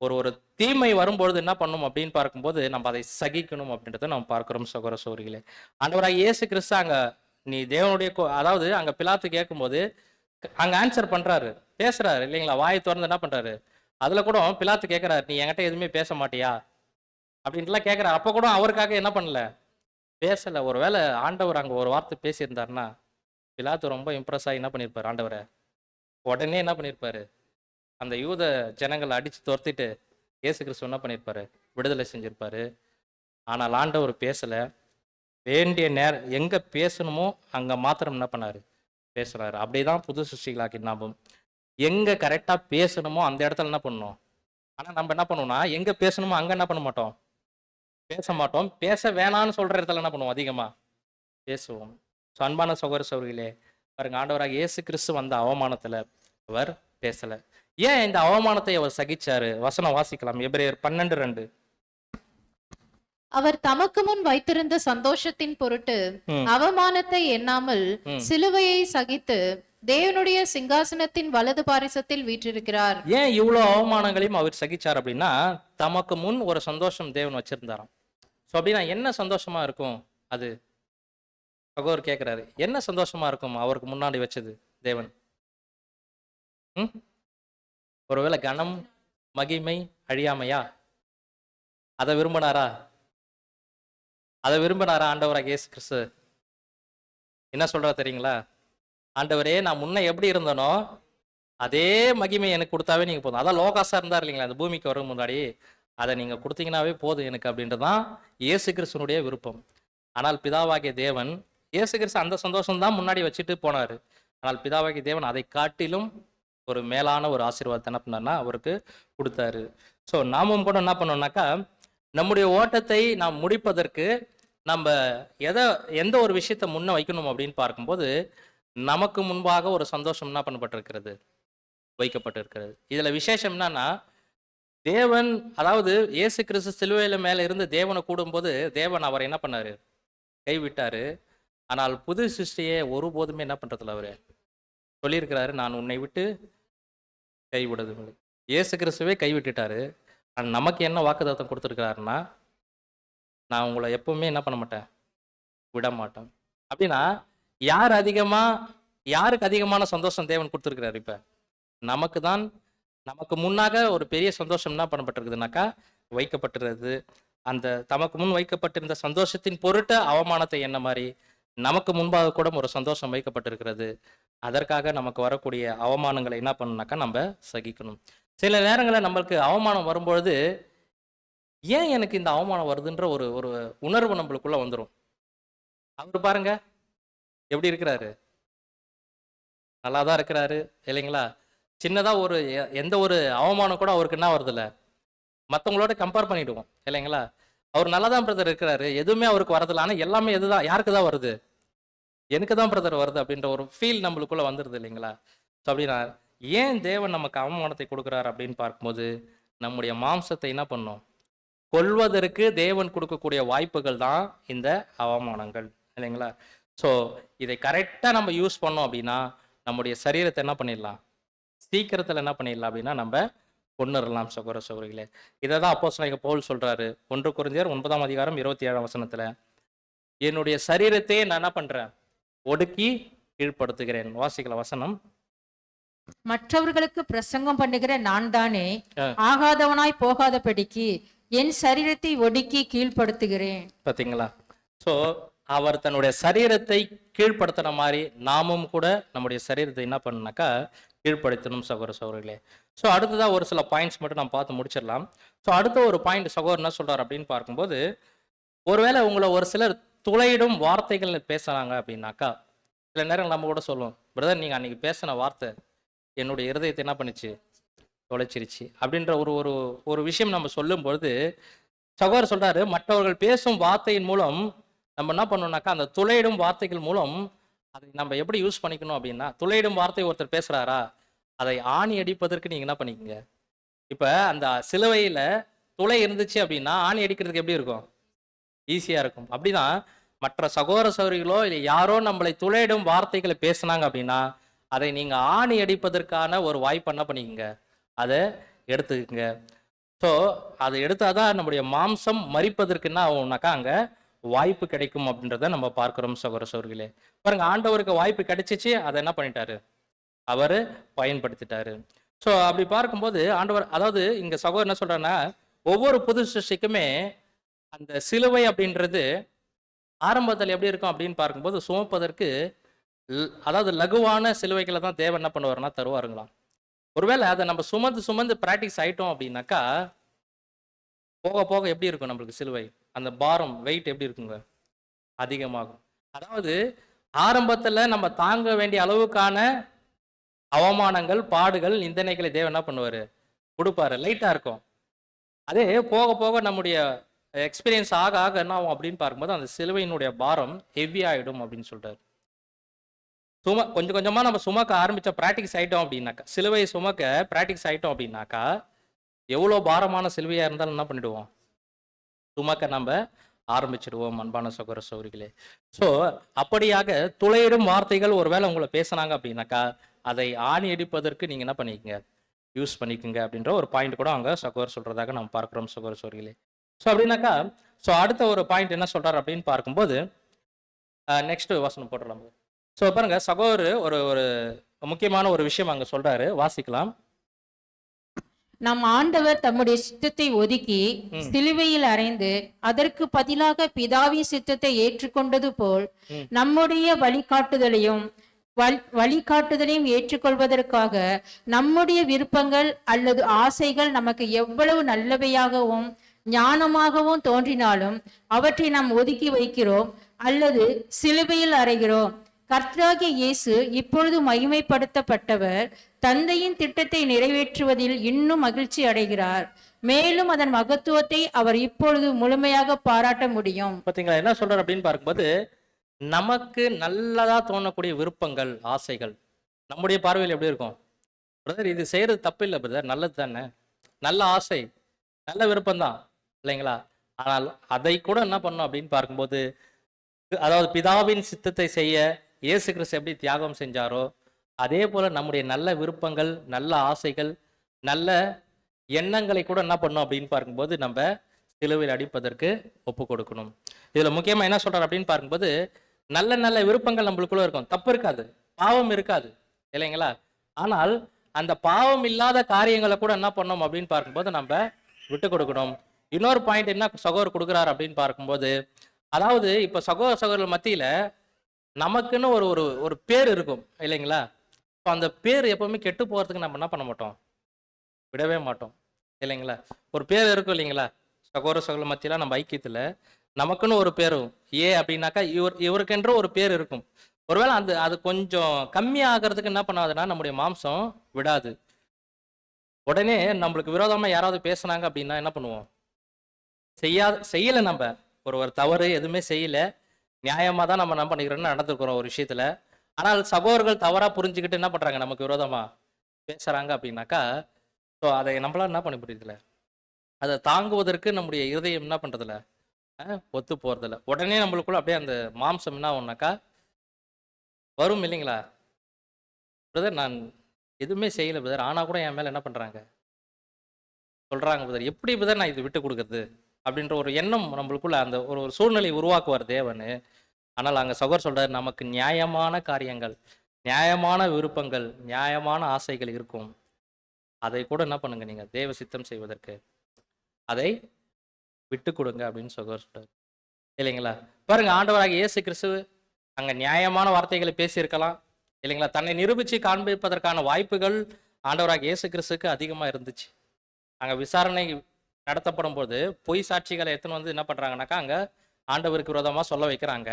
ஒரு தீமை வரும்பொழுது என்ன பண்ணணும் அப்படின்னு பார்க்கும்போது நம்ம அதை சகிக்கணும் அப்படின்றத நம்ம பார்க்கிறோம் சகோதர சகோதரிகளே. ஆண்டவராக இயேசு கிறிஸ்து அங்க நீ தேவனுடைய அதாவது அங்க பிலாத்து கேட்கும்போது அங்க ஆன்சர் பண்றாரு, பேசுறாரு இல்லைங்களா? வாயை திறந்து என்ன பண்றாரு, அதுல கூட பிலாத்து கேட்கிறாரு, நீ என்கிட்ட எதுவுமே பேச மாட்டியா அப்படின்ட்டுலாம் கேட்கிறாரு. அப்ப கூட அவருக்காக என்ன பண்ணல, பேசல. ஒருவேளை ஆண்டவர் அங்க ஒரு வார்த்தை பேசியிருந்தாருன்னா பிலாத்து ரொம்ப இம்ப்ரெஸ் ஆகி என்ன பண்ணியிருப்பாரு, ஆண்டவரை உடனே என்ன பண்ணியிருப்பாரு, அந்த யூத ஜனங்களை அடிச்சு துரத்திட்டு இயேசு கிறிஸ்து என்ன பண்ணியிருப்பாரு, விடுதலை செஞ்சிருப்பாரு. ஆனால் ஆண்டவர் பேசல. வேண்டிய நேரம் எங்க பேசணுமோ அங்க மாத்திரம் என்ன பண்ணாரு, பேசுறாரு. அப்படிதான் புது சிருஷ்டிகளாக்கி நாமும் எங்க கரெக்டா பேசணுமோ அந்த இடத்துல என்ன பண்ணணும். ஆனா நம்ம என்ன பண்ணுவோம்னா எங்க பேசணுமோ அங்க என்ன பண்ண மாட்டோம், பேச மாட்டோம். பேச வேணாம்னு சொல்ற இடத்துல என்ன பண்ணுவோம், அதிகமா பேசுவோம். ஸோ அன்பான சகோதர சகோதரிகளே, பாருங்க, ஆண்டவராக இயேசு கிறிஸ்து வந்த அவமானத்துல அவர் பேசல. ஏன் இந்த அவமானத்தை அவர் சகிச்சாரு? வசனம் வாசிக்கலாம். எபிரேயர் 12:2. அவர் தமக்கு முன் வைத்திருந்த சந்தோஷத்தின் பொருட்டு அவமானத்தை எண்ணாமல் சிலுவையை சகித்து தேவனுடைய சிங்காசனத்தின் வலது பாரிசத்தில் வீற்றிருக்கிறார். ஏன் இவ்வளவு அவமானங்களையும் அவர் சகிச்சார் அப்படின்னா, தமக்கு முன் ஒரு சந்தோஷம் தேவன் வச்சிருந்தாராம். ஸோ அப்படின்னா என்ன சந்தோஷமா இருக்கும்? அது சகோதரர் கேட்கிறாரு, என்ன சந்தோஷமா இருக்கும் அவருக்கு முன்னாடி வச்சது தேவன்? ஒருவேளை கனம், மகிமை, அழியாமையா? அதை விரும்பினாரா? ஆண்டவராக இயேசு கிறிஸ்து என்ன சொல்றா தெரியுங்களா? ஆண்டவரே, நான் முன்ன எப்படி இருந்தனோ அதே மகிமை எனக்கு கொடுத்தாவே நீங்க போதும். அதான் லோகாசா இருந்தார் இல்லைங்களா அந்த பூமிக்கு வரும் முன்னாடி, அதை நீங்க கொடுத்தீங்கன்னாவே போதும் எனக்கு அப்படின்றதான் இயேசு கிறிஸ்துனுடைய விருப்பம். ஆனால் பிதாவாகிய தேவன், இயேசு கிறிஸ்து அந்த சந்தோஷம் தான் முன்னாடி வச்சுட்டு போனாரு. ஆனால் பிதாவாகிய தேவன் அதை காட்டிலும் ஒரு மேலான ஒரு ஆசீர்வாதத்தை என்ன பண்ணார்னா அவருக்கு கொடுத்தாரு. ஸோ நாமும் கூட என்ன பண்ணோம்னாக்கா, நம்முடைய ஓட்டத்தை நாம் முடிப்பதற்கு நம்ம எந்த ஒரு விஷயத்தை முன்ன வைக்கணும் அப்படின்னு பார்க்கும்போது, நமக்கு முன்பாக ஒரு சந்தோஷம் என்ன பண்ணப்பட்டிருக்கிறது? வைக்கப்பட்டிருக்கிறது. இதுல விசேஷம் என்னன்னா, தேவன், அதாவது இயேசு கிறிஸ்து சிலுவையில மேல இருந்து தேவனை கூடும்போது தேவன் அவரை என்ன பண்ணாரு? கைவிட்டாரு. ஆனால் புது சிருஷ்டியை ஒருபோதுமே என்ன பண்றதில்ல அவரு சொல்லியிருக்கிறாரு, நான் உன்னை விட்டு கைவிடுவதில்லை. இயேசு கிறிஸ்துவே கைவிட்டுட்டாரு. ஆனால் நமக்கு என்ன வாக்குத்தத்தம் கொடுத்துருக்கிறாருன்னா, நான் உங்களை எப்பவுமே என்ன பண்ண மாட்டேன், விட மாட்டேன். அப்படின்னா யாருக்கு அதிகமான சந்தோஷம் தேவன் கொடுத்துருக்கிறாரு? இப்ப நமக்கு முன்னாக ஒரு பெரிய சந்தோஷம் என்ன பண்ணப்பட்டிருக்குதுனாக்கா வைக்கப்பட்டிருக்கிறது. அந்த தமக்கு முன் வைக்கப்பட்டிருந்த சந்தோஷத்தின் பொருட்டு அவமானத்தை என்ன மாதிரி நமக்கு முன்பாக கூட ஒரு சந்தோஷம் வைக்கப்பட்டிருக்கிறது. அதற்காக நமக்கு வரக்கூடிய அவமானங்களை என்ன பண்ணணும்னாக்கா நம்ம சகிக்கணும். சில நேரங்களில் நம்மளுக்கு அவமானம் வரும்பொழுது, ஏன் எனக்கு இந்த அவமானம் வருதுன்ற ஒரு உணர்வு நம்மளுக்குள்ள வந்துடும். அவர் பாருங்க எப்படி இருக்கிறாரு, நல்லா தான் இருக்கிறாரு இல்லைங்களா? சின்னதா எந்த ஒரு அவமானம் கூட அவருக்கு என்ன வருதுல்ல, மற்றவங்களோட கம்பேர் பண்ணிடுவோம் இல்லைங்களா? அவர் நல்லா தான் பிரதர் இருக்கிறாரு, எதுவுமே அவருக்கு வரதில்லை. ஆனால் எல்லாமே யாருக்கு தான் வருது? எனக்கு தான் பிரதர் வருது அப்படின்ற ஒரு ஃபீல் நம்மளுக்குள்ள வந்துடுது இல்லைங்களா? ஸோ அப்படின்னா ஏன் தேவன் நமக்கு அவமானத்தை கொடுக்குறாரு அப்படின்னு பார்க்கும்போது, நம்முடைய மாம்சத்தை என்ன பண்ணும், கொல்வதற்கு தேவன் கொடுக்கக்கூடிய வாய்ப்புகள் தான் இந்த அவமானங்கள் இல்லைங்களா? ஸோ இதை கரெக்டாக நம்ம யூஸ் பண்ணோம் அப்படின்னா நம்முடைய சரீரத்தை என்ன பண்ணிடலாம், சீக்கிரத்தில் என்ன பண்ணிடலாம் அப்படின்னா நம்ம கொன்னுடலாம் சகோதர சகோதரிகளே. இதை தான் அப்போஸ்தலனாகிய பவுல் சொல்றாரு 1 கொரிந்தியர் 9:27 என்னுடைய சரீரத்தை நான் என்ன பண்றேன், ஒடுக்கி கீழ்ப்படுத்துகிறேன். வாசிக்கல வசனம். மற்றவர்களுக்கு பிரசங்கம் பண்ணுகிற நான் தானே ஆகாதவனாய் போகாதபடிக்கு என் சரீரத்தை ஒடுக்கி கீழ்ப்படுத்துகிறேன். பாத்தீங்களா? ஸோ அவர் தன்னுடைய சரீரத்தை கீழ்ப்படுத்தின மாதிரி நாமும் கூட நம்முடைய சரீரத்தை என்ன பண்ணாக்கா கீழ்ப்படுத்தணும் சகோதர சகோதரிகளே. ஸோ அடுத்ததாக ஒரு சில பாயிண்ட்ஸ் மட்டும் நம்ம பார்த்து முடிச்சிடலாம். ஸோ அடுத்த ஒரு பாயிண்ட் சகோதரர் என்ன சொல்றாரு அப்படின்னு பார்க்கும்போது, ஒருவேளை உங்களை ஒரு சிலர் துளையிடும் வார்த்தைகள் பேசுறாங்க அப்படின்னாக்கா, சில நேரம் நம்ம கூட சொல்லுவோம், பிரதர் நீங்கள் அன்னைக்கு பேசின வார்த்தை என்னுடைய இருதயத்தை என்ன பண்ணிச்சு, தொலைச்சிருச்சு அப்படின்ற ஒரு விஷயம் நம்ம சொல்லும் பொழுது சகோதரர் சொல்றாரு, மற்றவர்கள் பேசும் வார்த்தையின் மூலம் நம்ம என்ன பண்ணோம்னாக்கா அந்த துளையிடும் வார்த்தைகள் மூலம் அதை நம்ம எப்படி யூஸ் பண்ணிக்கணும் அப்படின்னா, துளையிடும் வார்த்தை ஒருத்தர் பேசுறாரா, அதை ஆணி அடிப்பதற்கு நீங்க என்ன பண்ணிக்கங்க. இப்ப அந்த சிலுவையில துளை இருந்துச்சு அப்படின்னா ஆணி அடிக்கிறதுக்கு எப்படி இருக்கும், ஈஸியா இருக்கும். அப்படிதான் மற்ற சகோதர சகோதரிகளோ இல்லை யாரோ நம்மளை துளையிடும் வார்த்தைகளை பேசுனாங்க அப்படின்னா அதை நீங்க ஆணி அடிப்பதற்கான ஒரு வாய்ப்பு என்ன பண்ணிக்கங்க, அதை எடுத்துக்கங்க. ஸோ அதை எடுத்தாதான் நம்முடைய மாம்சம் மரிப்பதற்கு என்ன ஆகும்னாக்கா அங்க வாய்ப்பு கிடைக்கும் அப்படின்றத நம்ம பார்க்கிறோம் சகோதர சகோதரிகளே. பாருங்க, ஆண்டவருக்கு வாய்ப்பு கிடைச்சிச்சு, அதை என்ன பண்ணிட்டாரு, அவரு பயன்படுத்திட்டாரு. ஸோ அப்படி பார்க்கும்போது ஆண்டவர், அதாவது இங்க சகோதரர் என்ன சொல்றாருன்னா, ஒவ்வொரு புது சிருஷ்டிக்குமே அந்த சிலுவை அப்படின்றது ஆரம்பத்தில் எப்படி இருக்கும் அப்படின்னு பார்க்கும்போது சுமப்பதற்கு அதாவது லகுவான சிலுவைகளை தான் தேவன் என்ன பண்ணுவாருன்னா தருவாருங்களாம். ஒருவேளை அதை நம்ம சுமந்து பிராக்டிஸ் ஆயிட்டோம் அப்படின்னாக்கா போக போக எப்படி இருக்கும் நம்மளுக்கு சிலுவை, அந்த பாரம் வெயிட் எப்படி இருக்குங்க, அதிகமாகும். அதாவது ஆரம்பத்துல நம்ம தாங்க வேண்டிய அளவுக்கான அவமானங்கள், பாடுகள், நிந்தனைகளை தேவன் என்ன பண்ணுவாரு, கொடுப்பாரு, லைட்டா இருக்கும். அதே போக போக நம்முடைய எக்ஸ்பீரியன்ஸ் ஆக ஆக என்ன ஆகும் அப்படின்னு பார்க்கும்போது அந்த சிலுவையினுடைய பாரம் ஹெவி ஆகிடும் அப்படின்னு சொல்றாரு. கொஞ்சம் கொஞ்சமாக நம்ம சுமக்க ஆரம்பித்த ப்ராக்டிக்ஸ் ஆகிட்டோம் அப்படின்னாக்கா, சிலுவையை சுமக்க ப்ராக்டிக்ஸ் ஆகிட்டோம் அப்படின்னாக்கா, எவ்வளோ பாரமான சிலுவையாக இருந்தாலும் என்ன பண்ணிடுவோம், சுமக்க நம்ம ஆரம்பிச்சிடுவோம் அன்பான சகோதர சகோதரிகளே. ஸோ அப்படியாக துளையிடும் வார்த்தைகள் ஒருவேளை உங்களை பேசுனாங்க அப்படின்னாக்கா, அதை ஆணி அடிப்பதற்கு நீங்கள் என்ன பண்ணிக்கங்க, யூஸ் பண்ணிக்கோங்க அப்படின்ற ஒரு பாயிண்ட் கூட அவங்க சகோதரர் சொல்கிறதாக நம்ம பார்க்குறோம் சகோதர சகோதரிகளே. ஸோ அப்படின்னாக்கா, ஸோ அடுத்த ஒரு பாயிண்ட் என்ன சொல்கிறார் அப்படின்னு பார்க்கும்போது, நெக்ஸ்ட் வசனம் போட்டுடலாம். ஸோ பாருங்க, சகோதரர் ஒரு ஒரு முக்கியமான ஒரு விஷயம் அங்கே சொல்கிறாரு, வாசிக்கலாம். நம் ஆண்டவர் தம்முடைய சித்தத்தை ஒதுக்கி சிலுவையில் அறைந்து அதற்கு பதிலாக பிதாவின் சித்தத்தை ஏற்றுக்கொண்டது போல் நம்முடைய வழிகாட்டுதலையும் ஏற்றுக்கொள்வதற்காக நம்முடைய விருப்பங்கள் அல்லது ஆசைகள் நமக்கு எவ்வளவு நல்லவையாகவும் ஞானமாகவும் தோன்றினாலும் அவற்றை நாம் ஒதுக்கி வைக்கிறோம் அல்லது சிலுவையில் அறைகிறோம். கர்த்தராகிய இயேசு இப்பொழுது மகிமைப்படுத்தப்பட்டவர் தந்தையின் திட்டத்தை நிறைவேற்றுவதில் இன்னும் மகிழ்ச்சி அடைகிறார். மேலும் அதன் மகத்துவத்தை அவர் இப்பொழுது முழுமையாக பாராட்ட முடியும். பார்த்தீங்களா என்ன சொல்றாரு அப்படின்னு பார்க்கும்போது, நமக்கு நல்லதா தோணக்கூடிய விருப்பங்கள், ஆசைகள் நம்முடைய பார்வையில் எப்படி இருக்கும்? பிரதர் இது செய்யறது தப்பு இல்லை பிரதர், நல்லது தானே, நல்ல ஆசை, நல்ல விருப்பம் தான் இல்லைங்களா? ஆனால் அதை கூட என்ன பண்ணோம் அப்படின்னு பார்க்கும்போது, அதாவது பிதாவின் சித்தத்தை செய்ய இயேசு கிறிஸ்து எப்படி தியாகம் செஞ்சாரோ அதே போல நம்முடைய நல்ல விருப்பங்கள், நல்ல ஆசைகள், நல்ல எண்ணங்களை கூட என்ன பண்ணோம் அப்படின்னு பார்க்கும்போது நம்ம சிலுவையில் அடிப்பதற்கு ஒப்பு கொடுக்கணும். இதுல முக்கியமா என்ன சொல்றாரு அப்படின்னு பார்க்கும்போது, நல்ல நல்ல விருப்பங்கள் நம்மளுக்குள்ள இருக்கும், தப்பு இருக்காது, பாவம் இருக்காது இல்லைங்களா? ஆனால் அந்த பாவம் இல்லாத காரியங்களை கூட என்ன பண்ணோம் அப்படின்னு பார்க்கும்போது நம்ம விட்டு கொடுக்கணும். இன்னொரு பாயிண்ட் என்ன சகோதரர் கொடுக்குறாரு அப்படின்னு பார்க்கும்போது, அதாவது இப்ப சகோதரர்கள் மத்தியில நமக்குன்னு ஒரு ஒரு ஒரு பேர் இருக்கும் இல்லைங்களா? அந்த பேர் எப்பவுமே கெட்டு போறதுக்கு நம்ம என்ன பண்ண மாட்டோம், விடவே மாட்டோம் இல்லைங்களா? ஒரு பேர் இருக்கும் இல்லைங்களா? சகோதர மத்தியில நம்ம ஐக்கியத்துல நமக்குன்னு ஒரு பேரும் அப்படின்னாக்கா இவருக்கென்ற ஒரு பேர் இருக்கும். ஒருவேளை அது கொஞ்சம் கம்மி ஆகிறதுக்கு என்ன பண்ணாதுன்னா நம்முடைய மாம்சம் விடாது. உடனே நம்மளுக்கு விரோதமா யாராவது பேசுனாங்க அப்படின்னா என்ன பண்ணுவோம், செய்யலை, நம்ம ஒரு தவறு எதுவுமே செய்யல, நியாயமா தான் நம்ம என்ன பண்ணிக்கிறோம்னு நடந்துக்கிறோம் ஒரு விஷயத்துல. ஆனால் சகோதரர்கள் தவறா புரிஞ்சுக்கிட்டு என்ன பண்றாங்க, நமக்கு விரோதமா பேசுறாங்க அப்படின்னாக்கா, ஸோ அதை நம்மளால என்ன பண்ண முடியுதுல, அதை தாங்குவதற்கு நம்முடைய இருதயம் என்ன பண்றதில்ல, ஒத்து போறதில்ல. உடனே நம்மளுக்குள்ள அப்படியே அந்த மாம்சம் என்ன ஆகும்னாக்கா வரும் இல்லைங்களா? பிரதர் நான் எதுவுமே செய்யலை பிரதர், ஆனா கூட என் மேல என்ன பண்றாங்க சொல்றாங்க பிரதர், எப்படி பிரதர் நான் இது விட்டு கொடுக்கறது அப்படின்ற ஒரு எண்ணம் நம்மளுக்குள்ள அந்த ஒரு சூழ்நிலை உருவாக்குவார் தேவன். ஆனால் அங்கே சகோதரர் சொல்றாரு, நமக்கு நியாயமான காரியங்கள், நியாயமான விருப்பங்கள், நியாயமான ஆசைகள் இருக்கும், அதை கூட என்ன பண்ணுங்க, நீங்க தேவ சித்தம் செய்வதற்கு அதை விட்டு கொடுங்க அப்படின்னு சகோதரர் சொல்றாரு இல்லைங்களா? பாருங்க, ஆண்டவராக இயேசு கிறிஸ்து அங்க நியாயமான வார்த்தைகளை பேசியிருக்கலாம் இல்லைங்களா? தன்னை நிரூபிச்சு காண்பிப்பதற்கான வாய்ப்புகள் ஆண்டவராக இயேசு கிறிஸ்துக்கு அதிகமா இருந்துச்சு. அங்க விசாரணை நடத்தப்படும் போது பொய் சாட்சிகளை எத்தனை வந்து என்ன பண்றாங்கன்னாக்கா அங்க ஆண்டவருக்கு விரோதமா சொல்ல வைக்கிறாங்க.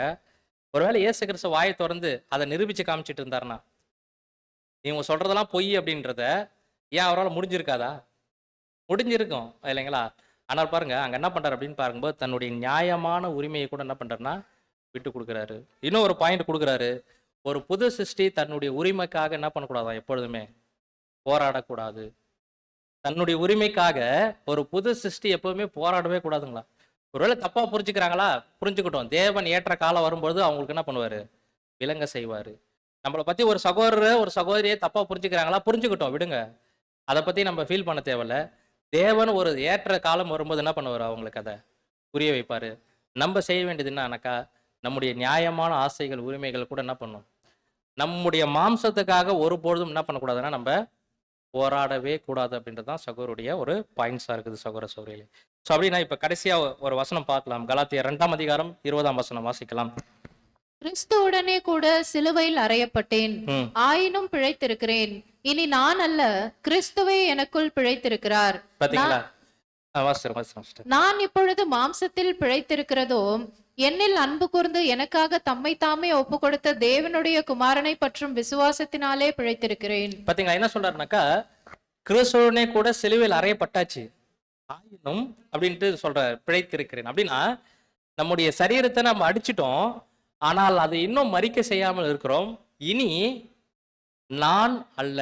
ஒருவேளை இயேசு கிறிஸ்து வாயை திறந்து அதை நிரூபிச்சு காமிச்சிட்டு இருந்தாருன்னா, இவங்க சொல்றதெல்லாம் பொய் அப்படின்றத ஏன் அவரால் முடிஞ்சிருக்காதா? முடிஞ்சிருக்கும் இல்லைங்களா? ஆனால் பாருங்க, அங்க என்ன பண்றாரு அப்படின்னு பார்க்கும்போது தன்னுடைய நியாயமான உரிமையை கூட என்ன பண்றாருன்னா விட்டு கொடுக்குறாரு. இன்னும் ஒரு பாயிண்ட் கொடுக்குறாரு, ஒரு புது சிருஷ்டி தன்னுடைய உரிமைக்காக என்ன பண்ணக்கூடாதான், எப்பொழுதுமே போராடக்கூடாது. தன்னுடைய உரிமைக்காக ஒரு புது சிருஷ்டி எப்பவுமே போராடவே கூடாதுங்களா? ஒருவேளை தப்பா புரிஞ்சுக்கிறாங்களா, புரிஞ்சுக்கிட்டோம், தேவன் ஏற்ற காலம் வரும்போது அவங்களுக்கு என்ன பண்ணுவாரு, விளங்க செய்வாரு. நம்மளை பத்தி ஒரு சகோதரர் ஒரு சகோதரியை தப்பா புரிஞ்சுக்கிறாங்களா, புரிஞ்சுக்கிட்டோம், விடுங்க, அதை பத்தி நம்ம ஃபீல் பண்ண தேவையில்ல. தேவன் ஒரு ஏற்ற காலம் வரும்போது என்ன பண்ணுவாரு, அவங்களுக்கு அதை புரிய வைப்பாரு. நம்ம செய்ய வேண்டியது என்னன்னாக்கா, நம்முடைய நியாயமான ஆசைகள், உரிமைகள் கூட என்ன பண்ணும், நம்முடைய மாம்சத்துக்காக ஒருபொழுதும் என்ன பண்ணக்கூடாதுன்னா நம்ம போராடவே கூடாது அப்படின்றது தான் சகோதரருடைய ஒரு பாயிண்ட்ஸா இருக்குது சகோதர சகோதரிகளே. ஸோ அப்படின்னா இப்ப கடைசியா ஒரு வசனம் பார்க்கலாம். கலாத்தியர் 2ஆம் அதிகாரம் 20ஆம் வசனம் வாசிக்கலாம். கிறிஸ்துவுடனே கூட சிலுவையில் அறையப்பட்டேன், ஆயினும் பிழைத்திருக்கிறேன். இனி நான் அல்ல, கிறிஸ்துவே எனக்குள் பிழைத்திருக்கிறார். பாத்தீங்களா? நான் இப்பொழுது மாம்சத்தில் பிழைத்திருக்கிறதோ என்னில் அன்பு கூர்ந்து எனக்காக தம்மை தாமே ஒப்பு கொடுத்த தேவனுடைய குமாரனை பற்றும் விசுவாசத்தினாலே பிழைத்திருக்கிறேன். பாத்தீங்களா என்ன சொல்றாருனாக்கா, கிறிஸ்துவனே கூட சிலுவையில் அறையப்பட்டாச்சு. ஆயினும் அப்படின்ட்டு சொல்ற பிழைத்திருக்கிறேன். அப்படின்னா நம்முடைய சரீரத்தை நம்ம அடிச்சிட்டோம், ஆனால் அதை இன்னும் மரிக்க செய்யாமல் இருக்கிறோம். இனி நான் அல்ல.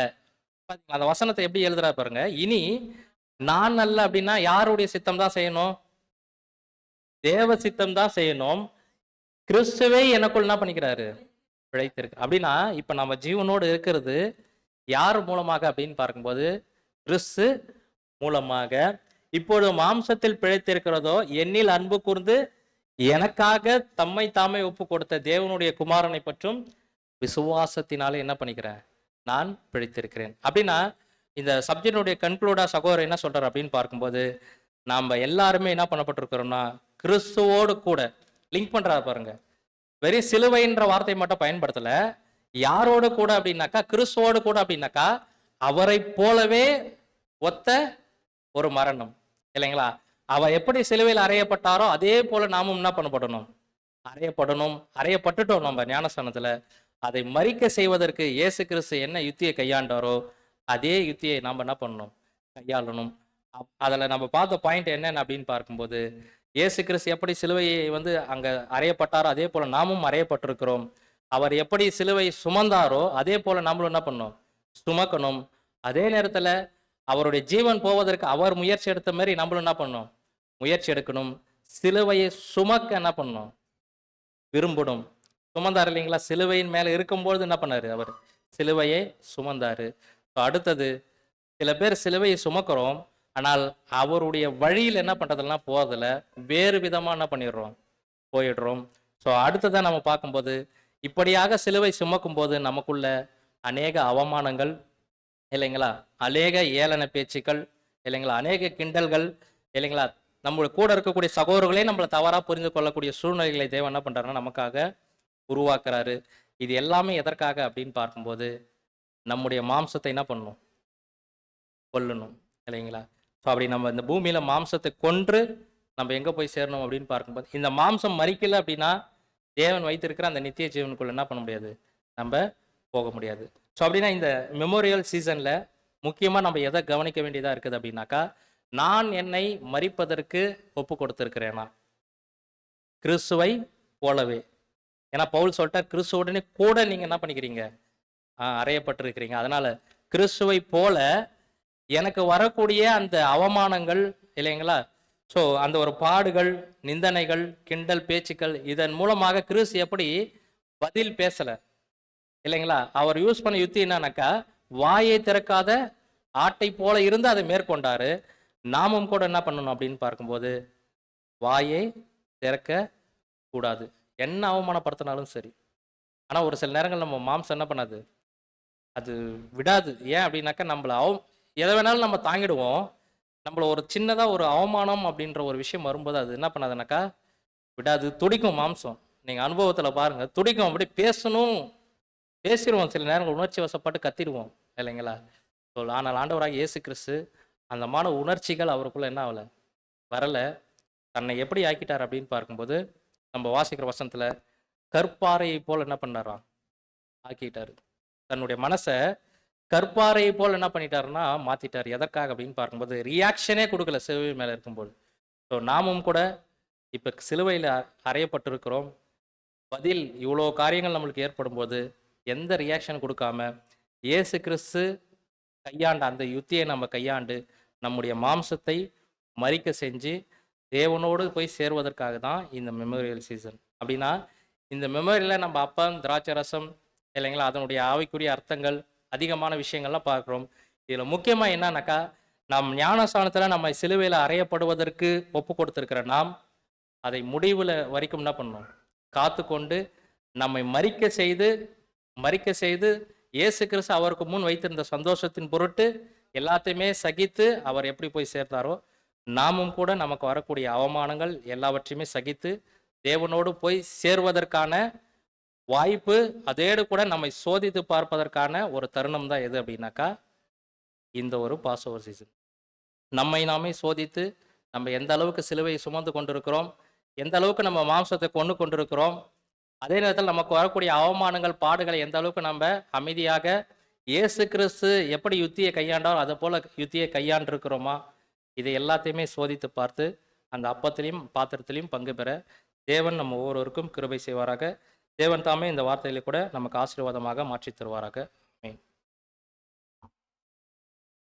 பாத்தீங்களா, அந்த வசனத்தை எப்படி எழுதுறா பாருங்க. இனி நான் அல்ல அப்படின்னா யாருடைய சித்தம் தான் செய்யணும்? தேவ சித்தம் தான் செய்யணும். கிறிஸ்துவே எனக்குள் என்ன பண்ணிக்கிறாரு? பிழைத்திருக்கு. அப்படின்னா இப்ப நம்ம ஜீவனோடு இருக்கிறது யார் மூலமாக அப்படின்னு பார்க்கும்போது கிறிஸ்து மூலமாக. இப்பொழுது மாம்சத்தில் பிழைத்திருக்கிறதோ என்னில் அன்பு கூர்ந்து எனக்காக தம்மை தாமே ஒப்பு கொடுத்த தேவனுடைய குமாரனை பற்றும் விசுவாசத்தினாலே என்ன பண்ணிக்கிறேன்? நான் பிழைத்திருக்கிறேன். அப்படின்னா இந்த சப்ஜெக்டுடைய கன்க்ளூடா சகோதரர் என்ன சொல்றாரு அப்படின்னு பார்க்கும்போது நாம எல்லாருமே என்ன பண்ணப்பட்டிருக்கிறோம்னா கிறிஸ்துவோடு கூட லிங்க் பண்றாரு பாருங்க. வெறும் சிலுவைன்ற வார்த்தையை மட்டும் பயன்படுத்தல. யாரோடு கூட அப்படின்னாக்கா கிறிஸ்துவோடு கூட அப்படின்னாக்கா அவரை போலவே ஒத்த ஒரு மரணம் இல்லைங்களா? அவர் எப்படி சிலுவையில் அறையப்பட்டாரோ அதே போல நாமும் என்ன பண்ணப்படணும்? அறையப்படணும். அறையப்பட்டுட்டோம் நம்ம ஞானஸ்தானத்துல. அதை மரிக்க செய்வதற்கு இயேசு கிறிஸ்து என்ன யுத்தியை கையாண்டாரோ அதே யுத்தியை நாம் என்ன பண்ணணும்? கையாளணும். அதில் நம்ம பார்த்த பாயிண்ட் என்னன்னு அப்படின்னு பார்க்கும்போது இயேசு கிறிஸ்து எப்படி சிலுவையை அங்கே அறையப்பட்டாரோ அதே போல் நாமும் அறையப்பட்டிருக்கிறோம். அவர் எப்படி சிலுவை சுமந்தாரோ அதே போல் நாமளும் என்ன பண்ணணும்? சுமக்கணும். அதே நேரத்தில் அவருடைய ஜீவன் போவதற்கு அவர் முயற்சி எடுத்த மாதிரி நம்மளும் என்ன பண்ணணும்? முயற்சி எடுக்கணும். சிலுவையை சுமக்க என்ன பண்ணணும்? விரும்பணும். சுமந்தார் இல்லைங்களா? சிலுவையின் மேலே இருக்கும்பொழுது என்ன பண்ணாரு? அவர் சிலுவையை சுமந்தாரு. அடுத்தது சில பேர் சிலுவையை சுமக்கிறோம், ஆனால் அவருடைய வழியில் என்ன பண்றதெல்லாம் போறதில்ல, வேறு விதமா என்ன பண்ணிடுறோம்? போயிடுறோம். ஸோ அடுத்ததான் நம்ம பார்க்கும்போது இப்படியாக சிலுவை சுமக்கும் போது நமக்குள்ள அநேக அவமானங்கள் இல்லைங்களா, அநேக ஏளன பேச்சுக்கள் இல்லைங்களா, அநேக கிண்டல்கள் இல்லைங்களா, நம்ம கூட இருக்கக்கூடிய சகோதரர்களே நம்மளை தவறா புரிந்து கொள்ளக்கூடிய சூழ்நிலைகளை தேவன் என்ன பண்றாருன்னா நமக்காக உருவாக்குறாரு. இது எல்லாமே எதற்காக அப்படின்னு பார்க்கும்போது நம்முடைய மாம்சத்தை என்ன பண்ணணும்? கொல்லணும் இல்லைங்களா? ஸோ அப்படி நம்ம இந்த பூமியில மாம்சத்தை கொன்று நம்ம எங்க போய் சேரணும் அப்படின்னு பார்க்கும்போது இந்த மாம்சம் மரிக்கல அப்படின்னா தேவன் வைத்திருக்கிற அந்த நித்திய ஜீவனுக்குள்ள என்ன பண்ண முடியாது? நம்ம போக முடியாது. ஸோ அப்படின்னா இந்த மெமோரியல் சீசன்ல முக்கியமா நம்ம எதை கவனிக்க வேண்டியதா இருக்குது அப்படின்னாக்கா, நான் என்னை மரிப்பதற்கு ஒப்பு கொடுத்திருக்கிறேனா கிறிஸ்துவை போலவே. ஏன்னா பவுல் சொல்லிட்டார், கிறிஸ்துவுடனே கூட நீங்க என்ன பண்ணிக்கிறீங்க? அறையப்பட்டிருக்கிறீங்க. அதனால கிறிஸ்துவை போல எனக்கு வரக்கூடிய அந்த அவமானங்கள் இல்லைங்களா, ஸோ அந்த ஒரு பாடுகள், நிந்தனைகள், கிண்டல் பேச்சுக்கள், இதன் மூலமாக கிறிஸ்து எப்படி பதில் பேசல இல்லைங்களா? அவர் யூஸ் பண்ண யுத்தி என்னன்னாக்கா, வாயை திறக்காத ஆட்டை போல இருந்து அதை மேற்கொண்டாரு. நாமும் கூட என்ன பண்ணணும் அப்படின்னு பார்க்கும்போது வாயை திறக்க கூடாது, என்ன அவமானப்படுத்தினாலும் சரி. ஆனா ஒரு சில நேரங்கள் நம்ம மாம்சம் என்ன பண்ணாது? அது விடாது. ஏன் அப்படின்னாக்கா நம்மள எதை வேணாலும் நம்ம தாங்கிடுவோம். நம்மள ஒரு சின்னதா ஒரு அவமானம் அப்படின்ற ஒரு விஷயம் வரும்போது அது என்ன பண்ணாதுனாக்கா விடாது, துடிக்கும் மாம்சம். நீங்க அனுபவத்துல பாருங்க, துடிக்கும். அப்படி பேசிடுவோம். சில நேரங்கள் உணர்ச்சி வசப்பட்டு கத்திடுவோம் இல்லைங்களா? ஆனால் ஆண்டவராக இயேசு கிறிஸ்து அந்த மான உணர்ச்சிகள் அவருக்குள்ள என்ன ஆகல, வரல. தன்னை எப்படி ஆக்கிட்டார் அப்படின்னு பார்க்கும்போது நம்ம வாசிக்கிற வசனத்துல கற்பாறையை போல் என்ன பண்ணாராம்? ஆக்கிட்டாரு. தன்னுடைய மனசை கற்பாறையை போல் என்ன பண்ணிட்டாருன்னா மாத்திட்டார். எதற்காக அப்படின்னு பார்க்கும்போது ரியாக்ஷனே கொடுக்கல சிலுவை மேல இருக்கும்போது. ஸோ நாமும் கூட இப்ப சிலுவையில் அறையப்பட்டிருக்கிறோம். பதில் இவ்வளோ காரியங்கள் நம்மளுக்கு ஏற்படும் போது எந்த ரியாக்ஷன் கொடுக்காம இயேசு கிறிஸ்து கையாண்ட அந்த யுத்தியை நம்ம கையாண்டு நம்முடைய மாம்சத்தை மரிக்க செஞ்சு தேவனோடு போய் சேர்வதற்காக தான் இந்த மெமோரியல் சீசன். அப்படின்னா இந்த மெமோரியலில் நம்ம அப்பம், திராட்சை ரசம் இல்லைங்களா, அதனுடைய ஆவிக்குரிய அர்த்தங்கள், அதிகமான விஷயங்கள்லாம் பார்க்குறோம். இதில் முக்கியமாக என்னன்னாக்கா, நம் ஞானஸ்தானத்தில் நம்ம சிலுவையில் அறையப்படுவதற்கு ஒப்பு கொடுத்துருக்கிற நாம் அதை முடிவில் வரைக்கும் என்ன பண்ணணும்? காத்து கொண்டு நம்மை மரிக்க செய்து இயேசு கிறிஸ்து அவருக்கு முன் வைத்திருந்த சந்தோஷத்தின் பொருட்டு எல்லாத்தையுமே சகித்து அவர் எப்படி போய் சேர்த்தாரோ நாமும் கூட நமக்கு வரக்கூடிய அவமானங்கள் எல்லாவற்றையுமே சகித்து தேவனோடு போய் சேர்வதற்கான வாய்ப்பு, அதோடு கூட நம்மை சோதித்து பார்ப்பதற்கான ஒரு தருணம் தான் எது அப்படின்னாக்கா இந்த ஒரு பாஸ் ஓவர் சீசன். நம்மை நாமே சோதித்து நம்ம எந்த அளவுக்கு சிலுவையை சுமந்து கொண்டிருக்கிறோம், எந்த அளவுக்கு நம்ம மாம்சத்தை கொண்டிருக்கிறோம், அதே நேரத்தில் நமக்கு வரக்கூடிய அவமானங்கள், பாடுகளை எந்த அளவுக்கு நம்ம அமைதியாக இயேசு கிறிஸ்து எப்படி யுத்தியை கையாண்டாரோ அதை போல யுத்தியை கையாண்டிருக்கிறோமா, இதை எல்லாத்தையுமே சோதித்து பார்த்து அந்த அப்பத்திலையும் பாத்திரத்திலையும் பங்கு பெற தேவன் நம்ம ஒவ்வொருவருக்கும் கிருபை செய்வாராக. தேவன் தாமே இந்த வார்த்தைகளை கூட நமக்கு ஆசீர்வாதமாக மாற்றி தருவாராக. ஆமென்.